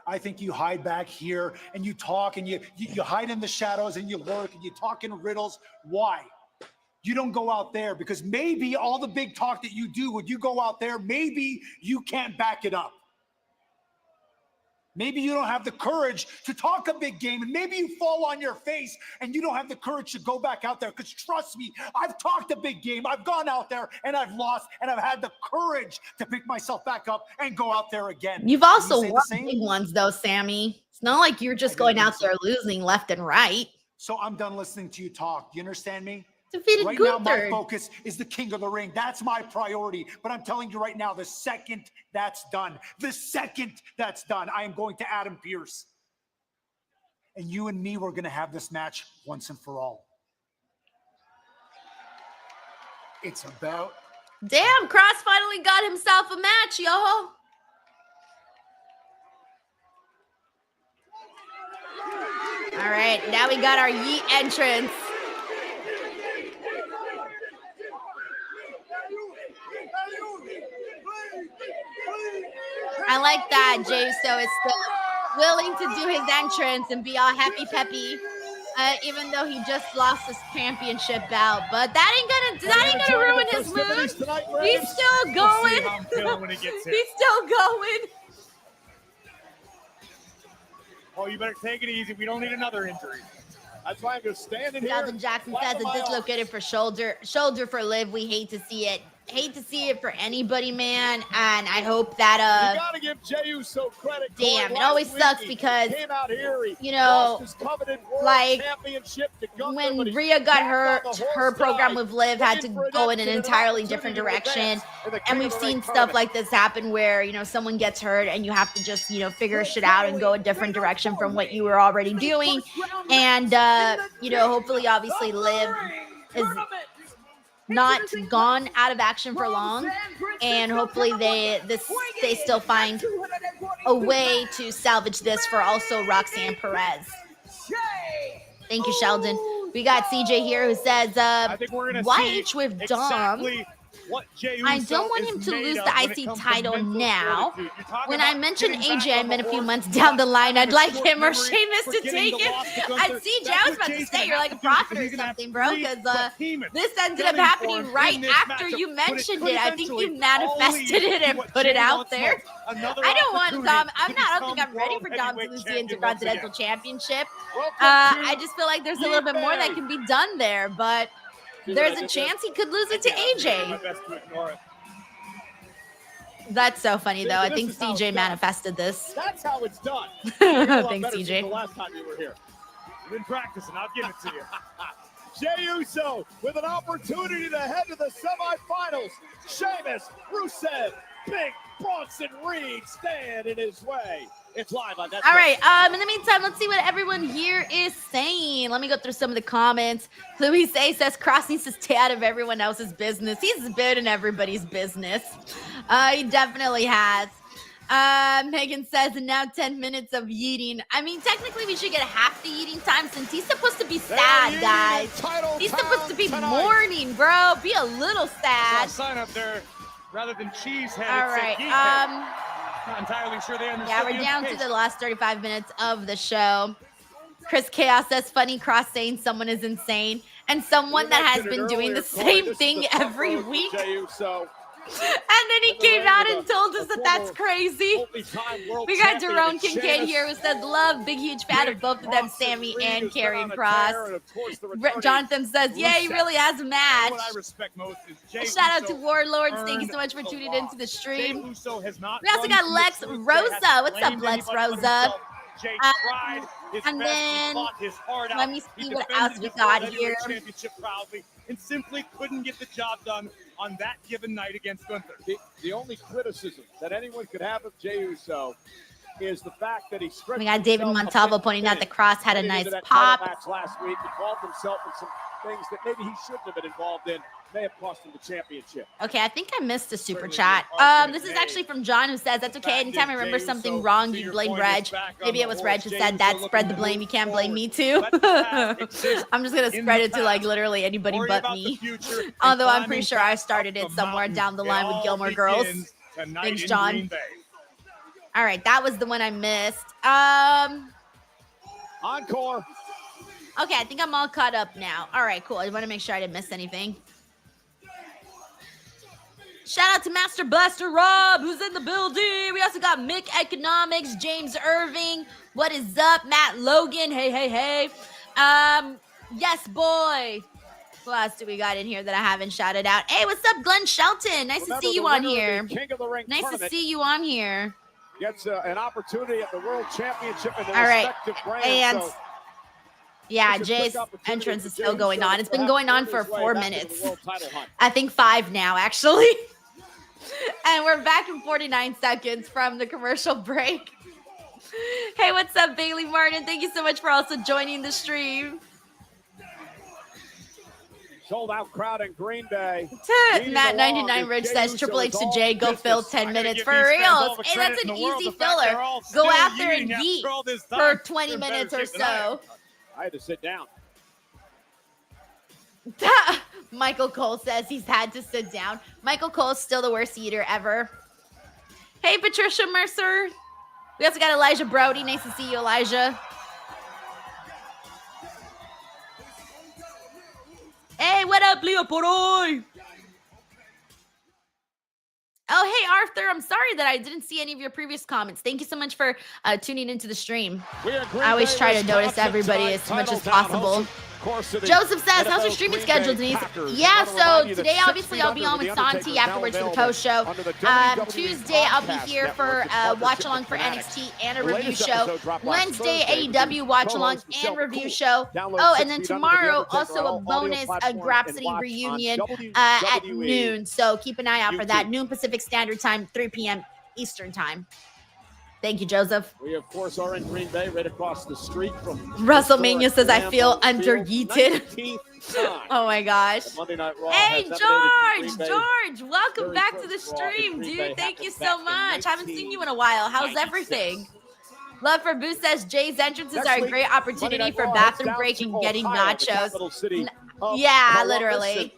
I think you hide back here and you talk and you hide in the shadows and you lurk and you talk in riddles. Why? You don't go out there because maybe all the big talk that you do, when you go out there, maybe you can't back it up. Maybe you don't have the courage to talk a big game, and maybe you fall on your face and you don't have the courage to go back out there. Because trust me, I've talked a big game. I've gone out there and I've lost, and I've had the courage to pick myself back up and go out there again. You've also won big ones, though, Sami. It's not like you're just going out there losing left and right. So I'm done listening to you talk. You understand me? Defeated right Gunther. Now, my focus is the King of the Ring. That's my priority. But I'm telling you right now, the second that's done, I am going to Adam Pearce. And you and me, we're going to have this match once and for all. It's about... Damn, Cross finally got himself a match, yo. All right, now we got our Yeet entrance. I like that Jay So is still willing to do his entrance and be all happy peppy, even though he just lost his championship bout. But that ain't gonna ruin his mood. He's still going. He's still going. Oh, you better take it easy. We don't need another injury. That's why I'm just standing here. Sheldon Jackson says it's dislocated for shoulder for Liv. We hate to see it. Hate to see it for anybody, man. And I hope that you gotta give Jey Uso credit. Damn, it always sucks because you know, like when Rhea got her program with Liv had to go in an entirely different direction. And we've seen stuff like this happen where, you know, someone gets hurt and you have to just, you know, figure shit out and go a different direction from what you were already doing. And you know, hopefully obviously Liv is not gone out of action for long, and hopefully they still find a way to salvage this for also Roxanne Perez. Thank you, Sheldon. We got CJ here who says, YH with Dom. I don't want him to lose the IC title now. When I mentioned AJ, I meant a few months down the line, I'd like him or Sheamus to take it. CJ, I was about to say, you're like a prophet or something, bro, because this ended up happening right after you mentioned it. I think you manifested it and put it out there. I don't want Dom. I don't think I'm ready for Dom to lose the Intercontinental Championship. I just feel like there's a little bit more that can be done there, but there's a chance he could lose it to AJ. That's so funny, though. I This think is how it's CJ done. manifested this. That's how it's done. You're a lot Thanks, better since CJ. the last time you were here. You've been practicing. I'll give it to you. Jey Uso with an opportunity to head to the semifinals. Sheamus, Rusev, big Bronson Reed stand in his way. It's live on that. All right. In the meantime, let's see what everyone here is saying. Let me go through some of the comments. Louis A says Cross needs to stay out of everyone else's business. He's been in everybody's business. He definitely has. Megan says, and now 10 minutes of yeeting. I mean, technically, we should get half the eating time since he's supposed to be sad, guys. He's supposed to be mourning, bro. Be a little sad. Sign up there rather than cheesehead. All right. Not entirely sure they understand. Yeah, we're down to the last 35 minutes of the show. Chris Chaos says, funny Cross saying someone is insane. And someone that has been doing the same thing every week. And then he came out and told us that that's crazy. We got Jerome Kincaid here who says, love, big, huge fan of both of them, Sammy and Karrion Kross. Jonathan says, yeah, he really has a match. What I respect most is Shout out to Warlords. Thank you so much for tuning into the stream. We also got Lex Rosa. What's up, Lex Rosa? And then let me see what else we got here. And simply couldn't get the job done on that given night against Gunther. The only criticism that anyone could have of Jey Uso is the fact that he we got David Montalvo pointing out the Cross had a nice pop. Match last week, involved himself in some things that maybe he shouldn't have been involved in. May have cost him the championship. Okay, I think I missed the super chat. This is actually from John who says, that's okay. Anytime I remember something wrong, you blame Reg. Maybe it was Reg who said that. Spread the blame. You can't blame me too. I'm just going to spread it to like literally anybody but me. Although I'm pretty sure I started it somewhere down the line with Gilmore Girls. Thanks, John. All right, that was the one I missed. Encore. Okay, I think I'm all caught up now. All right, cool. I want to make sure I didn't miss anything. Shout out to Master Blaster Rob, who's in the building. We also got Mick Economics, James Irving. What is up? Matt Logan. Hey, hey, hey. Yes, boy. Who else do we got in here that I haven't shouted out? Hey, what's up, Glenn Shelton? Nice to see you on here. Nice to see you on here. Gets an opportunity at the World Championship in the all right. respective brands. And so yeah, Jay's entrance is still going on. It's been going on for 4 minutes. I think 5 now, actually. And we're back in 49 seconds from the commercial break. Hey, what's up, Bayley Martin? Thank you so much for also joining the stream. Sold out crowd in Green Bay. Matt 99 Rich says Triple H to Jay, go fill 10 minutes for reals. Hey, that's an easy filler. Go out there and yeet for 20 minutes or so. I had to sit down. Michael Cole says he's had to sit down. Michael Cole's still the worst eater ever. Hey, Patricia Mercer. We also got Elijah Brody. Nice to see you, Elijah. Hey, what up, Leo Poroy? Oh, hey, Arthur. I'm sorry that I didn't see any of your previous comments. Thank you so much for tuning into the stream. I always try to notice everybody as much as possible. Joseph says, how's your streaming schedule, Denise? Yeah, so today, obviously, I'll be on with Santi afterwards for the post show. Tuesday, I'll be here for watch along for NXT and a review show. Wednesday, AEW watch along and review show. Oh, and then tomorrow, also a bonus Grapsody reunion at noon. So keep an eye out for that. Noon Pacific Standard Time, 3 p.m. Eastern Time. Thank you, Joseph. We, of course, are in Green Bay, right across the street from WrestleMania says, I feel under-yeeted. Oh, my gosh. Monday Night Raw. Hey, George, welcome back to the stream, dude. Thank you so much. Haven't seen you in a while. How's everything? Love for Boo says, Jay's entrances are a great opportunity for bathroom break and getting nachos. Yeah, literally.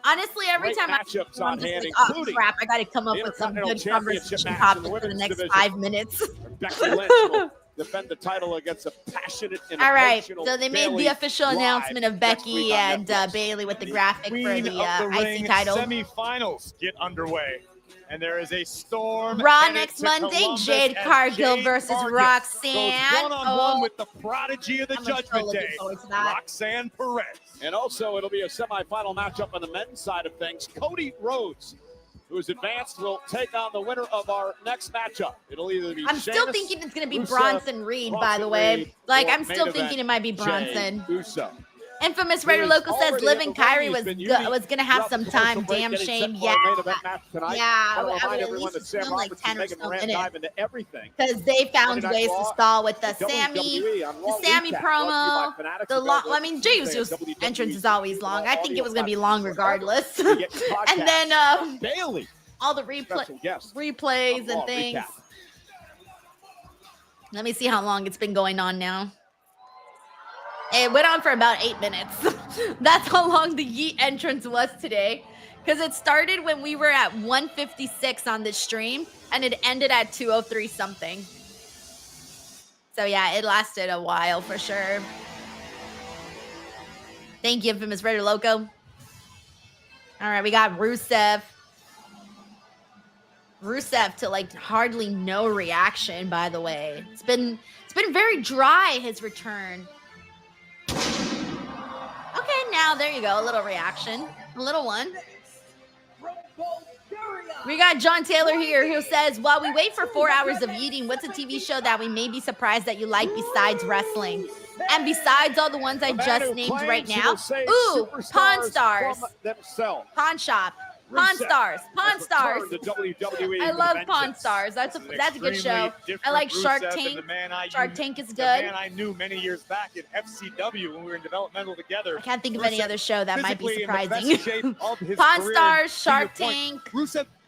Honestly, every time I'm just like, oh, crap, I got to come up with some good conversation topics for the next 5 minutes. Becky Lynch will defend the title against a passionate and all right, so they made the official announcement of Becky and Bayley with the graphic for the IC title. Semifinals get underway. And there is a storm. Raw next Monday, Jade Cargill versus Roxanne. One-on-one with the prodigy of the Judgment Day, Roxanne Perez. And also, it'll be a semifinal matchup on the men's side of things. Cody Rhodes who's advanced, will take on the winner of our next matchup. It'll either be I'm still Sheamus, thinking it's going to be Rusev, Bronson Reed, by the way. Reed, Like, or I'm still main thinking event, it might be Jey Bronson. Uso. Infamous Who Raider is Loco says already Liv in and the ring. Kyrie He's was been was going to have throughout some the time. commercial break, Damn getting shame. set for Yeah. our main event match tonight. Yeah. I want to I remind would at everyone least that Sam film like Roberts 10 and or Megan so Moran dive minutes. into everything. Because they found Monday Night ways to Raw, stall with the WWE Sammy, on the Raw Sammy Recap, promo, brought to you by Fanatics the long. I mean, Jey Tuesday Uso's at WWE entrance is always long. I think it audio was going to be platforms long wherever regardless. you get your And then podcasts. Bayley, all the special guest replays on Raw and things. Recap. Let me see how long it's been going on now. It went on for about 8 minutes. That's how long the Yeet entrance was today. Because it started when we were at 1:56 on this stream, and it ended at 2:03 something. So yeah, it lasted a while for sure. Thank you, Infamous Raider Loco. All right, we got Rusev. Rusev to like hardly no reaction, by the way. It's been very dry, his return. Okay, now there you go. A little reaction. A little one. We got John Taylor here who says, while we wait for 4 hours of eating, what's a TV show that we may be surprised that you like besides wrestling? And besides all the ones I just named right now. Ooh, Pawn Stars. Pawn Shop. Pawn Stars. Pawn Stars. I love Pawn Stars. That's a good show. I like Shark Tank. Shark Tank is good. The man I knew many years back at FCW when we were in developmental together. I can't think of any other show that might be surprising. Pawn Pawn Stars, Shark Tank.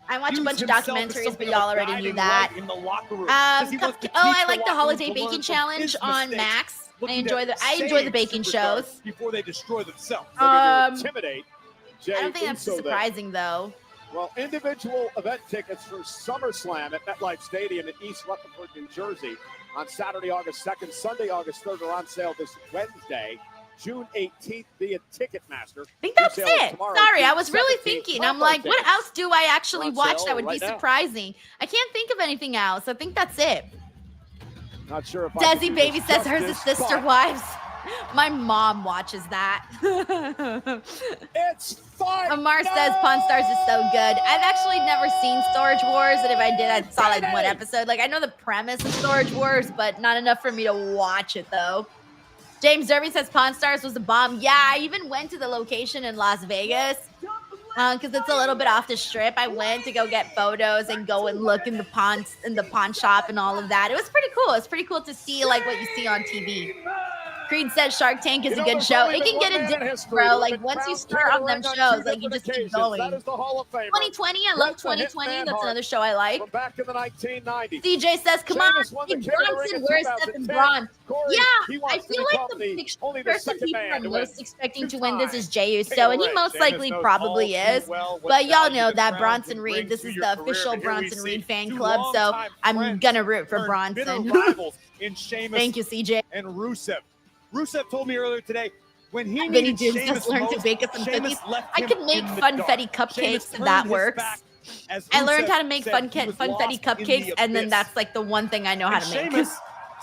I watch a bunch of documentaries, but y'all already knew that. I like the Holiday Baking Challenge on Max. I enjoy the baking shows. Before they destroy themselves. Intimidate. I don't think that's surprising, though. Well, individual event tickets for SummerSlam at MetLife Stadium in East Rutherford, New Jersey on Saturday, August 2nd, Sunday, August 3rd are on sale this Wednesday, June 18th via Ticketmaster. I think that's it. Sorry, I was really thinking. I'm like, what else do I actually watch that would be surprising? I can't think of anything else. I think that's it. Not sure if Desi Baby says hers is Sister Wives. My mom watches that. It's fun. Amar says Pawn Stars is so good. I've actually never seen Storage Wars, and if I did, I saw like one episode. Like, I know the premise of Storage Wars, but not enough for me to watch it, though. James Derby says Pawn Stars was a bomb. Yeah, I even went to the location in Las Vegas because it's a little bit off the strip. I went to go get photos and go and look in the pawn shop and all of that. It was pretty cool. It's pretty cool to see like what you see on TV. Creed says Shark Tank is a good show. It can get addictive, bro. Like, once you start on them shows, like, you just keep going. 2020, I love 2020. That's another show I like. Back in the 1990s. CJ says, come on, Big Bronson, where's Seth and Braun? Yeah, I feel like the person people are most expecting to win this is Jey Uso, and he most likely probably is. But y'all know that Bronson Reed, this is the official Bronson Reed fan club, so I'm gonna root for Bronson. Thank you, CJ. And Rusev. Rusev told me earlier today when he Vinny needed James Sheamus just learned to bake us some cookies. I could make funfetti cupcakes, and that works. I learned how to make funfetti cupcakes, and then that's like the one thing I know how to make. Sheamus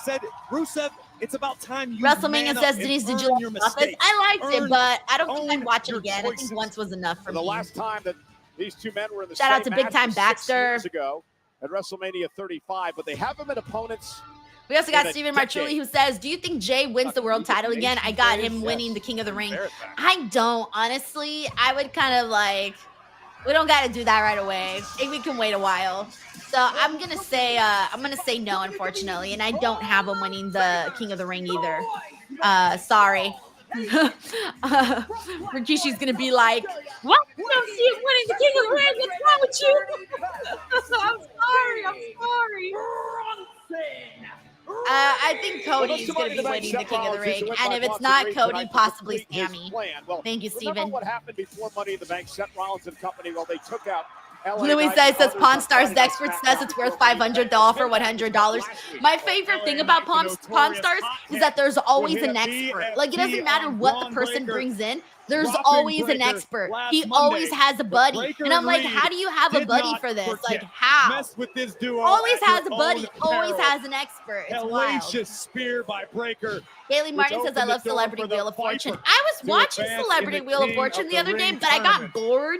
said, Rusev, it's about time you WrestleMania says, Denise, did you like Office? I liked it, but I don't think I'd watch it again. I think once was enough for me. The last time that these two men were in the Shout out to Big Time Baxter. 6 years ago at WrestleMania 35, but they haven't been opponents. We also got Steven Marchulli who says, do you think Jey wins the world title again? I got him winning the King of the Ring. I don't, honestly. I would kind of like, we don't got to do that right away. Maybe we can wait a while. So I'm going to say no, unfortunately. And I don't have him winning the King of the Ring either. Sorry. Rikishi's going to be like, what? You don't see him winning the King of the Ring? What's wrong with you? I'm sorry. I think Cody is going to be winning the King of the Ring, and if it's not Cody, possibly Sammy. Thank you, Steven. What happened before Money in the Bank? Seth Rollins and company, well, they took out Louis says Pawn Stars. The expert says it's worth $500. They'll offer $100. My favorite thing about Pawn Stars is that there's always an expert. Like, it doesn't matter what the person brings in. There's always an expert. He always has a buddy. And I'm like, how do you have a buddy for this? Like, how? Always has a buddy. Always has an expert. It's wild. Spear by Breaker. Haley Martin says, I love Celebrity Wheel of Fortune. I was watching Celebrity Wheel of Fortune the other day, but I got bored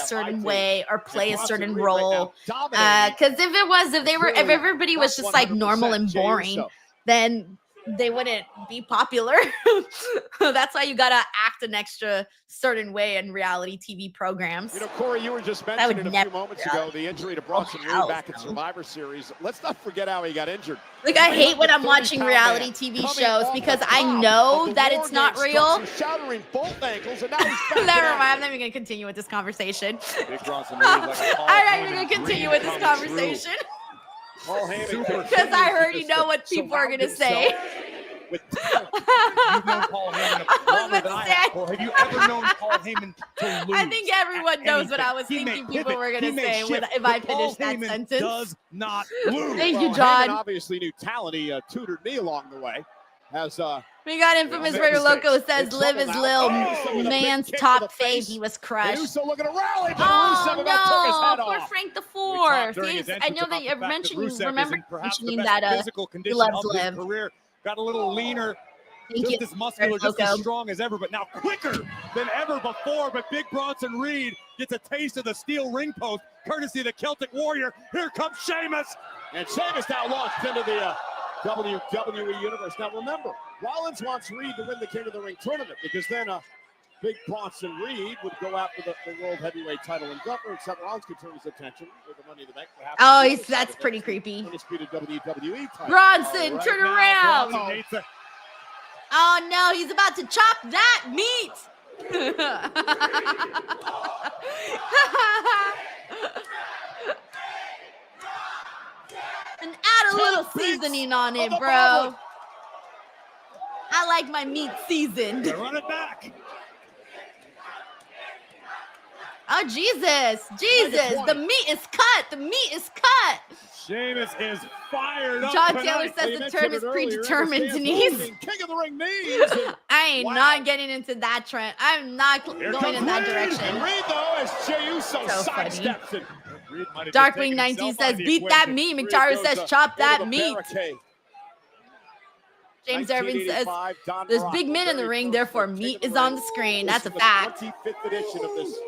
certain way or play a certain role. Because if everybody was just like normal and boring, then they wouldn't be popular. That's why you gotta act an extra certain way in reality TV programs. You know, Corey, you were just mentioning a few moments ago the injury to Bronson Reed back at Survivor Series. Let's not forget how he got injured. Like, I hate when I'm watching reality TV shows because I know that it's not real. Shattering both ankles, and now he's Never mind. I'm not even going to continue with this conversation. Big Bronson Reed, like I'm not even going to continue with this conversation. Because I already know what people are going to say. You've known Paul Heyman longer than I have. Well, have you ever known Paul Heyman to lose? I think everyone knows what I was thinking people were going to say if I finished that sentence. Does not lose. Thank you, John. Heyman obviously knew talent. He tutored me along the way. We got Infamous Raider Loco says Liv is Lil Man's top fave. He was crushed. Looking to rally, but oh Rusev about took his head no, poor off. Frank the Fourth. I know that you remember mentioning that he loves Liv. Career. Got a little leaner, Thank just you, as muscular, just Loco. as strong as ever, but now quicker than ever before. But Big Bronson Reed gets a taste of the steel ring post, courtesy of the Celtic Warrior. Here comes Sheamus. And Sheamus now launched into the WWE Universe. Now remember, Rollins wants Reed to win the King of the Ring tournament because then Big Bronson Reed would go after the World Heavyweight title, and Gunther and Seth Rollins could turn his attention with the Money in the Bank. Oh, that's pretty creepy. Undisputed WWE title. Bronson, Right turn now, around. Bronson Oh no, he's about to chop that meat. And add a little seasoning on it, bro. I like my meat seasoned. Run it back. Oh, Jesus. Jesus. The meat is cut. The meat is cut. Sheamus is fired up. John Taylor says the term is predetermined, Denise. King of the Ring knees. I ain't not getting into that trend. I'm not going in that direction. Reed, though, as Jey Uso So sidesteps it. Darkwing 19 says, beat that meat. McTaru says, chop that meat. James Irvin says, there's big men in the ring, therefore meat is on the screen. That's a fact. 25th edition of this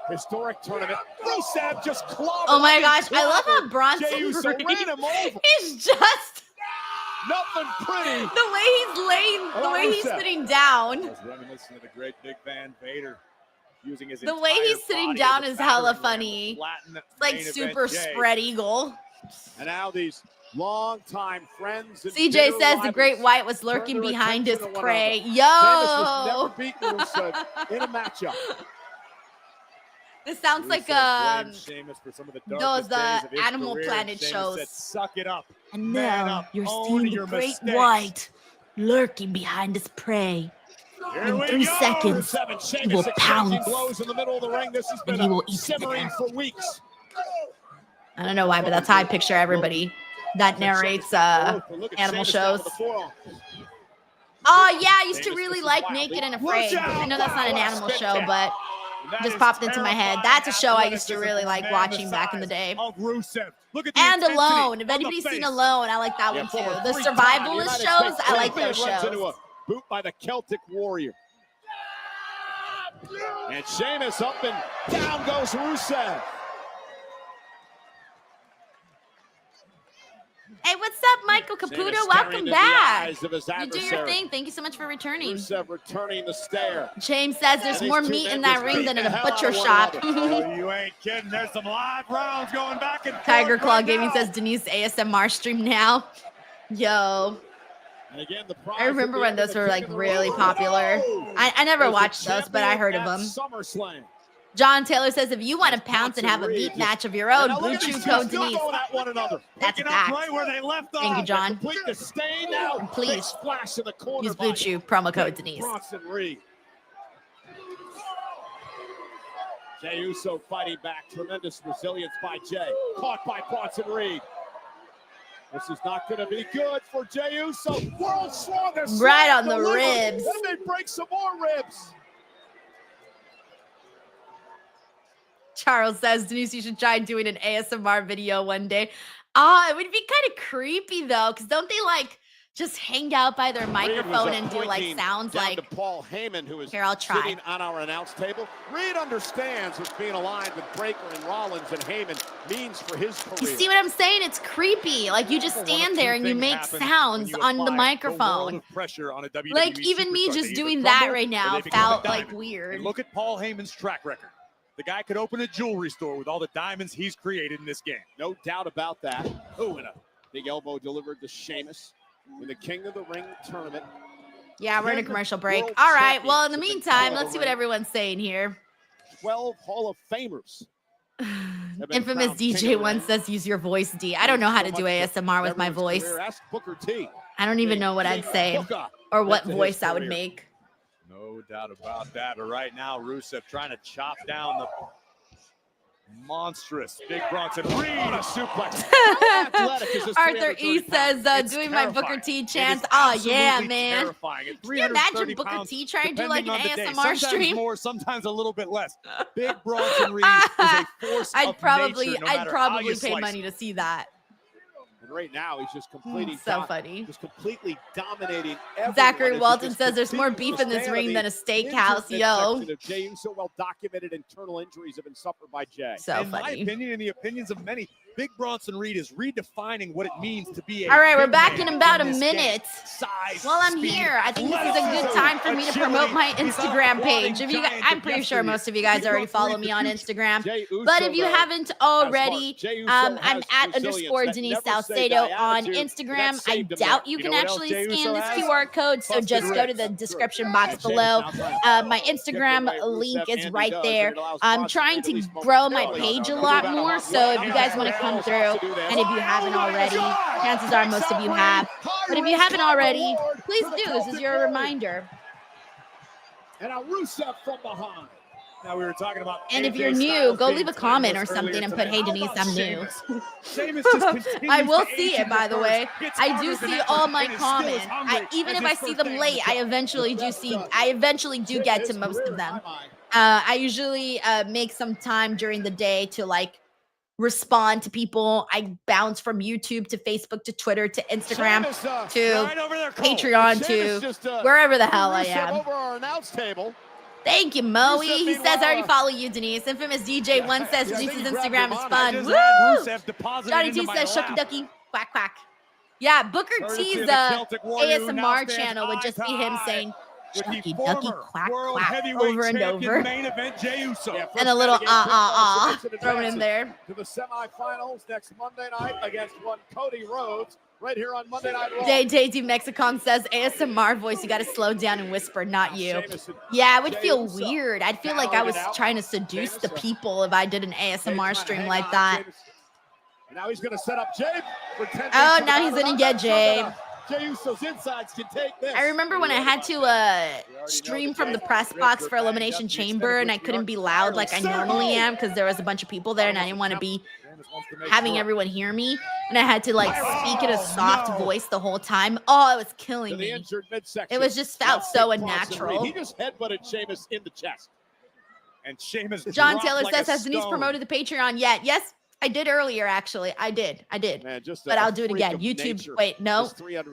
historic tournament. Rusev just clobbered. Oh my gosh, I love how Bronson Jey Uso Reed, ran him over. he's just nothing pretty. The way he's laying, the way he's sitting down. That's reminiscent of the great Big Van Vader. Using his The way he's sitting down is hella funny. It's like super spread eagle. And now these longtime friends. And CJ says the Great White was lurking behind his prey. Yo! Never beaten Rusev in a matchup. This sounds like those Animal Planet shows. Said, suck it up. And Man now up. you're Own seeing the your Great mistakes. White lurking behind his prey. In 3 seconds, he will pounce. Blows in the middle of the ring. This has been And he will eat simmering for weeks. I don't know why, but that's how I picture everybody that narrates animal shows. Oh yeah, I used to really like Naked and Afraid. I know that's not an animal show, but it just popped into my head. That's a show I used to really like watching back in the day. And Alone. If anybody's seen Alone, I like that one too. The survivalist shows, I like those shows. Boot by the Celtic Warrior. And Sheamus up and down goes Rusev. Hey, what's up, Michael Caputo? Welcome back. You do your thing. Thank you so much for returning. Rusev returning the stare. James says there's more meat in that ring than in a butcher shop. Oh, you ain't kidding. There's some live rounds going back and forth. Tiger Claw right Gaming now. says Denise ASMR stream now. Yo. And again, I remember when those were like really popular. I never watched those, but I heard of them. SummerSlam. John Taylor says if you want to pounce and have a meat match of your own, Blue Chew Code Denise. That's a fact. Right where they left Thank you, off. John. Complete the stain now. And please Splash in the corner use Blue Chew promo code Denise. Bronson Reed. Jey Uso fighting back. Tremendous resilience by Jey. Caught by Bronson Reed. This is not going to be good for Jey Uso. World's strongest. Right on the delivered. ribs. And they break some more ribs. Charles says, Denise, you should try doing an ASMR video one day. It would be kind of creepy though, because don't they like just hang out by their microphone and do like sounds down like to Paul Heyman, who is here, I'll try. sitting on our announce table. Reed understands what being aligned with Breaker and Rollins and Heyman means for his career. You see what I'm saying? It's creepy. Like you just stand there and you make sounds on the microphone. Pressure on a WWE like even me just doing that right now felt like weird. And look at Paul Heyman's track record. The guy could open a jewelry store with all the diamonds he's created in this game. No doubt about that. Oh, and a big elbow delivered to Sheamus in the King of the Ring tournament. Yeah, we're in a commercial break. All right. Well, in the meantime, let's see what everyone's saying here. 12 Hall of Famers. Infamous DJ once says, use your voice, D. I don't know how to do ASMR with my voice. Ask Booker T. I don't even know what I'd say or what voice I would make. No doubt about that. But right now, Rusev trying to chop down the monstrous Big Bronson. Reed on a suplex. Arthur E says, doing my Booker T chants. Oh, yeah, man. Can you imagine Booker T trying to do like an ASMR stream? More, sometimes a little bit less. Big Bronson Reed is a force I'd of probably nature, no matter pay how you slice money to see that. And right now, he's just completely funny. Just completely dominating everyone. Zachary Walton says there's more beef in this ring than a steakhouse, yo. Jey Uso, well documented internal injuries have been suffered by Jey. So in my opinion, and the opinions of many, Big Bronson Reed is redefining what it means to be a all right, we're big back man in about a this minute. game. Size, While I'm speed, here, I think this is a good time for me to promote my Instagram page. If you guys, I'm pretty sure most of you guys already follow me on Instagram, but if you haven't already, I'm at _Denise Salcedo on Instagram. I doubt you can actually scan this QR code, so just go to the description box below. My Instagram link is right there. I'm trying to grow my page a lot more, so if you guys want to come through, and if you haven't already, chances are most of you have, but if you haven't already, please do. This is your reminder. And a Rusev from behind. Now we were talking about. And if you're new, go leave a comment or something and put, "Hey Denise, I'm new." I will see it, by the way. I do see all my comments. Even if I see them late, I eventually do get to most of them. I usually make some time during the day to like respond to people. I bounce from YouTube to Facebook to Twitter to Instagram to Patreon to wherever the hell I am. Over our announce table. Thank you, Moe. He says, I already follow you, Denise. Infamous DJ one says Denise's Instagram is fun. Woo! Johnny T says, Shucky Ducky, quack, quack. Yeah, Booker T's ASMR channel would just be him saying, Shucky Ducky, quack, quack, over and over. And a little thrown in there. To the semifinals next Monday night against one Cody Rhodes. Right here on Monday Night Raw. JD Mexicon says ASMR voice, you got to slow down and whisper, not you. Yeah, it would feel weird. I'd feel like I was trying to seduce the people if I did an ASMR stream like that. And now he's going to set up Jey for 10. Oh, now he's going to get Jey. Jey Uso's insides can take this. I remember when I had to stream from the press box for Elimination Chamber and I couldn't be loud like I normally am because there was a bunch of people there and I didn't want to be having everyone hear me, and I had to like speak in a soft voice the whole time. Oh, it was killing me. It was just felt so unnatural. He just headbutted Sheamus in the chest. And Sheamus. John Taylor says, has Denise promoted the Patreon yet? Yes, I did earlier, actually. I did. Man, but I'll do it again. YouTube, wait, no.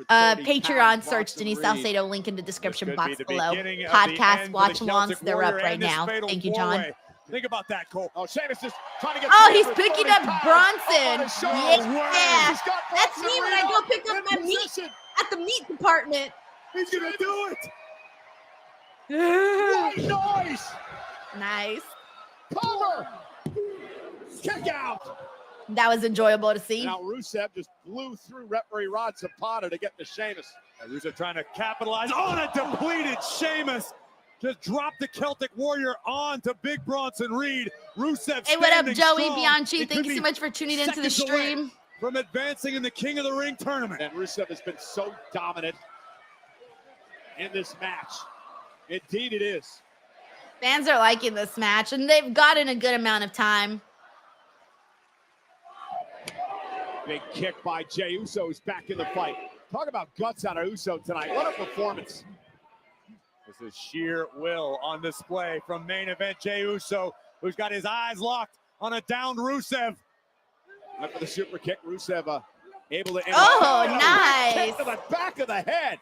Patreon, search Denise Salcedo, link in the description box below. Podcast, watch-alongs, they're up right now. Thank you, John. Think about that, Cole. Oh, Sheamus is trying to get. Oh, he's picking up Bronson. Yeah, that's me when I go pick up my meat at the meat department. He's gonna do it. White noise. Nice. Cover. Kick out. That was enjoyable to see. Now Rusev just blew through referee Rod Zapata to get to Sheamus. Rusev trying to capitalize on a depleted Sheamus. Just drop the Celtic Warrior on to Big Bronson Reed. Rusev. Hey, what up, Joey Bianchi? Thank you so much for tuning into the stream. From advancing in the King of the Ring tournament. And Rusev has been so dominant in this match. Indeed it is. Fans are liking this match, and they've gotten a good amount of time. Big kick by Jey Uso, who's back in the fight. Talk about guts out of Uso tonight. What a performance. This is sheer will on display from main event Jey Uso, who's got his eyes locked on a downed Rusev. After the super kick, Rusev able to end. Oh, nice. Kick to the on back of the head.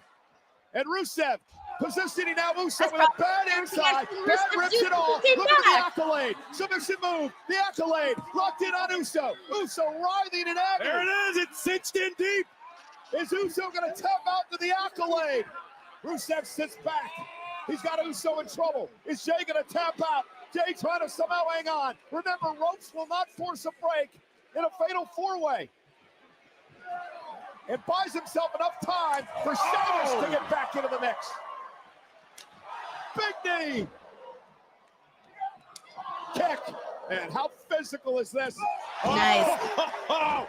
And Rusev positioning now Uso with a bad inside. Bad rips it all. Look at the accolade. Submission move. The accolade. Locked in on Uso. Uso writhing in agony. There it is. It's cinched in deep. Is Uso going to tap out to the accolade? Rusev sits back. He's got Uso in trouble. Is Jay going to tap out? Jay trying to somehow hang on. Remember, Rhodes will not force a break in a fatal four-way. And buys himself enough time for Sheamus to get back into the mix. Big knee. Kick. And how physical is this? Nice.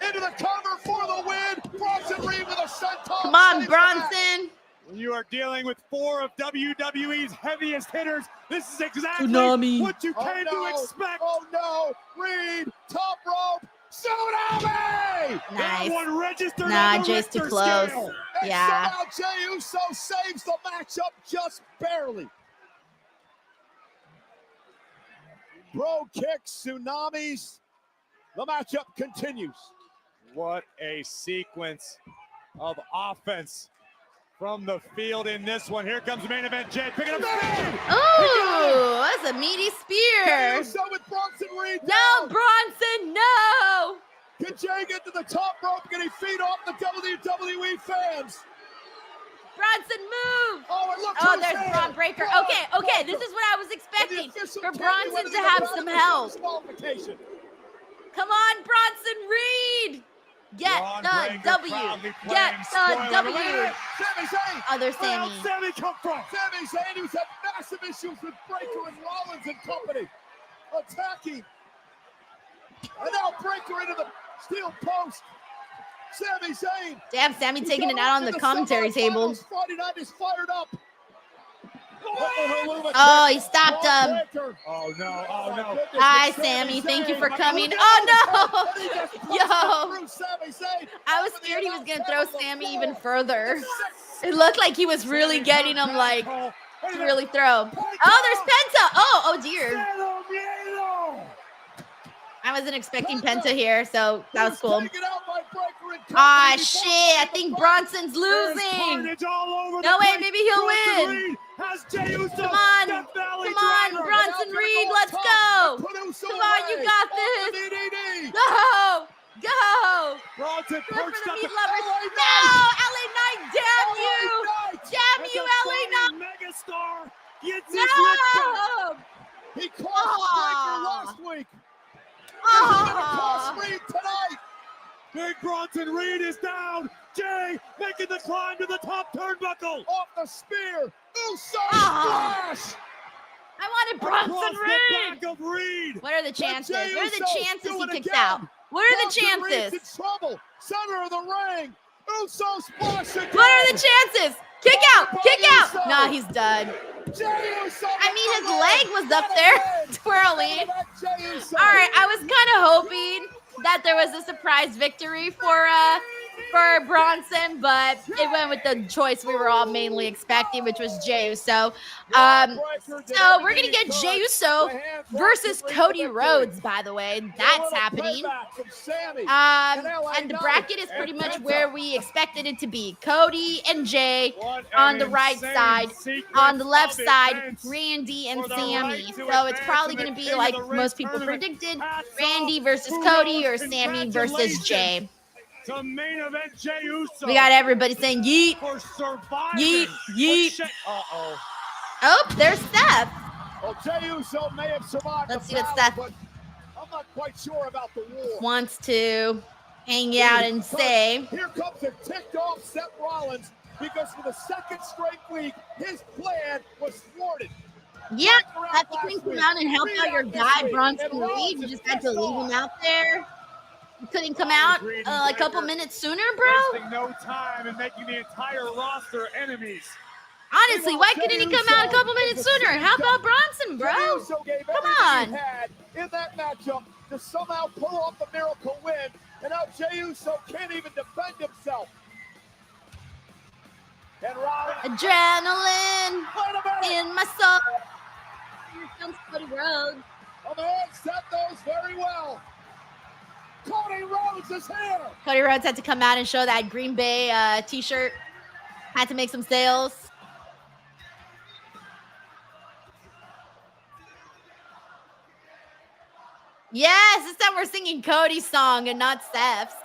Into the cover for the win. Bronson Reed with a senton. Come on, Bronson. When you are dealing with 4 of WWE's heaviest hitters, this is exactly Tsunami. what you came to expect. Oh no, Reed, top rope, tsunami! Nice. That one registered Nah, on the Jay's too Richter close. scale. And Yeah. somehow Jey Uso saves the matchup just barely. Bro kicks, tsunamis. The matchup continues. What a sequence of offense from the field in this one. Here comes the main event. Jay picking up speed. Ooh, that's a meaty spear. Jey Uso with Bronson Reed. No, Bronson, no. Can Jay get to the top rope? Can he feed off the WWE fans? Bronson, move. Oh, there's Braun Breaker. Okay, this is what I was expecting. For Bronson to have some help. Come on, Bronson Reed. Get Braun the Breaker W. proudly Get playing the spoiler. W. Sami Zayn. Other Where else Sammy. Sami come from? Sami Zayn, who's had massive issues with Breaker and Rollins and company. Attacking. And now Breaker into the steel post. Sami Zayn. Damn, Sammy taking it out on the commentary table. Friday night is fired up. Oh, he stopped him. Oh no, oh no. Hi, Sammy. Thank you for coming. Oh, no. Yo. I was scared he was going to throw Sammy even further. It looked like he was really getting him, like, to really throw. Oh, there's Penta. Oh, dear. I wasn't expecting Penta here, so that was cool. Ah, shit. I think Bronson's losing. No way, maybe he'll win. Come on. Come on, Bronson Reed. Let's go. Come on, you got this. Go. Go. Bronson Good for perched the up meat lovers. No, LA Knight, damn you. Damn you, LA Knight. Megastar gets his No. He cost Breaker last week. He's gonna cost Reed tonight. Big Bronson Reed is down. Jay making the climb to the top turnbuckle. Off the spear. Uso splash. I wanted Bronson Reed. Back of Reed. What are the chances? Jey What are the Uso chances he doing kicks again. out? What are the Bronson Reed's in chances? trouble. Center of the ring. Uso splash again. What are the chances? Kick out. Kick out. Uso. Nah, he's done. Jey Uso. I mean, his leg was up there twirling. All right, I was kind of hoping that there was a surprise victory for Bronson, but it went with the choice we were all mainly expecting, which was Jey Uso. So we're gonna get Jey Uso versus Cody Rhodes. By the way, that's happening. And the bracket is pretty much where we expected it to be. Cody and Jay on the right side. On the left side, Randy and Sammy. So it's probably going to be like most people predicted, Randy versus Cody or Sammy versus Jay. To main event Jey Uso. We got everybody saying yeet, For surviving. yeet, yeet. Uh-oh. Oh, there's Seth. Well, Jey Uso may have survived. Let's the see what battle, Seth but I'm not quite sure about the war. wants to hang out and say. Here comes a ticked off Seth Rollins because for the second straight week, his plan was thwarted. Yeah, Seth, you couldn't come out and help out your guy, Bronson Reed. You just had to leave him out there. You couldn't come out a couple minutes sooner, bro? Wasting no time and making the entire roster enemies. Honestly, why couldn't he come out a couple minutes sooner? How about Bronson, bro? Jey Uso gave Come everything on. he had in that matchup to somehow pull off the miracle win, and now Jey Uso can't even defend himself. And Rollins, Adrenaline in my soul. Here comes Cody Rhodes. on the head, Seth knows very well. Cody Rhodes is here. Cody Rhodes had to come out and show that Green Bay t-shirt. Had to make some sales. Yes, this time we're singing Cody's song and not Steph's.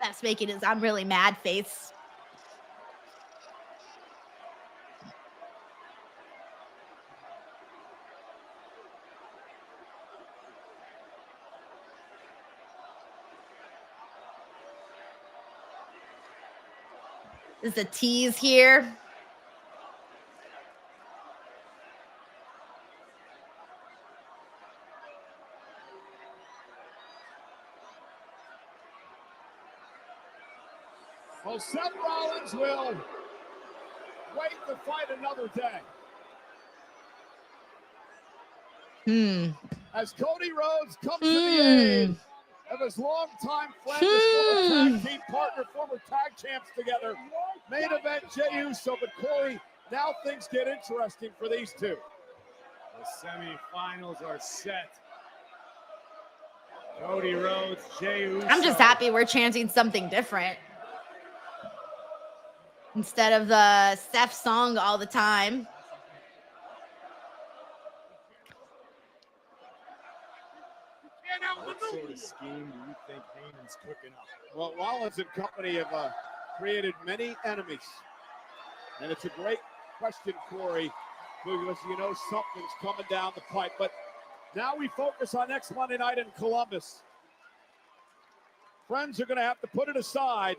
Steph's making his I'm really mad face. There's a tease here. Well, Seth Rollins will wait to fight another day. As Cody Rhodes comes to the aid of his longtime friend, his former tag team partner, former tag champs together. Main event, Jey Uso, but Corey, now things get interesting for these two. The semifinals are set. Cody Rhodes, Jey Uso. I'm just happy we're chanting something different instead of the Seth song all the time. What sort of scheme do you think Heyman's cooking up? Well, Rollins and company have created many enemies. And it's a great question, Corey, because you know something's coming down the pipe. But now we focus on next Monday night in Columbus. Friends are going to have to put it aside.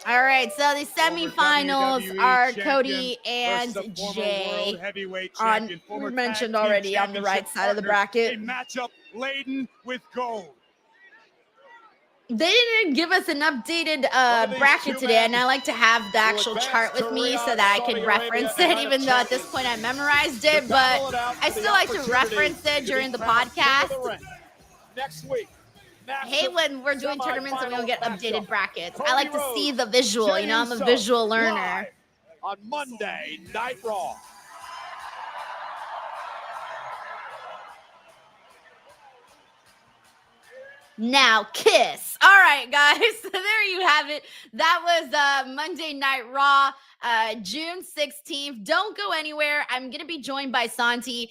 All right, so the semifinals are Cody and Jey. We mentioned already on the right side of the bracket. A matchup laden with gold. They didn't give us an updated bracket today, and I like to have the actual chart with me so that I can reference it, even though at this point I memorized it, but I still like to reference it during the podcast. Next week. I hate when we're doing tournaments and we don't get updated brackets. I like to see the visual, you know, I'm a visual learner. On Monday Night Raw. Now kiss. All right, guys. So there you have it. That was Monday Night Raw, June 16th. Don't go anywhere. I'm going to be joined by Santi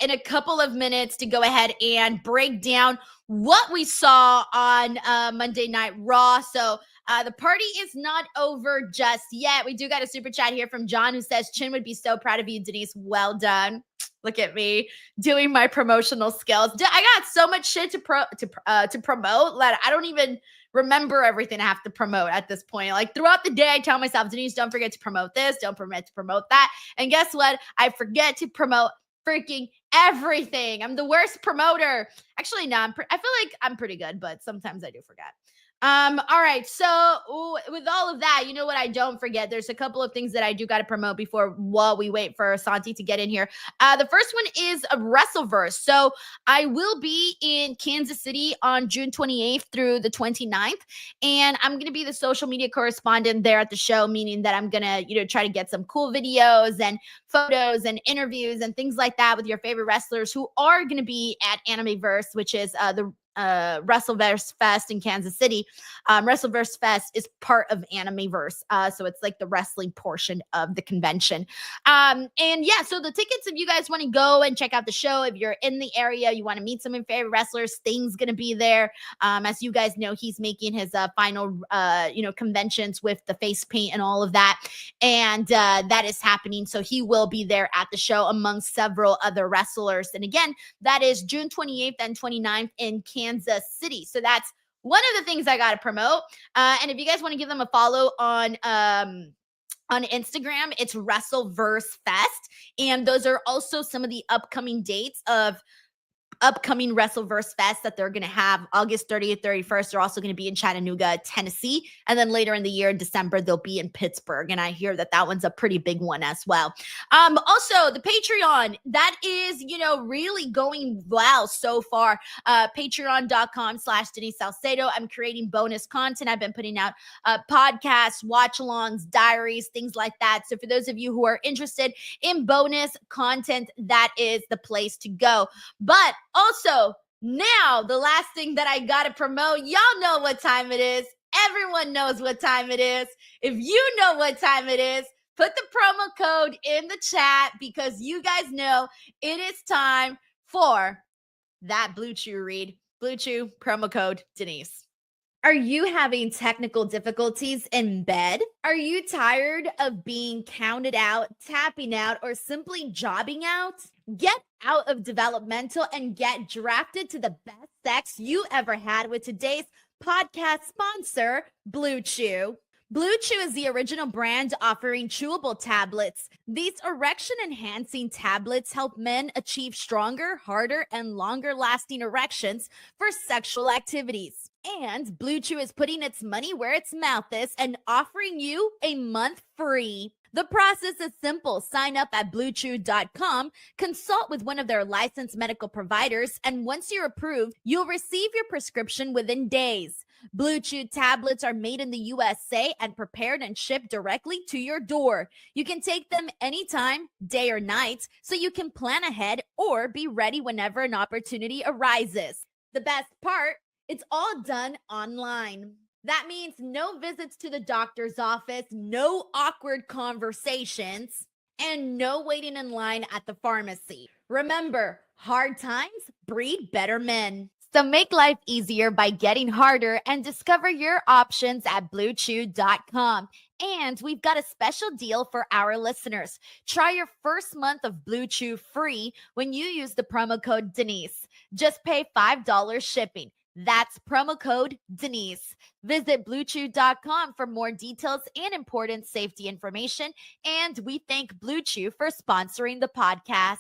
in a couple of minutes to go ahead and break down what we saw on Monday Night Raw. So the party is not over just yet. We do got a super chat here from John who says, Chin would be so proud of you, Denise. Well done. Look at me doing my promotional skills. I got so much shit to promote that I don't even remember everything I have to promote at this point. Like throughout the day, I tell myself, Denise, don't forget to promote this. Don't forget to promote that. And guess what? I forget to promote freaking everything. I'm the worst promoter. Actually, no, I feel like I'm pretty good, but sometimes I do forget. All right. So with all of that, you know what? I don't forget. There's a couple of things that I do got to promote while we wait for Santi to get in here. The first one is a Wrestleverse. So I will be in Kansas City on June 28th through the 29th. And I'm going to be the social media correspondent there at the show, meaning that I'm going to, try to get some cool videos and photos and interviews and things like that with your favorite wrestlers who are going to be at Animeverse, which is the Wrestleverse Fest in Kansas City. Wrestleverse Fest is part of Animeverse. So it's like the wrestling portion of the convention. And yeah, so the tickets, if you guys want to go and check out the show, if you're in the area, you want to meet some of your favorite wrestlers, Sting's going to be there. As you guys know, he's making his final, conventions with the face paint and all of that. And that is happening. So he will be there at the show among several other wrestlers. And again, that is June 28th and 29th in Kansas City. So that's one of the things I got to promote. And if you guys want to give them a follow on Instagram, it's Wrestleverse Fest. And those are also some of the upcoming dates of upcoming Wrestleverse Fest that they're going to have August 30th, 31st. They're also going to be in Chattanooga, Tennessee. And then later in the year, in December, they'll be in Pittsburgh. And I hear that that one's a pretty big one as well. Also, the Patreon, that is, really going well so far. Patreon.com/Denise Salcedo. I'm creating bonus content. I've been putting out podcasts, watch-alongs, diaries, things like that. So for those of you who are interested in bonus content, that is the place to go. But also, now the last thing that I gotta promote, y'all know what time it is. Everyone knows what time it is. If you know what time it is, put the promo code in the chat because you guys know it is time for that Blue Chew read. Blue Chew, promo code Denise. Are you having technical difficulties in bed? Are you tired of being counted out, tapping out, or simply jobbing out? Get out of developmental and get drafted to the best sex you ever had with today's podcast sponsor, Blue Chew. Blue Chew is the original brand offering chewable tablets. These erection-enhancing tablets help men achieve stronger, harder, and longer-lasting erections for sexual activities. And Blue Chew is putting its money where its mouth is and offering you a month free. The process is simple. Sign up at BlueChew.com, consult with one of their licensed medical providers, and once you're approved, you'll receive your prescription within days. Blue Chew tablets are made in the USA and prepared and shipped directly to your door. You can take them anytime, day or night, so you can plan ahead or be ready whenever an opportunity arises. The best part, it's all done online. That means no visits to the doctor's office, no awkward conversations, and no waiting in line at the pharmacy. Remember, hard times breed better men. So make life easier by getting harder and discover your options at BlueChew.com. And we've got a special deal for our listeners. Try your first month of Blue Chew free when you use the promo code Denise. Just pay $5 shipping. That's promo code Denise. Visit BlueChew.com for more details and important safety information. And we thank Blue Chew for sponsoring the podcast.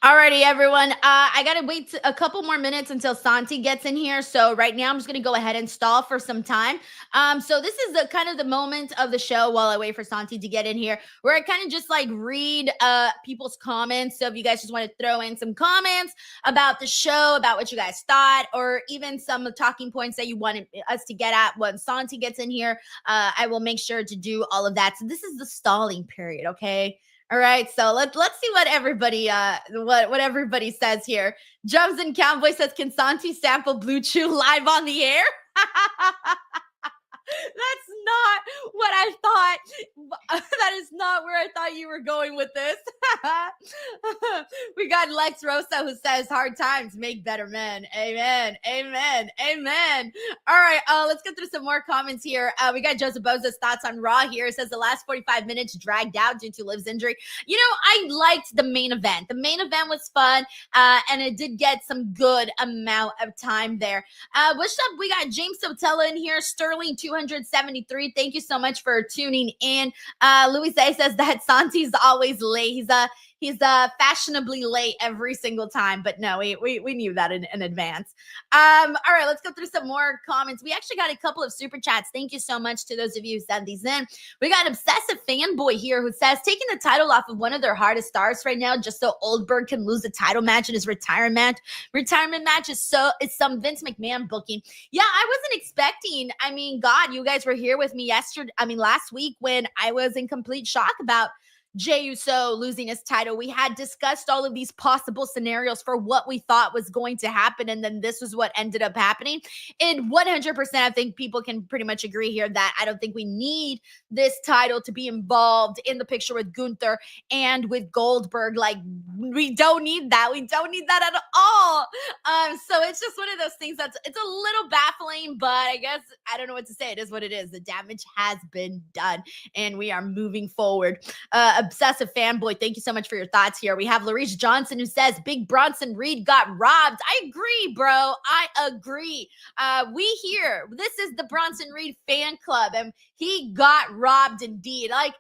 Alrighty, everyone. I gotta wait a couple more minutes until Santi gets in here. So right now, I'm just gonna go ahead and stall for some time. So this is the kind of the moment of the show while I wait for Santi to get in here, where I kind of just like read people's comments. So if you guys just want to throw in some comments about the show, about what you guys thought, or even some talking points that you wanted us to get at when Santi gets in here, I will make sure to do all of that. So this is the stalling period, okay? All right, so let's see what everybody what everybody says here. Jumps and Cowboy says, "Can Santi sample Blue Chew live on the air?" That's not what I thought. That is not where I thought you were going with this. We got Lex Rosa who says, "Hard times make better men." Amen. Amen. Amen. All right. Let's get through some more comments here. We got Joseph Boza's thoughts on Raw here. It says the last 45 minutes dragged out due to Liv's injury. I liked the main event. The main event was fun, and it did get some good amount of time there. What's up? We got James Sotella in here. Sterling 273. Thank you so much for tuning in. Louis A says that Santi's always late. He's fashionably late every single time, but no, we knew that in advance. All right, let's go through some more comments. We actually got a couple of super chats. Thank you so much to those of you who sent these in. We got Obsessive Fanboy here who says, taking the title off of one of their hardest stars right now just so Goldberg can lose the title match in his retirement match is some Vince McMahon booking. Yeah, I wasn't expecting. I mean, God, you guys were here with me last week when I was in complete shock about Jey Uso losing his title. We had discussed all of these possible scenarios for what we thought was going to happen, and then this was what ended up happening. And 100%, I think people can pretty much agree here that I don't think we need this title to be involved in the picture with Gunther and with Goldberg. Like, we don't need that. We don't need that at all. So it's just one of those things it's a little baffling, but I guess I don't know what to say. It is what it is. The damage has been done, and we are moving forward. Obsessive Fanboy, thank you so much for your thoughts here. We have Larice Johnson who says, Big Bronson Reed got robbed. I agree, bro. I agree. This is the Bronson Reed fan club, and he got robbed indeed. Like,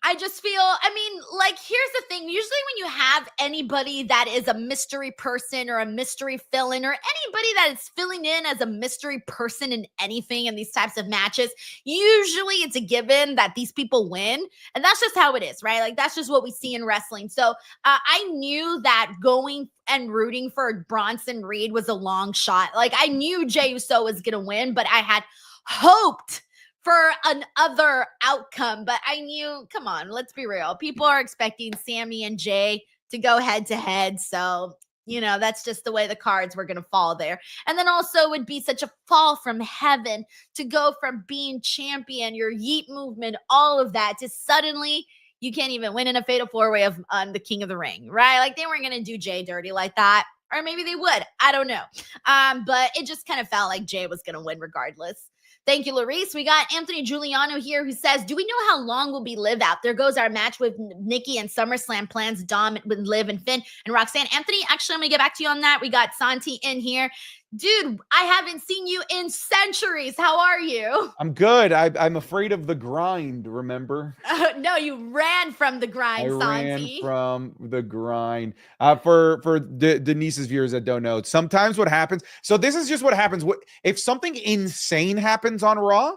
I just feel, here's the thing. Usually when you have anybody that is a mystery person or a mystery fill-in or anybody that is filling in as a mystery person in anything in these types of matches, usually it's a given that these people win. And that's just how it is, right? Like, that's just what we see in wrestling. So I knew that going and rooting for Bronson Reed was a long shot. Like, I knew Jey Uso was going to win, but I had hoped for another outcome. But I knew, come on, let's be real. People are expecting Sammy and Jay to go head to head. So, you know, that's just the way the cards were going to fall there. And then also it would be such a fall from heaven to go from being champion, your yeet movement, all of that, to suddenly you can't even win in a fatal four-way of the King of the Ring, right? Like, they weren't going to do Jay dirty like that. Or maybe they would. I don't know. But it just kind of felt like Jay was going to win regardless. Thank you, Larice. We got Anthony Giuliano here who says, do we know how long will be Liv out? There goes our match with Nikki and SummerSlam plans, Dom with Liv and Finn and Roxanne. Anthony, actually, I'm going to get back to you on that. We got Santi in here. Dude, I haven't seen you in centuries. How are you? I'm good. I'm afraid of the grind, remember? No, you ran from the grind, Santi. Ran from the grind. For Denise's viewers that don't know, sometimes what happens, so this is just what happens. If something insane happens on Raw,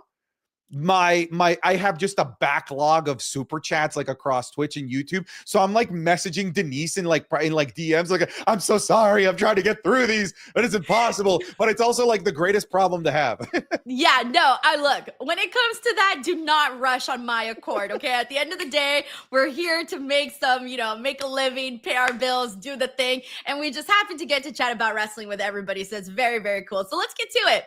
I have just a backlog of super chats like across Twitch and YouTube. So I'm like messaging Denise in like DMs, like, I'm so sorry, I'm trying to get through these, but it's impossible. But it's also like the greatest problem to have. Yeah, no, look, when it comes to that, do not rush on my accord. Okay. At the end of the day, we're here to make some, make a living, pay our bills, do the thing. And we just happen to get to chat about wrestling with everybody. So it's very, very cool. So let's get to it.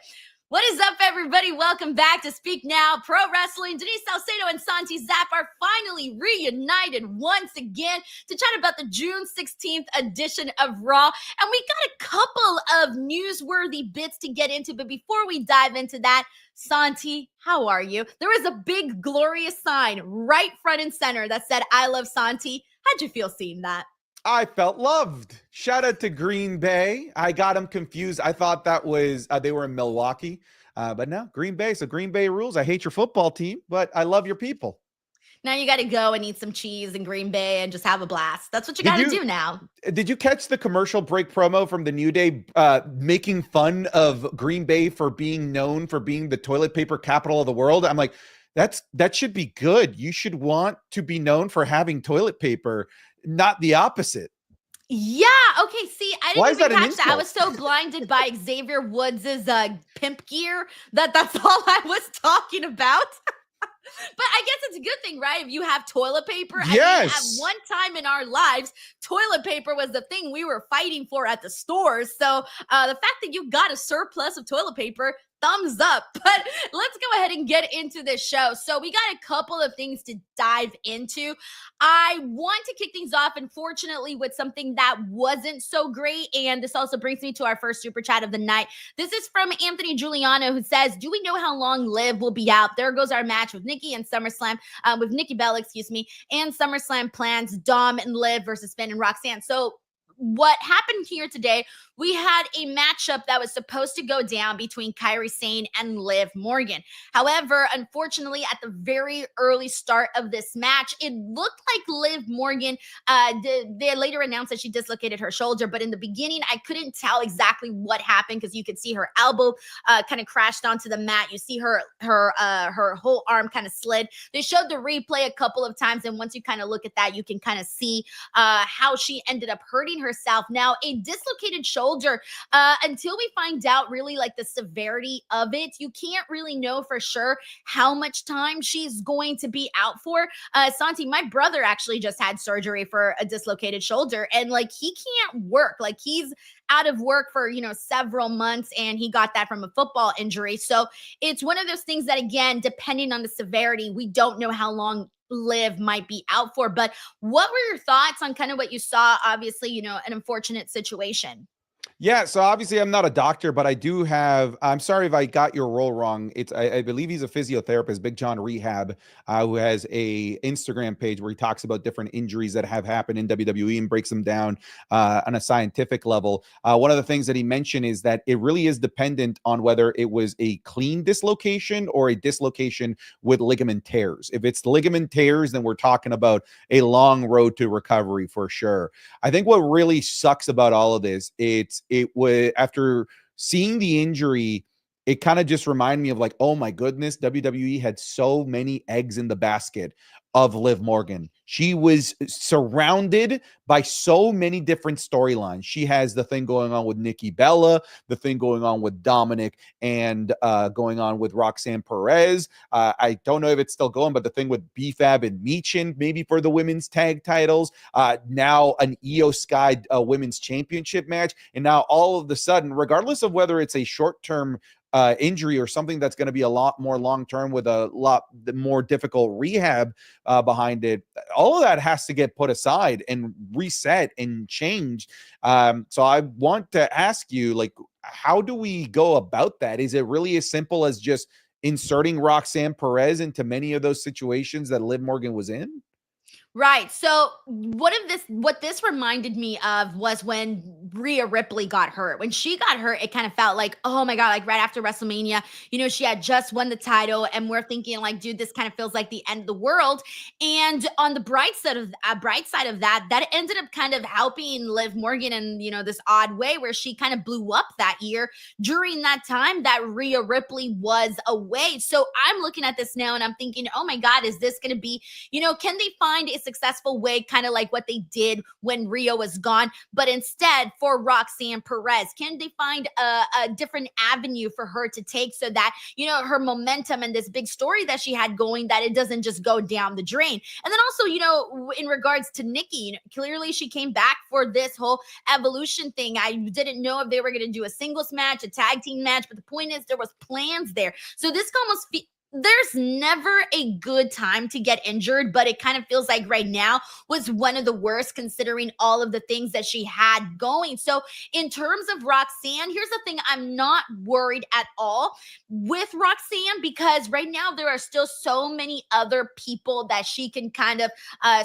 What is up, everybody? Welcome back to Speak Now Pro Wrestling. Denise Salcedo and Santi Zap are finally reunited once again to chat about the June 16th edition of Raw. And we got a couple of newsworthy bits to get into. But before we dive into that, Santi, how are you? There was a big, glorious sign right front and center that said, I love Santi. How'd you feel seeing that? I felt loved. Shout out to Green Bay. I got them confused. I thought that was they were in Milwaukee, but no, Green Bay. So Green Bay rules. I hate your football team, but I love your people. Now you got to go and eat some cheese in Green Bay and just have a blast. That's what you got to do now. Did you catch the commercial break promo from the New Day making fun of Green Bay for being known for being the toilet paper capital of the world? I'm like, that should be good. You should want to be known for having toilet paper, not the opposite. Yeah. Okay. See, I didn't even catch that. I was so blinded by Xavier Woods' pimp gear that's all I was talking about. But I guess it's a good thing, right? If you have toilet paper. Yes. I mean, at one time in our lives, toilet paper was the thing we were fighting for at the stores. So the fact that you got a surplus of toilet paper, thumbs up. But let's go ahead and get into this show. So we got a couple of things to dive into. I want to kick things off, unfortunately, with something that wasn't so great. And this also brings me to our first super chat of the night. This is from Anthony Giuliano, who says, do we know how long Liv will be out? There goes our match with Nikki and SummerSlam, with Nikki Bella, and SummerSlam plans Dom and Liv versus Finn and Roxanne. So what happened here today, we had a matchup that was supposed to go down between Kairi Sane and Liv Morgan. However, unfortunately, at the very early start of this match, it looked like Liv Morgan, they later announced that she dislocated her shoulder, but in the beginning, I couldn't tell exactly what happened because you could see her elbow kind of crashed onto the mat. You see her whole arm kind of slid. They showed the replay a couple of times, and once you kind of look at that, you can kind of see how she ended up hurting herself. Now, a dislocated shoulder, until we find out really like the severity of it, you can't really know for sure how much time she's going to be out for. Santi, my brother actually just had surgery for a dislocated shoulder, and like he can't work. Like he's out of work for, several months, and he got that from a football injury. So it's one of those things that, again, depending on the severity, we don't know how long Liv might be out for. But what were your thoughts on kind of what you saw? Obviously, an unfortunate situation. Yeah, so obviously I'm not a doctor, but I do have, I'm sorry if I got your role wrong. I believe he's a physiotherapist, Big John Rehab, who has a Instagram page where he talks about different injuries that have happened in WWE and breaks them down on a scientific level. One of the things that he mentioned is that it really is dependent on whether it was a clean dislocation or a dislocation with ligament tears. If it's ligament tears, then we're talking about a long road to recovery for sure. I think what really sucks about all of this, it was after seeing the injury, it kind of just reminded me of like, oh my goodness, WWE had so many eggs in the basket of Liv Morgan. She was surrounded by so many different storylines. She has the thing going on with Nikki Bella, the thing going on with Dominic, and going on with Roxanne Perez. I don't know if it's still going, but the thing with BFAB and Michin, maybe for the women's tag titles. Now an Io Sky women's championship match. And now all of a sudden, regardless of whether it's a short-term injury or something that's going to be a lot more long-term with a lot more difficult rehab behind it, all of that has to get put aside and reset and changed. So I want to ask you, like, how do we go about that? Is it really as simple as just inserting Roxanne Perez into many of those situations that Liv Morgan was in? Right. So what this reminded me of was when Rhea Ripley got hurt. When she got hurt, it kind of felt like, oh my God, like right after WrestleMania, she had just won the title and we're thinking like, dude, this kind of feels like the end of the world. And on the bright side of that ended up kind of helping Liv Morgan in, this odd way where she kind of blew up that year during that time that Rhea Ripley was away. So I'm looking at this now and I'm thinking, oh my God, is this going to be, can they find a successful way, kind of like what they did when Rhea was gone, but instead for Roxanne Perez, can they find a different avenue for her to take so that, her momentum and this big story that she had going, that it doesn't just go down the drain? And then also, in regards to Nikki, clearly she came back for this whole Evolution thing. I didn't know if they were going to do a singles match, a tag team match, but the point is there was plans there. So this almost there's never a good time to get injured, but it kind of feels like right now was one of the worst considering all of the things that she had going. So in terms of Roxanne, here's the thing. I'm not worried at all with Roxanne because right now there are still so many other people that she can kind of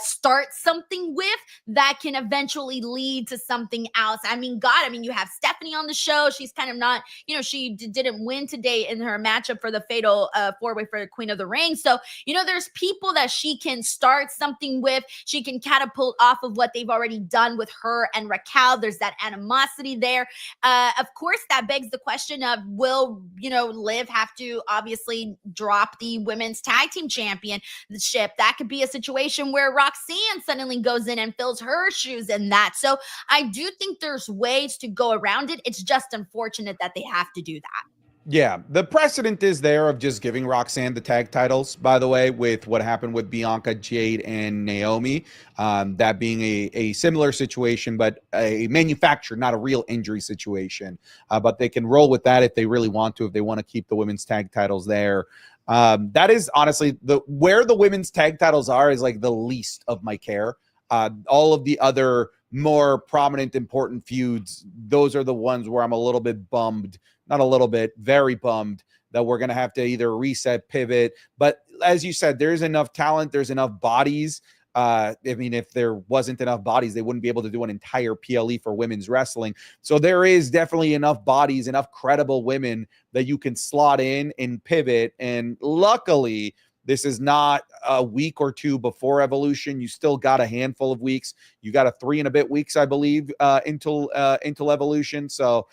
start something with that can eventually lead to something else. You have Stephanie on the show. She's kind of not, she didn't win today in her matchup for the fatal four-way for the Queen of the Ring. So, there's people that she can start something with. She can catapult off of what they've already done with her and Raquel. There's that animosity there. Of course, that begs the question of, will, Liv have to obviously drop the women's tag team championship? That could be a situation where Roxanne suddenly goes in and fills her shoes in that. So I do think there's ways to go around it. It's just unfortunate that they have to do that. Yeah, the precedent is there of just giving Roxanne the tag titles, by the way, with what happened with Bianca, Jade, and Naomi. That being a similar situation, but a manufactured, not a real injury situation. But they can roll with that if they really want to, if they want to keep the women's tag titles there. That is honestly, where the women's tag titles are is like the least of my care. All of the other more prominent, important feuds, those are the ones where I'm a little bit bummed. Not a little bit, very bummed that we're going to have to either reset, pivot. But as you said, there's enough talent. There's enough bodies. If there wasn't enough bodies, they wouldn't be able to do an entire PLE for women's wrestling. So there is definitely enough bodies, enough credible women that you can slot in and pivot. And luckily, this is not a week or two before Evolution. You still got a handful of weeks. You got a 3 and a bit weeks, I believe, until Evolution. So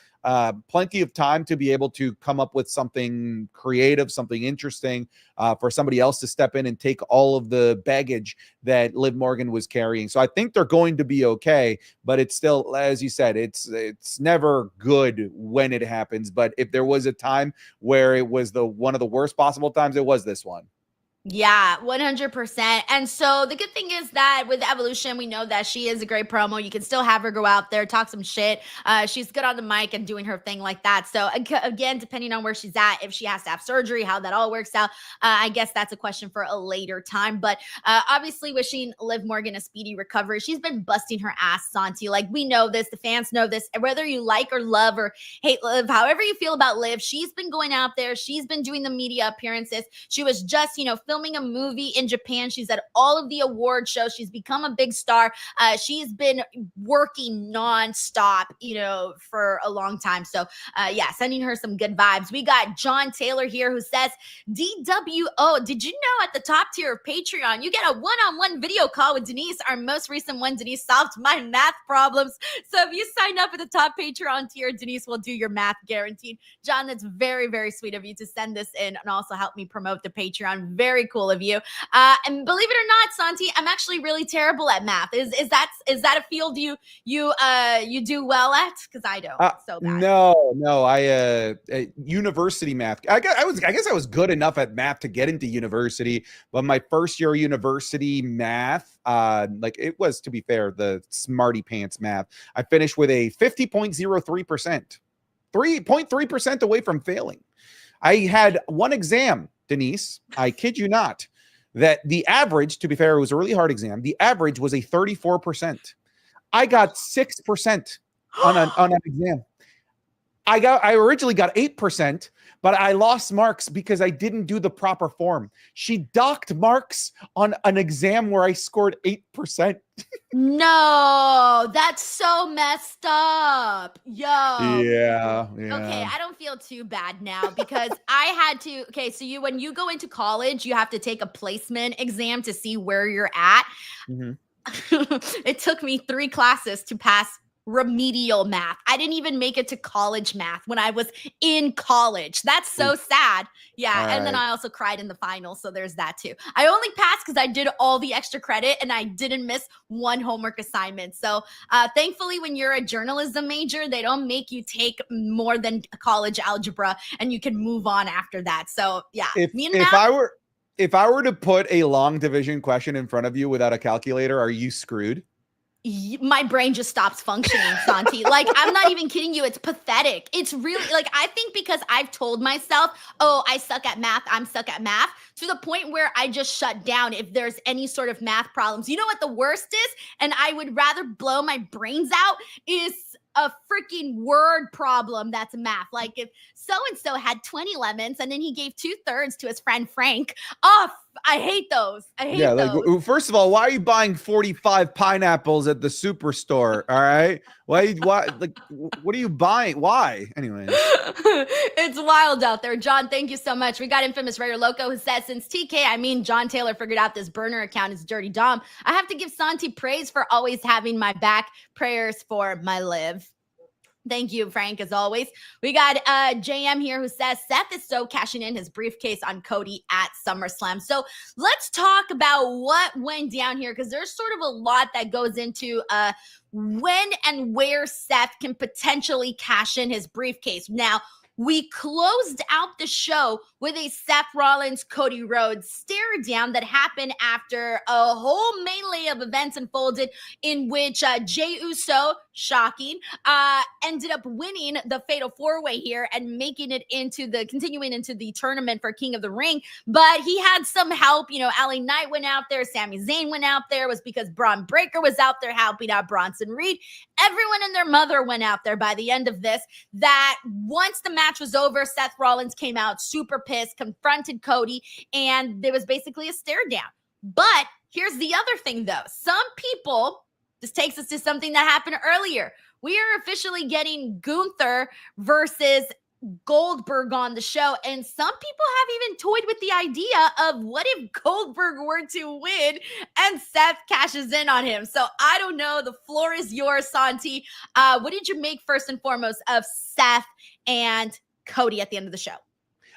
plenty of time to be able to come up with something creative, something interesting for somebody else to step in and take all of the baggage that Liv Morgan was carrying. So I think they're going to be okay, but it's still, as you said, it's never good when it happens. But if there was a time where it was one of the worst possible times, it was this one. Yeah, 100%. And so the good thing is that with Evolution, we know that she is a great promo. You can still have her go out there, talk some shit. She's good on the mic and doing her thing like that. So again, depending on where she's at, if she has to have surgery, how that all works out, I guess that's a question for a later time. But obviously wishing Liv Morgan a speedy recovery. She's been busting her ass, Santi. Like, we know this. The fans know this. Whether you like or love or hate Liv, however you feel about Liv, she's been going out there. She's been doing the media appearances. She was just, filming a movie in Japan. She's at all of the award shows. She's become a big star. She's been working nonstop, for a long time. So, sending her some good vibes. We got John Taylor here who says, DWO, did you know at the top tier of Patreon, you get a one-on-one video call with Denise? Our most recent one, Denise solved my math problems. So if you sign up at the top Patreon tier, Denise will do your math guaranteed. John, that's very, very sweet of you to send this in and also help me promote the Patreon. Very cool of you. And believe it or not, Santi, I'm actually really terrible at math. Is that a field you do well at? Because I don't. So bad. No. I university math. I guess I was good enough at math to get into university, but my first year of university math, it was, to be fair, the smarty pants math. I finished with a 50.03%, 3.3% away from failing. I had one exam, Denise, I kid you not, that the average, to be fair, it was a really hard exam. The average was a 34%. I got 6% on an exam. I originally got 8%, but I lost marks because I didn't do the proper form. She docked marks on an exam where I scored 8%. No, that's so messed up. Yo. Yeah. Okay, I don't feel too bad now because I had to. Okay, so when you go into college, you have to take a placement exam to see where you're at. Mm-hmm. It took me 3 classes to pass remedial math. I didn't even make it to college math when I was in college. That's so sad. Yeah. And then I also cried in the finals. So there's that too. I only passed because I did all the extra credit and I didn't miss one homework assignment. So thankfully, when you're a journalism major, they don't make you take more than college algebra and you can move on after that. So yeah. If I were to put a long division question in front of you without a calculator, are you screwed? My brain just stops functioning, Santi. Like, I'm not even kidding you. It's pathetic. It's really, I think because I've told myself, oh, I suck at math. I'm stuck at math, to the point where I just shut down if there's any sort of math problems. You know what the worst is? And I would rather blow my brains out is a freaking word problem that's math. Like if so-and-so had 20 lemons and then he gave 2/3 to his friend Frank. Oh, I hate those. I hate those. Like, first of all, why are you buying 45 pineapples at the superstore? All right. Why, what are you buying? Why? Anyway. It's wild out there. John, thank you so much. We got Infamous Raider Loco who says, since John Taylor figured out this burner account is Dirty Dom, I have to give Santi praise for always having my back. Prayers for my Liv. Thank you, Frank, as always. We got JM here who says, Seth is so cashing in his briefcase on Cody at SummerSlam. So let's talk about what went down here, because there's sort of a lot that goes into when and where Seth can potentially cash in his briefcase. Now, we closed out the show with a Seth Rollins, Cody Rhodes stare down that happened after a whole melee of events unfolded in which Jey Uso, shocking, ended up winning the Fatal 4-Way here and continuing into the tournament for King of the Ring. But he had some help. LA Knight went out there. Sami Zayn went out there. It was because Braun Breaker was out there helping out Bronson Reed. Everyone and their mother went out there by the end of this. That once the match was over, Seth Rollins came out super pissed, confronted Cody, and there was basically a stare down. But here's the other thing, though. Some people, this takes us to something that happened earlier. We are officially getting Gunther versus Goldberg on the show, and some people have even toyed with the idea of what if Goldberg were to win and Seth cashes in on him. So I don't know. The floor is yours, Santi. What did you make first and foremost of Seth and Cody at the end of the show?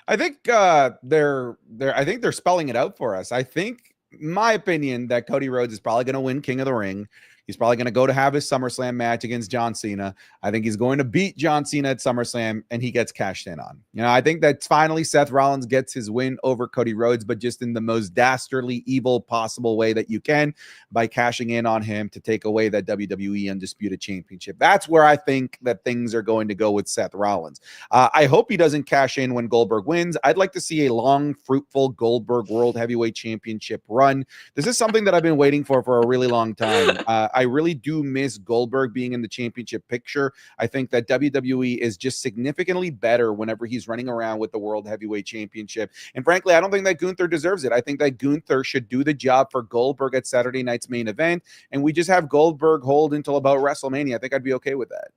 I think they're spelling it out for us. I think, in my opinion, that Cody Rhodes is probably going to win King of the Ring. He's probably going to go to have his SummerSlam match against John Cena. I think he's going to beat John Cena at SummerSlam, and he gets cashed in on. I think that finally Seth Rollins gets his win over Cody Rhodes, but just in the most dastardly, evil possible way that you can, by cashing in on him to take away that WWE Undisputed Championship. That's where I think that things are going to go with Seth Rollins. I hope he doesn't cash in when Goldberg wins. I'd like to see a long, fruitful Goldberg World Heavyweight Championship run. This is something that I've been waiting for a really long time. I really do miss Goldberg being in the championship picture. I think that WWE is just significantly better whenever he's running around with the World Heavyweight Championship. And frankly, I don't think that Gunther deserves it. I think that Gunther should do the job for Goldberg at Saturday night's main event, and we just have Goldberg hold until about WrestleMania. I think I'd be okay with that.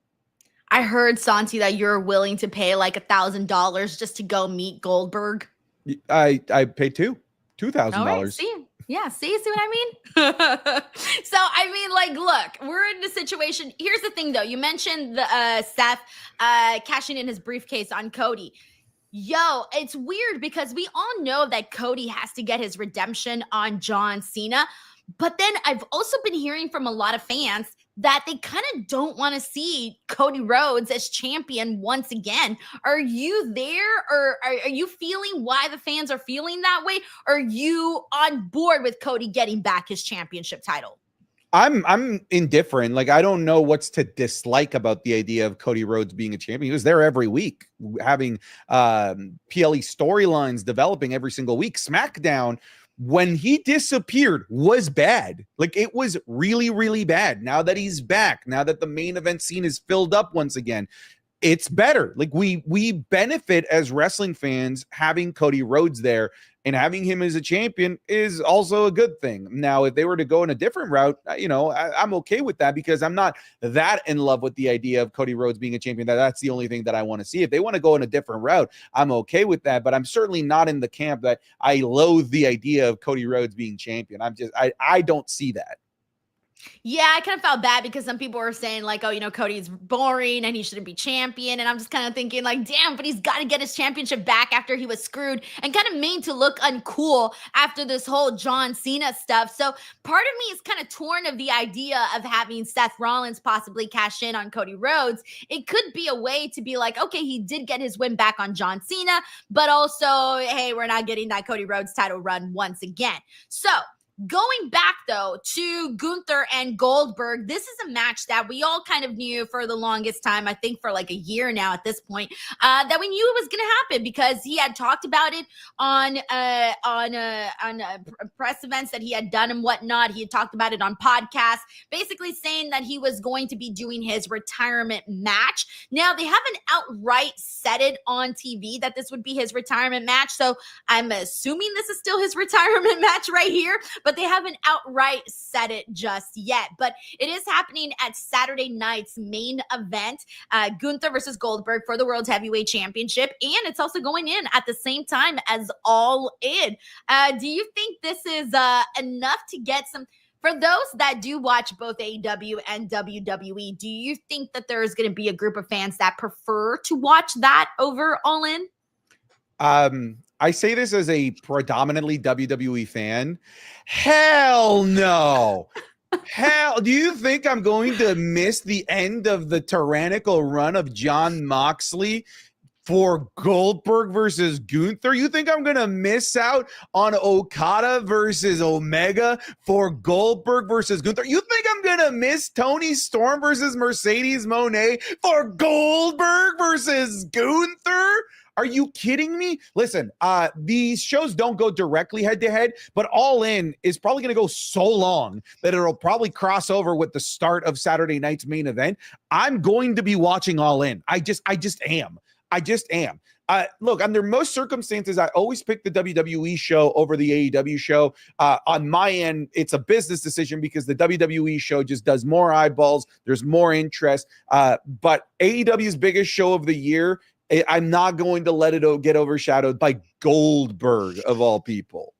I heard, Santi, that you're willing to pay like $1,000 just to go meet Goldberg. I paid $2,000. All right, see? Yeah, see what I mean? So, I mean, like, look, we're in a situation. Here's the thing, though. You mentioned the Seth cashing in his briefcase on Cody. Yo, it's weird because we all know that Cody has to get his redemption on John Cena. But then I've also been hearing from a lot of fans that they kind of don't want to see Cody Rhodes as champion once again. Are you there, or are you feeling why the fans are feeling that way? Are you on board with Cody getting back his championship title? I'm indifferent. Like, I don't know what's to dislike about the idea of Cody Rhodes being a champion. He was there every week, having PLE storylines developing every single week. SmackDown, when he disappeared, was bad. Like, it was really, really bad. Now that he's back, now that the main event scene is filled up once again, it's better. Like, we benefit as wrestling fans having Cody Rhodes there, and having him as a champion is also a good thing. Now, if they were to go in a different route, I'm okay with that, because I'm not that in love with the idea of Cody Rhodes being a champion. That's the only thing that I want to see. If they want to go in a different route, I'm okay with that, but I'm certainly not in the camp that I loathe the idea of Cody Rhodes being champion. I don't see that. Yeah, I kind of felt bad because some people were saying like, oh, Cody's boring and he shouldn't be champion. And I'm just kind of thinking like, damn, but he's got to get his championship back after he was screwed and kind of made to look uncool after this whole John Cena stuff. So part of me is kind of torn of the idea of having Seth Rollins possibly cash in on Cody Rhodes. It could be a way to be like, okay, he did get his win back on John Cena, but also, hey, we're not getting that Cody Rhodes title run once again. So going back, though, to Gunther and Goldberg, this is a match that we all kind of knew for the longest time, I think for like a year now at this point, that we knew it was going to happen because he had talked about it on press events that he had done and whatnot. He had talked about it on podcasts, basically saying that he was going to be doing his retirement match. Now, they haven't outright said it on TV that this would be his retirement match, so I'm assuming this is still his retirement match right here, but they haven't outright said it just yet. But it is happening at Saturday night's main event, Gunther versus Goldberg for the World Heavyweight Championship, and it's also going in at the same time as All In. Do you think this is enough to get some? For those that do watch both AEW and WWE, do you think that there is going to be a group of fans that prefer to watch that over All In? I say this as a predominantly WWE fan. Hell no. Hell, do you think I'm going to miss the end of the tyrannical run of Jon Moxley for Goldberg versus Gunther? You think I'm going to miss out on Okada versus Omega for Goldberg versus Gunther? You think I'm going to miss Tony Storm versus Mercedes Moné for Goldberg versus Gunther? Are you kidding me? Listen, these shows don't go directly head to head, but All In is probably going to go so long that it'll probably cross over with the start of Saturday night's main event. I'm going to be watching All In. I just am. Look, under most circumstances, I always pick the WWE show over the AEW show. On my end, it's a business decision because the WWE show just does more eyeballs. There's more interest. But AEW's biggest show of the year, I'm not going to let it get overshadowed by Goldberg, of all people.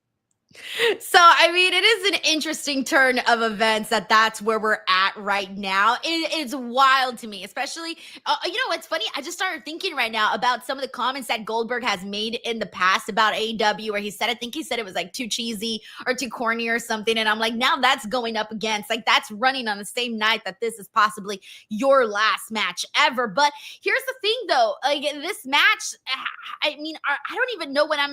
So, I mean, it is an interesting turn of events that's where we're at right now. It's wild to me, especially, you know what's funny? I just started thinking right now about some of the comments that Goldberg has made in the past about AEW, where I think he said it was like too cheesy or too corny or something. And I'm like, now that's going up against, like, that's running on the same night that this is possibly your last match ever. But here's the thing, though, like, this match, I mean, I don't even know what I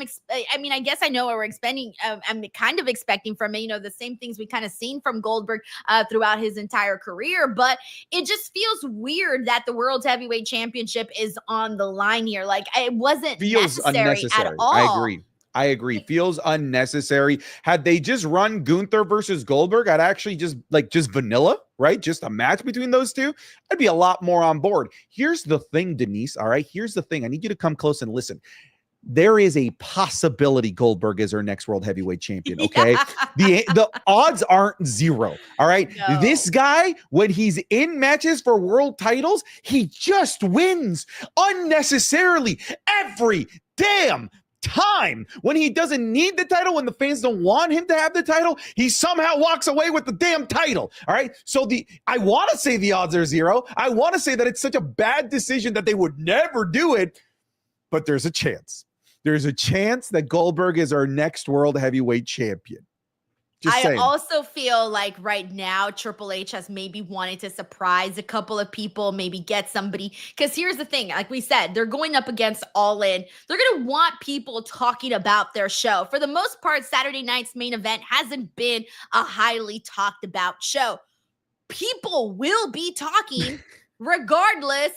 mean, I guess I know what we're expecting. I'm kind of expecting from it, you know, the same things we kind of seen from Goldberg throughout his entire career. But it just feels weird that the World Heavyweight Championship is on the line here. Like, it wasn't necessary at all. I agree. Feels unnecessary. Had they just run Gunther versus Goldberg, I'd actually just vanilla, right? Just a match between those two. I'd be a lot more on board. Here's the thing, Denise. All right. Here's the thing. I need you to come close and listen. There is a possibility Goldberg is our next world heavyweight champion. Okay. Yeah. The odds aren't zero. All right. No. This guy, when he's in matches for world titles, he just wins unnecessarily every damn time. When he doesn't need the title, when the fans don't want him to have the title, he somehow walks away with the damn title. All right. So I want to say the odds are zero. I want to say that it's such a bad decision that they would never do it, but there's a chance. There's a chance that Goldberg is our next world heavyweight champion. I also feel like right now Triple H has maybe wanted to surprise a couple of people, maybe get somebody. Because here's the thing, like we said, they're going up against All In. They're going to want people talking about their show. For the most part, Saturday night's main event hasn't been a highly talked about show. People will be talking regardless.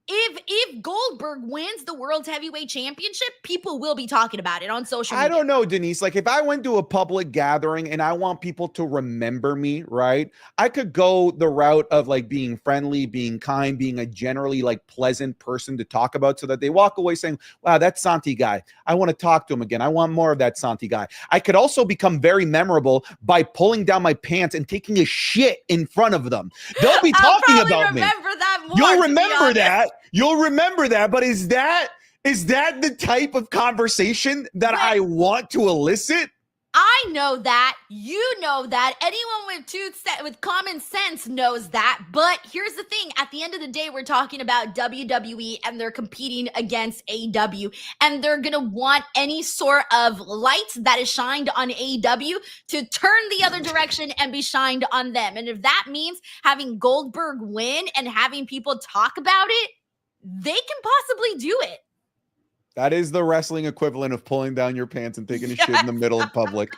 If Goldberg wins the World Heavyweight Championship, people will be talking about it on social media. I don't know, Denise. Like, if I went to a public gathering and I want people to remember me, right, I could go the route of, like, being friendly, being kind, being a generally, like, pleasant person to talk about so that they walk away saying, wow, that Santi guy, I want to talk to him again. I want more of that Santi guy. I could also become very memorable by pulling down my pants and taking a shit in front of them. They'll be talking about me. You'll remember that. You'll remember that, but is that the type of conversation that I want to elicit? I know that. You know that. Anyone with common sense knows that. But here's the thing. At the end of the day, we're talking about WWE, and they're competing against AEW. And they're going to want any sort of light that is shined on AEW to turn the other direction and be shined on them. And if that means having Goldberg win and having people talk about it, they can possibly do it. That is the wrestling equivalent of pulling down your pants and taking a shit in the middle of public.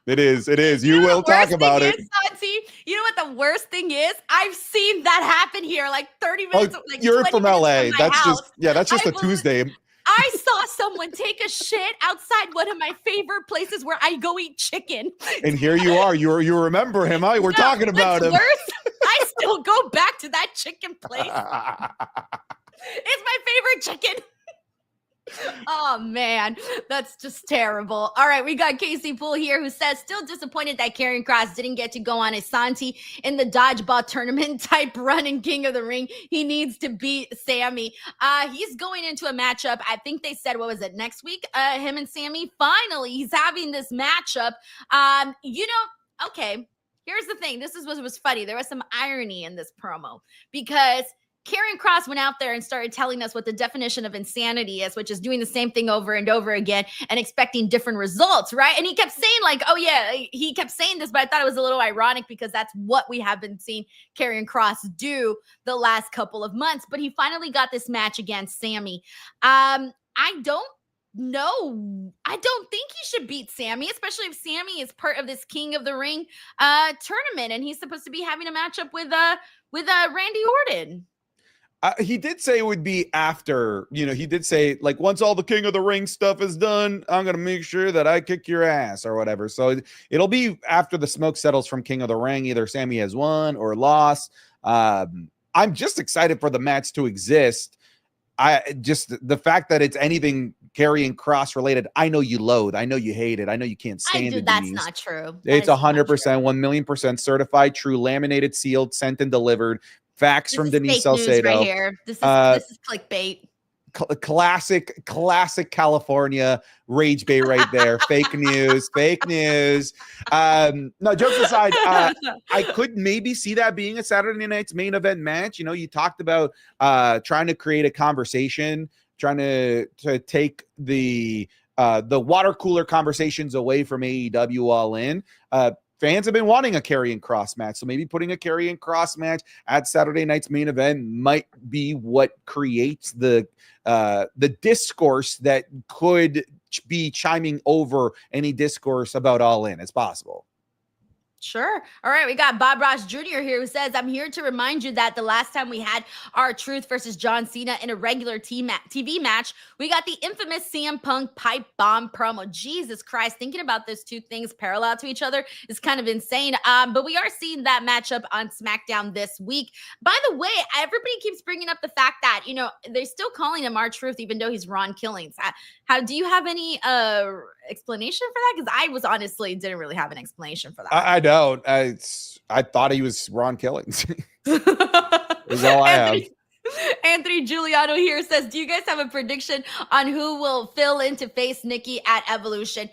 It is. You will talk about it. Santi, you know what the worst thing is? I've seen that happen here, like 30 minutes. Oh, like you're from LA. That's just a Tuesday. I saw someone take a shit outside one of my favorite places where I go eat chicken. And here you are. You remember him, huh? We're talking about him. Worse, I still go back to that chicken place. It's my favorite chicken. Oh man, that's just terrible. All right, we got Casey Poole here who says still disappointed that Karrion Kross didn't get to go on as Santi in the dodgeball tournament type run in King of the Ring. He needs to beat Sammy. He's going into a matchup. I think they said, what was it, next week? Him and Sammy. Finally, he's having this matchup. Okay. Here's the thing. This is what was funny. There was some irony in this promo because Karrion Kross went out there and started telling us what the definition of insanity is, which is doing the same thing over and over again and expecting different results, right? And he kept saying like, oh yeah, he kept saying this, but I thought it was a little ironic because that's what we have been seeing Karrion Kross do the last couple of months. But he finally got this match against Sammy. I don't think he should beat Sammy, especially if Sammy is part of this King of the Ring tournament and he's supposed to be having a matchup with Randy Orton. He did say it would be after, he did say, like, once all the King of the Ring stuff is done, I'm going to make sure that I kick your ass or whatever. So it'll be after the smoke settles from King of the Ring. Either Sammy has won or lost. I'm just excited for the match to exist. The fact that it's anything Karrion Kross related, I know you loathe. I know you hate it. I know you can't stand it. That's not true. It's 100%, 1,000,000% certified, true, laminated, sealed, sent and delivered. Facts from Denise Salcedo. Right here. This is clickbait. classic California rage bait right there. Fake news. No, jokes aside, I could maybe see that being a Saturday night's main event match. You know, you talked about trying to create a conversation, trying to take the water cooler conversations away from AEW All In. Fans have been wanting a Karrion Kross match, so maybe putting a Karrion Kross match at Saturday night's main event might be what creates the discourse that could be chiming over any discourse about All In. It's possible. Sure. All right. We got Bob Ross Jr. here who says, I'm here to remind you that the last time we had R-Truth versus John Cena in a regular TV match, we got the infamous CM Punk pipe bomb promo. Jesus Christ. Thinking about those two things parallel to each other is kind of insane. But we are seeing that matchup on SmackDown this week. By the way, everybody keeps bringing up the fact that, you know, they're still calling him R-Truth even though he's Ron Killings. How do you have any explanation for that? Because I was honestly didn't really have an explanation for that. I don't. I thought he was Ron Killings. Is all I have. Anthony Giuliano here says, do you guys have a prediction on who will fill in to face Nikki at Evolution?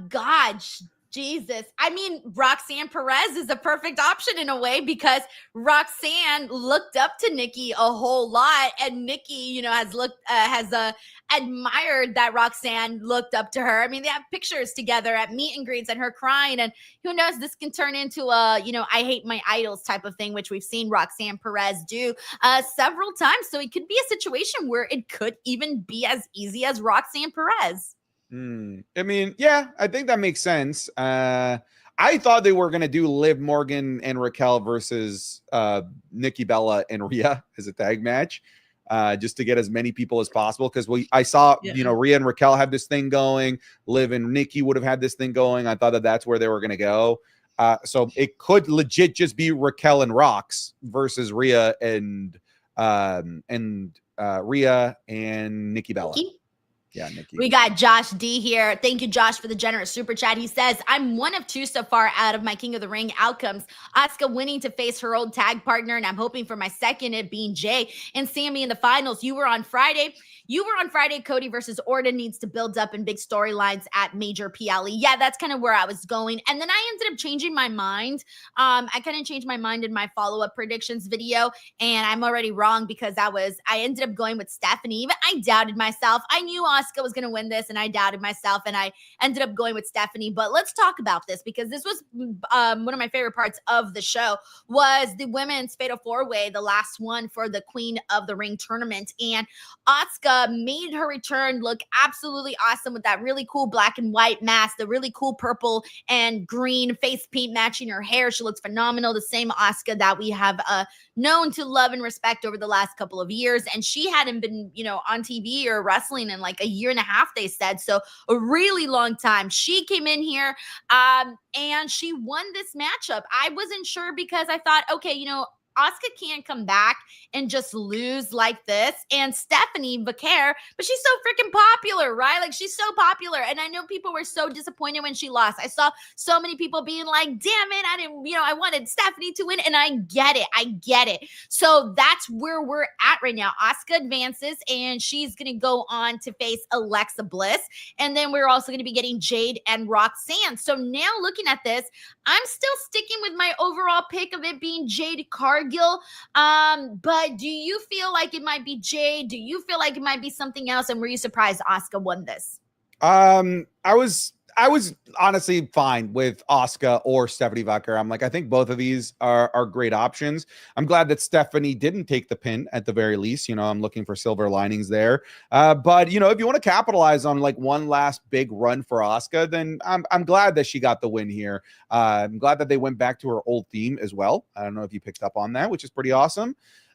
Gosh, Jesus. I mean, Roxanne Perez is a perfect option in a way because Roxanne looked up to Nikki a whole lot, and Nikki, you know, has admired that Roxanne looked up to her. I mean, they have pictures together at meet and greets and her crying, and who knows, this can turn into a, you know, I hate my idols type of thing, which we've seen Roxanne Perez do several times. So it could be a situation where it could even be as easy as Roxanne Perez. I mean, yeah, I think that makes sense. I thought they were going to do Liv Morgan and Raquel versus Nikki Bella and Rhea as a tag match, just to get as many people as possible. Because I saw, you know, Rhea and Raquel have this thing going. Liv and Nikki would have had this thing going. I thought that that's where they were going to go. So it could legit just be Raquel and Rox versus Rhea and Rhea and Nikki Bella. Yeah, Nikki. We got Josh D here. Thank you, Josh, for the generous super chat. He says, I'm one of two so far out of my King of the Ring outcomes. Asuka winning to face her old tag partner, and I'm hoping for my second, it being Jay and Sammy in the finals. You were on Friday. Cody versus Orton needs to build up in big storylines at Major PLE. Yeah, that's kind of where I was going. And then I ended up changing my mind. I kind of changed my mind in my follow-up predictions video, and I'm already wrong because I ended up going with Stephanie. Even I doubted myself. I knew Asuka was going to win this, and I doubted myself, and I ended up going with Stephanie. But let's talk about this because this was one of my favorite parts of the show was the women's Fatal 4-Way, the last one for the Queen of the Ring tournament. And Asuka made her return look absolutely awesome with that really cool black and white mask, the really cool purple and green face paint matching her hair. She looks phenomenal. The same Asuka that we have known to love and respect over the last couple of years. And she hadn't been, you know, on TV or wrestling in like a year and a half, they said. So a really long time. She came in here and she won this matchup. I wasn't sure because I thought, okay, you know, Asuka can't come back and just lose like this. And Stephanie Vaquer, but she's so freaking popular, right? Like she's so popular. And I know people were so disappointed when she lost. I saw so many people being like, damn it, I didn't, you know, I wanted Stephanie to win. And I get it. So that's where we're at right now. Asuka advances and she's going to go on to face Alexa Bliss. And then we're also going to be getting Jade and Roxanne. So now looking at this, I'm still sticking with my overall pick of it being Jade Cargill. But do you feel like it might be Jade? Do you feel like it might be something else? And were you surprised Asuka won this? I was honestly fine with Asuka or Stephanie Vaquer. I'm like, I think both of these are great options. I'm glad that Stephanie didn't take the pin at the very least. You know, I'm looking for silver linings there. But you know, if you want to capitalize on like one last big run for Asuka, then I'm glad that she got the win here. I'm glad that they went back to her old theme as well. I don't know if you picked up on that, which is pretty awesome.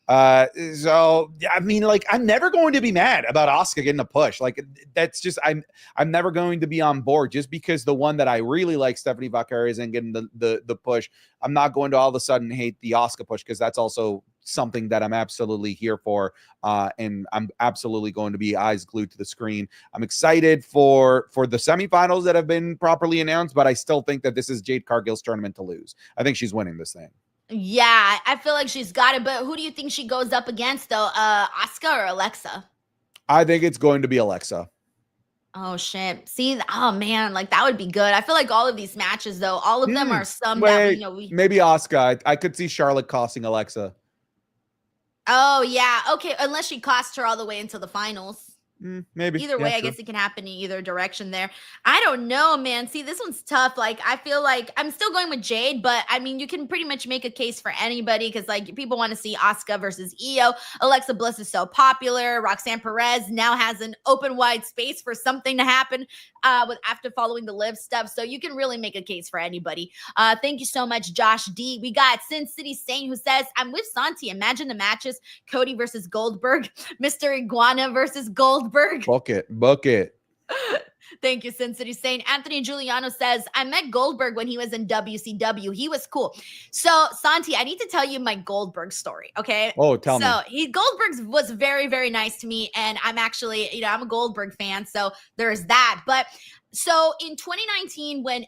So I mean, like, I'm never going to be mad about Asuka getting a push. Like, that's just, I'm never going to be on board just because the one that I really like, Stephanie Vaquer, isn't getting the push. I'm not going to all of a sudden hate the Asuka push because that's also something that I'm absolutely here for. And I'm absolutely going to be eyes glued to the screen. I'm excited for the semifinals that have been properly announced, but I still think that this is Jade Cargill's tournament to lose. I think she's winning this thing. Yeah, I feel like she's got it, but who do you think she goes up against though? Asuka or Alexa? I think it's going to be Alexa. Oh shit. See, oh man, like that would be good. I feel like all of these matches though, all of them are some that Maybe Asuka. I could see Charlotte costing Alexa. Oh yeah. Okay, unless she costs her all the way into the finals. Maybe. Either way, I guess it can happen in either direction there. I don't know, man. See, this one's tough. Like, I feel like I'm still going with Jade, but I mean, you can pretty much make a case for anybody because, like, people want to see Asuka versus Io. Alexa Bliss is so popular. Roxanne Perez now has an open wide space for something to happen after following the Liv stuff. So you can really make a case for anybody. Thank you so much, Josh D. We got Sin City Sane who says, I'm with Santi. Imagine the matches: Cody versus Goldberg, Mr. Iguana versus Goldberg. Book it. Thank you, Sin City Sane. Anthony Giuliano says, I met Goldberg when he was in WCW. He was cool. So, Santi, I need to tell you my Goldberg story, okay? Oh, tell me. So, Goldberg was very, very nice to me, and I'm actually, I'm a Goldberg fan, so there's that. But so in 2019, when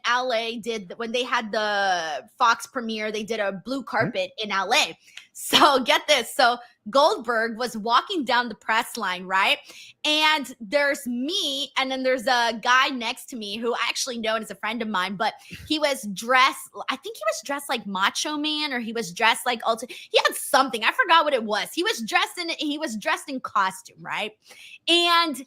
they had the Fox premiere, they did a blue carpet in LA. So get this. So Goldberg was walking down the press line, right? And there's me, and then there's a guy next to me who I actually know and is a friend of mine, but he was dressed, I think he was dressed like Macho Man, or he was dressed like he had something. I forgot what it was. He was dressed in costume, right? And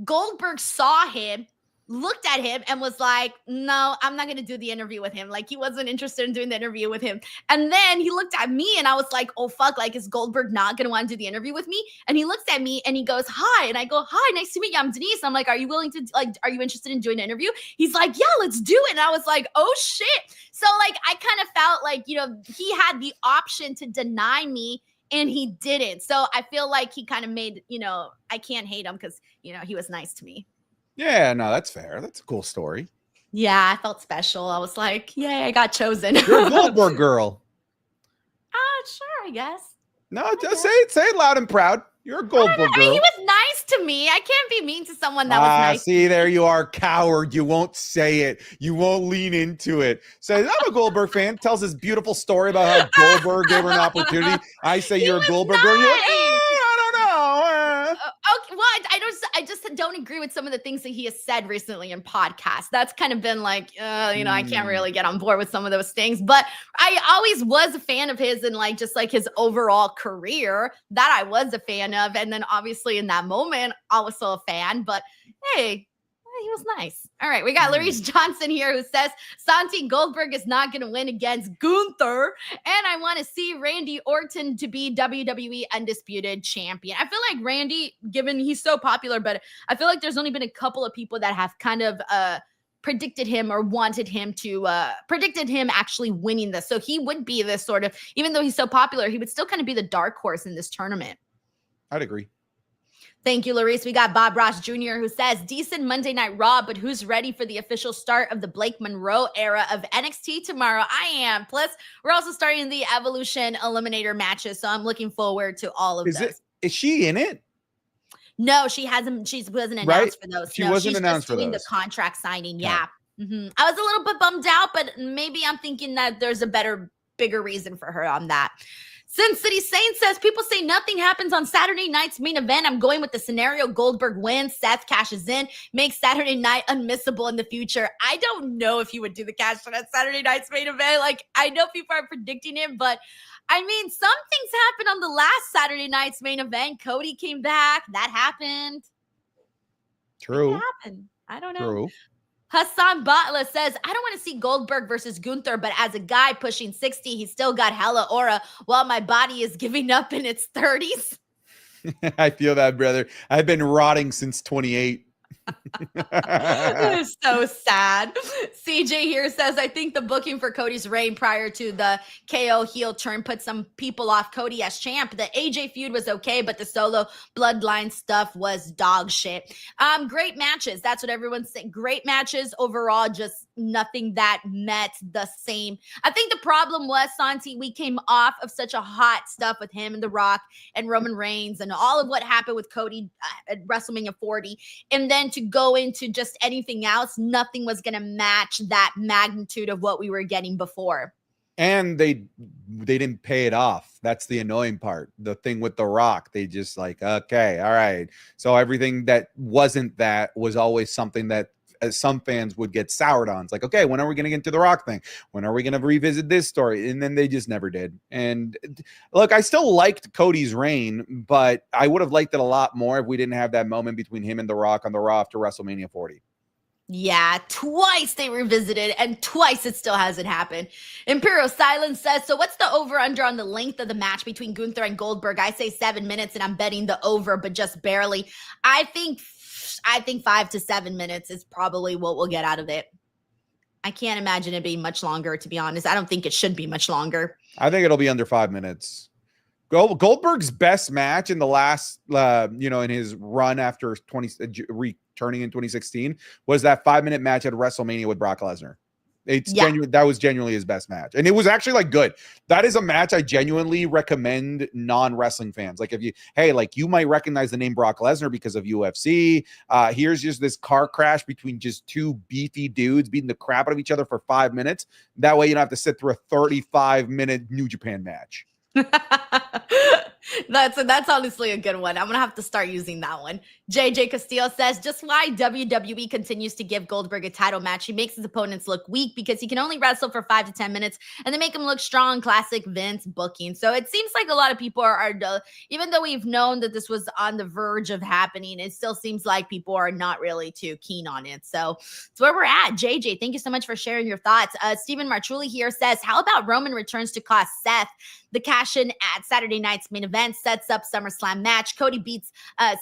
Goldberg saw him, looked at him, and was like, no, I'm not going to do the interview with him. Like, he wasn't interested in doing the interview with him. And then he looked at me, and I was like, oh, fuck, like, is Goldberg not going to want to do the interview with me? And he looks at me, and he goes, hi. And I go, hi, nice to meet you. I'm Denise. I'm like, are you interested in doing an interview? He's like, yeah, let's do it. And I was like, oh, shit. So, like, I kind of felt like, he had the option to deny me, and he didn't. So I feel like he kind of made, I can't hate him because, he was nice to me. Yeah, no, that's fair. That's a cool story. Yeah, I felt special. I was like, yay, I got chosen. You're a Goldberg girl. Sure, I guess. No, just say it loud and proud. You're a Goldberg girl. I mean, he was nice to me. I can't be mean to someone that was nice. See, there you are, coward. You won't say it. You won't lean into it. Says, I'm a Goldberg fan. Tells his beautiful story about how Goldberg gave her an opportunity. I say you're a Goldberg girl. You're like, I don't know. Okay, well, I just don't agree with some of the things that he has said recently in podcasts. That's kind of been like, I can't really get on board with some of those things. But I always was a fan of his, and like just like his overall career, that I was a fan of. And then obviously in that moment, I was still a fan. But hey, he was nice. All right, we got Larice Johnson here who says, Santi, Goldberg is not going to win against Gunther, and I want to see Randy Orton to be WWE Undisputed Champion. I feel like Randy, given he's so popular, but I feel like there's only been a couple of people that have kind of predicted him or wanted him to, predicted him actually winning this. So he would be this sort of, even though he's so popular, he would still kind of be the dark horse in this tournament. I'd agree. Thank you, Larice. We got Bob Ross Jr. who says, decent Monday Night Raw, but who's ready for the official start of the Blake Monroe era of NXT tomorrow? I am. Plus, we're also starting the Evolution Eliminator matches, so I'm looking forward to all of those. Is she in it? No, she wasn't announced for those. She wasn't announced for those. Doing the contract signing, yeah. I was a little bit bummed out, but maybe I'm thinking that there's a bigger reason for her on that. Sin City Sane says, people say nothing happens on Saturday night's main event. I'm going with the scenario Goldberg wins, Seth cashes in, makes Saturday night unmissable in the future. I don't know if he would do the cash for that Saturday night's main event. Like, I know people are predicting it, but I mean, some things happened on the last Saturday night's main event. Cody came back. That happened. True. It happened. I don't know. True. Hassan Batla says, I don't want to see Goldberg versus Gunther, but as a guy pushing 60, he's still got hella aura while my body is giving up in its 30s. I feel that, brother. I've been rotting since 28. It is so sad. CJ here says, I think the booking for Cody's reign prior to the KO heel turn put some people off Cody as champ. The AJ feud was okay, but the solo bloodline stuff was dog shit. Great matches. That's what everyone's saying. Great matches overall, just nothing that met the same. I think the problem was, Santi, we came off of such a hot stuff with him and The Rock and Roman Reigns and all of what happened with Cody at WrestleMania 40. And then to go into just anything else, nothing was going to match that magnitude of what we were getting before. And they didn't pay it off. That's the annoying part. The thing with The Rock, they just like, okay, all right. So everything that wasn't that was always something that some fans would get soured on. It's like, okay, when are we going to get into The Rock thing? When are we going to revisit this story? And then they just never did. And look, I still liked Cody's reign, but I would have liked it a lot more if we didn't have that moment between him and The Rock on the Raw after WrestleMania 40. Yeah, twice they revisited and twice it still hasn't happened. Imperial Silence says, so what's the over-under on the length of the match between Gunther and Goldberg? I say 7 minutes and I'm betting the over, but just barely. I think 5 to 7 minutes is probably what we'll get out of it. I can't imagine it being much longer, to be honest. I don't think it should be much longer. I think it'll be under 5 minutes. Goldberg's best match in the last, in his run after returning in 2016 was that 5-minute match at WrestleMania with Brock Lesnar. That was genuinely his best match. And it was actually like good. That is a match I genuinely recommend non-wrestling fans. Like you might recognize the name Brock Lesnar because of UFC. Here's just this car crash between just two beefy dudes beating the crap out of each other for 5 minutes. That way you don't have to sit through a 35-minute New Japan match. That's honestly a good one. I'm gonna have to start using that one. JJ Castillo says, just why WWE continues to give Goldberg a title match. He makes his opponents look weak because he can only wrestle for 5 to 10 minutes and they make him look strong. Classic Vince booking. So it seems like a lot of people are even though we've known that this was on the verge of happening, it still seems like people are not really too keen on it. So it's where we're at. JJ, thank you so much for sharing your thoughts. Stephen Marchulli here says, how about Roman returns to cost Seth the cash-in at Saturday night's main event, sets up SummerSlam match. Cody beats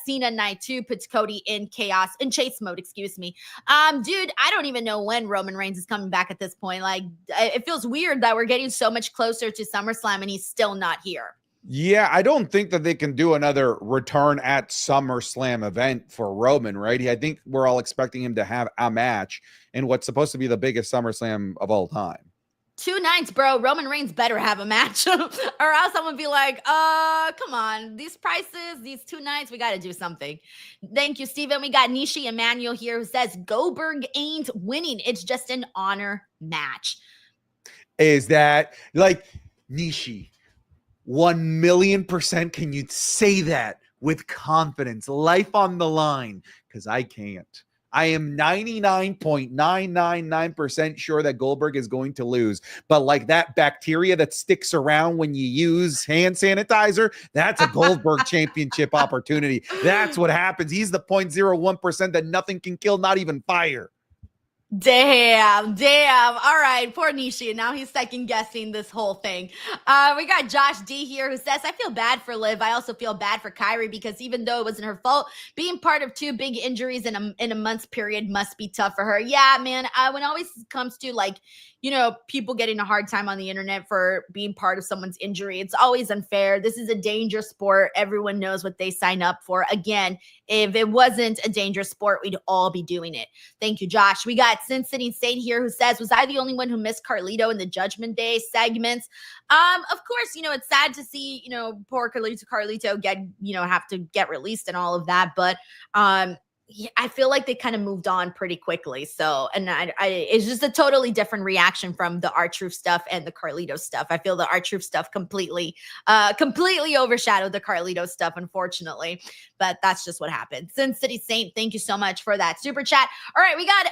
Cena night 2, puts Cody in chase mode, excuse me. Dude, I don't even know when Roman Reigns is coming back at this point. Like, it feels weird that we're getting so much closer to SummerSlam and he's still not here. Yeah, I don't think that they can do another return at SummerSlam event for Roman, right? I think we're all expecting him to have a match in what's supposed to be the biggest SummerSlam of all time. 2 nights, bro. Roman Reigns better have a match or else I'm gonna be like, come on. These prices, these 2 nights, we got to do something. Thank you, Steven. We got Nishi Emmanuel here who says Goldberg ain't winning. It's just an honor match. Is that like Nishi? 1,000,000% can you say that with confidence? Life on the line, because I can't. I am 99.999% sure that Goldberg is going to lose. But like that bacteria that sticks around when you use hand sanitizer, that's a Goldberg championship opportunity. That's what happens. He's the 0.01% that nothing can kill, not even fire. Damn. All right, poor Nishi. Now he's second guessing this whole thing. We got Josh D here who says, I feel bad for Liv. I also feel bad for Kairi because even though it wasn't her fault, being part of 2 big injuries in a month's period must be tough for her. Yeah, man. When it always comes to people getting a hard time on the internet for being part of someone's injury, it's always unfair. This is a dangerous sport. Everyone knows what they sign up for. Again, if it wasn't a dangerous sport, we'd all be doing it. Thank you, Josh. We got Sin City Saint here who says, was I the only one who missed Carlito in the Judgment Day segments? Of course, it's sad to see, poor Carlito get, have to get released and all of that. But, I feel like they kind of moved on pretty quickly. So, and it's just a totally different reaction from the R-Truth stuff and the Carlito stuff. I feel the R-Truth stuff completely overshadowed the Carlito stuff, unfortunately. But that's just what happened. Sin City Saint, thank you so much for that super chat. All right, we got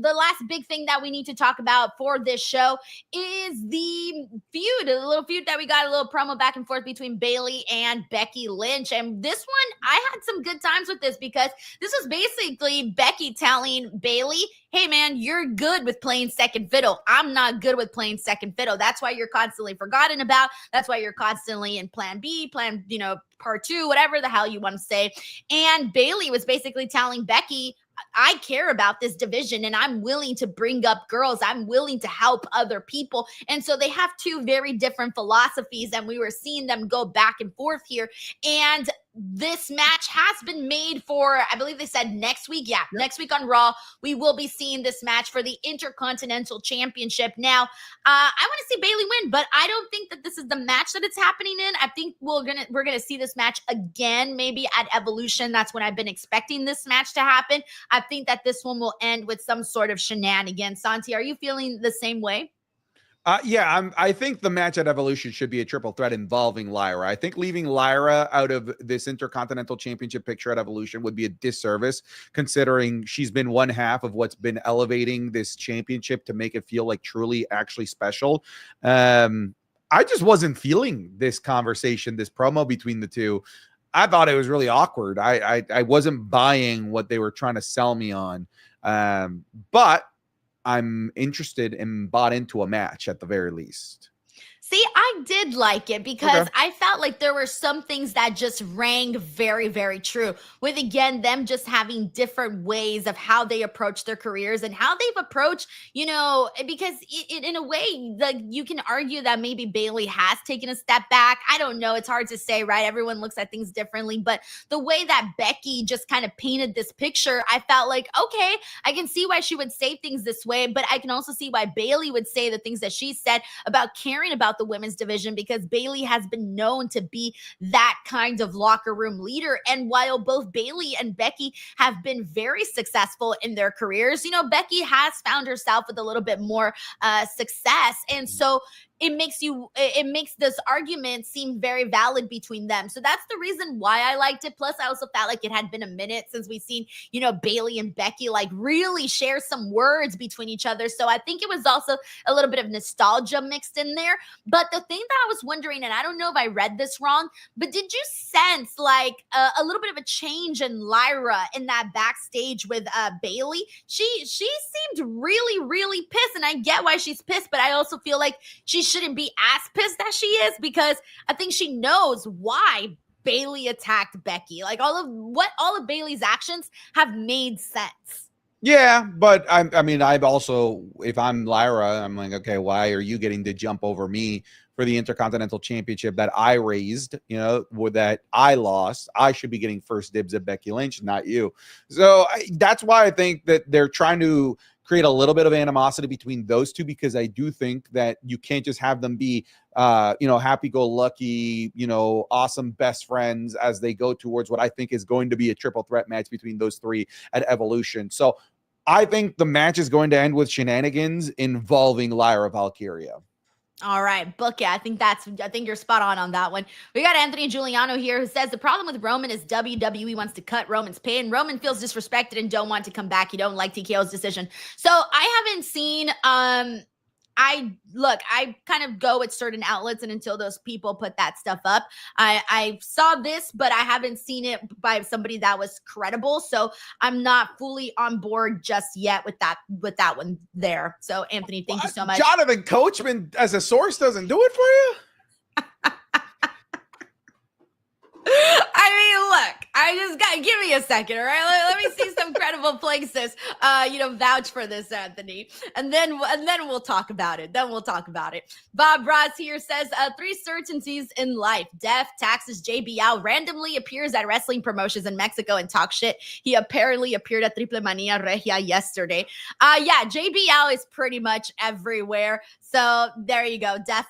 the last big thing that we need to talk about for this show is the feud, a little feud that we got, a little promo back and forth between Bayley and Becky Lynch. And this one, I had some good times with this because this was basically Becky telling Bayley, hey man, you're good with playing second fiddle. I'm not good with playing second fiddle. That's why you're constantly forgotten about. That's why you're constantly in plan B, part 2, whatever the hell you want to say. And Bayley was basically telling Becky, I care about this division and I'm willing to bring up girls. I'm willing to help other people. And so they have 2 very different philosophies and we were seeing them go back and forth here. And this match has been made for, I believe they said next week. Yeah, next week on Raw, we will be seeing this match for the Intercontinental Championship. Now, I want to see Bayley win, but I don't think that this is the match that it's happening in. I think we're gonna see this match again, maybe at Evolution. That's when I've been expecting this match to happen. I think that this one will end with some sort of shenanigans. Santi, are you feeling the same way? Yeah, I think the match at Evolution should be a triple threat involving Lyra. I think leaving Lyra out of this Intercontinental Championship picture at Evolution would be a disservice, considering she's been one half of what's been elevating this championship to make it feel like truly actually special. I just wasn't feeling this conversation, this promo between the two. I thought it was really awkward. I wasn't buying what they were trying to sell me on. But I'm interested and bought into a match at the very least. See, I did like it because I felt like there were some things that just rang very, very true. With, again, them just having different ways of how they approach their careers and how they've approached, you know, because in a way, like, you can argue that maybe Bayley has taken a step back. I don't know. It's hard to say, right? Everyone looks at things differently. But the way that Becky just kind of painted this picture, I felt like, okay, I can see why she would say things this way, but I can also see why Bayley would say the things that she said about caring about the women's division, because Bayley has been known to be that kind of locker room leader. And while both Bayley and Becky have been very successful in their careers, you know, Becky has found herself with a little bit more success. And so it makes this argument seem very valid between them. So that's the reason why I liked it. Plus, I also felt like it had been a minute since we've seen, you know, Bayley and Becky like really share some words between each other. So I think it was also a little bit of nostalgia mixed in there. But the thing that I was wondering, and I don't know if I read this wrong, but did you sense like a little bit of a change in Lyra in that backstage with Bayley? She seemed really, really pissed, and I get why she's pissed, but I also feel like she shouldn't be as pissed as she is, because I think she knows why Bayley attacked Becky. Like all of Bayley's actions have made sense. Yeah, but I mean, I've also, if I'm Lyra, I'm like, okay, why are you getting to jump over me for the Intercontinental Championship that I raised, you know, that I lost? I should be getting first dibs at Becky Lynch, not you. So that's why I think that they're trying to create a little bit of animosity between those two, because I do think that you can't just have them be, you know, happy-go-lucky, you know, awesome best friends as they go towards what I think is going to be a triple threat match between those three at Evolution. So I think the match is going to end with shenanigans involving Lyra Valkyria. All right, book it. I think you're spot on that one. We got Anthony Giuliano here who says the problem with Roman is WWE wants to cut Roman's pay, and Roman feels disrespected and don't want to come back. You don't like TKO's decision. So I haven't seen I kind of go with certain outlets, and until those people put that stuff up, I saw this, but I haven't seen it by somebody that was credible. So I'm not fully on board just yet with that one there. So Anthony, thank you so much. Jonathan Coachman as a source doesn't do it for you? I mean, look, I just got, give me a second, all right? Let me see some credible places, you know, vouch for this, Anthony. And then we'll talk about it. Bob Ross here says, 3 certainties in life. Death, taxes. JBL randomly appears at wrestling promotions in Mexico and talks shit. He apparently appeared at Triple Mania Regia yesterday. Yeah, JBL is pretty much everywhere. So there you go. Death,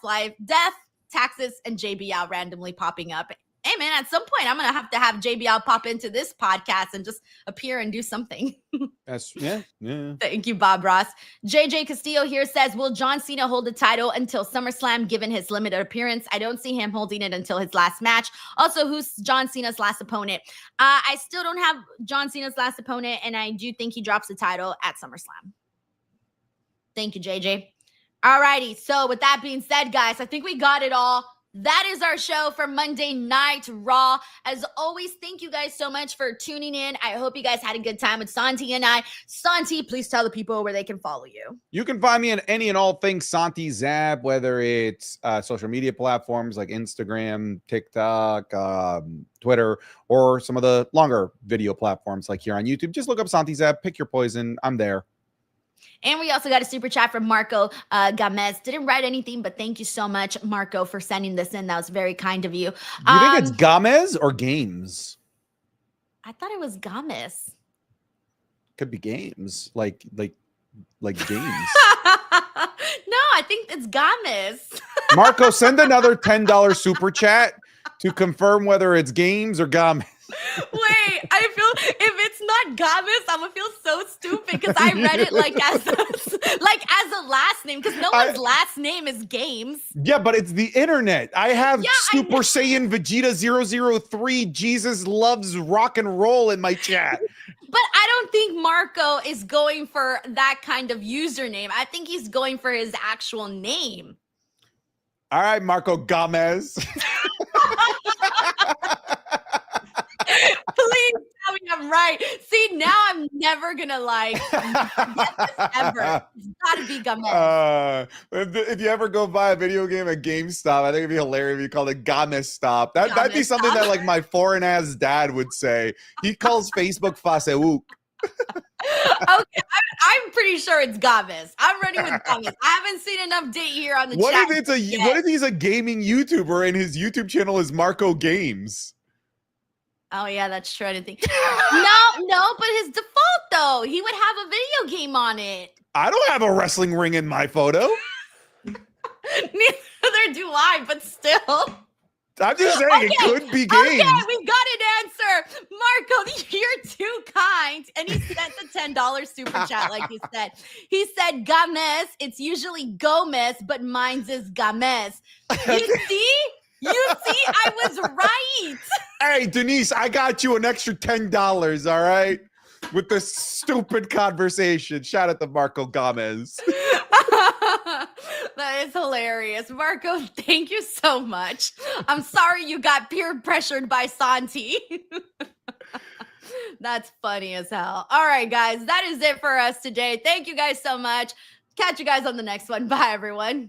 taxes, and JBL randomly popping up. Hey, man, at some point, I'm going to have JBL pop into this podcast and just appear and do something. Yeah. Thank you, Bob Ross. JJ Castillo here says, will John Cena hold the title until SummerSlam given his limited appearance? I don't see him holding it until his last match. Also, who's John Cena's last opponent? I still don't have John Cena's last opponent, and I do think he drops the title at SummerSlam. Thank you, JJ. All righty. So with that being said, guys, I think we got it all. That is our show for Monday Night Raw. As always, thank you guys so much for tuning in. I hope you guys had a good time with Santi and I. Santi, please tell the people where they can follow you. You can find me in any and all things Santi Zap, whether it's social media platforms like Instagram, TikTok, Twitter, or some of the longer video platforms like here on YouTube. Just look up Santi Zap, pick your poison. I'm there. And we also got a super chat from Marco Gamez. Didn't write anything, but thank you so much, Marco, for sending this in. That was very kind of you. Do you think it's Gamez or Games? I thought it was Gamez. Could be Games, like Games. No, I think it's Gamez. Marco, send another $10 super chat to confirm whether it's Games or Gamez. Wait, I feel if it's not Gamis, I'm gonna feel so stupid because I read it like as a last name because no one's last name is Games. Yeah, but it's the internet. I have Yeah, Super Saiyan Vegeta 003 Jesus loves rock and roll in my chat. But I don't think Marco is going for that kind of username. I think he's going for his actual name. All right, Marco Gomez. Please tell me I'm right. See, now I'm never gonna like get this ever. It's gotta be Gomez. If you ever go buy a video game at GameStop, I think it'd be hilarious if you called it Games Stop. That'd be something that like my foreign ass dad would say. He calls Facebook Facebook. Okay, I'm pretty sure it's Games. I'm ready with Games. I haven't seen an update here on the What chat. what if he's a gaming YouTuber and his YouTube channel is Marco Games? Oh yeah, that's true. I didn't think. No, but his default though, he would have a video game on it. I don't have a wrestling ring in my photo. Neither do I, but still. I'm just saying it could be games. Okay, we've got an answer. Marco, you're too kind. And he sent the $10 super chat, like you said. He said Games. It's usually Gomez, but mine's is Games. You see? You see, I was right. Hey, Denise, I got you an extra $10, all right? With this stupid conversation. Shout out to Marco Gomez. That is hilarious. Marco, thank you so much. I'm sorry you got peer pressured by Santi. That's funny as hell. All right, guys, that is it for us today. Thank you guys so much. Catch you guys on the next one. Bye, everyone.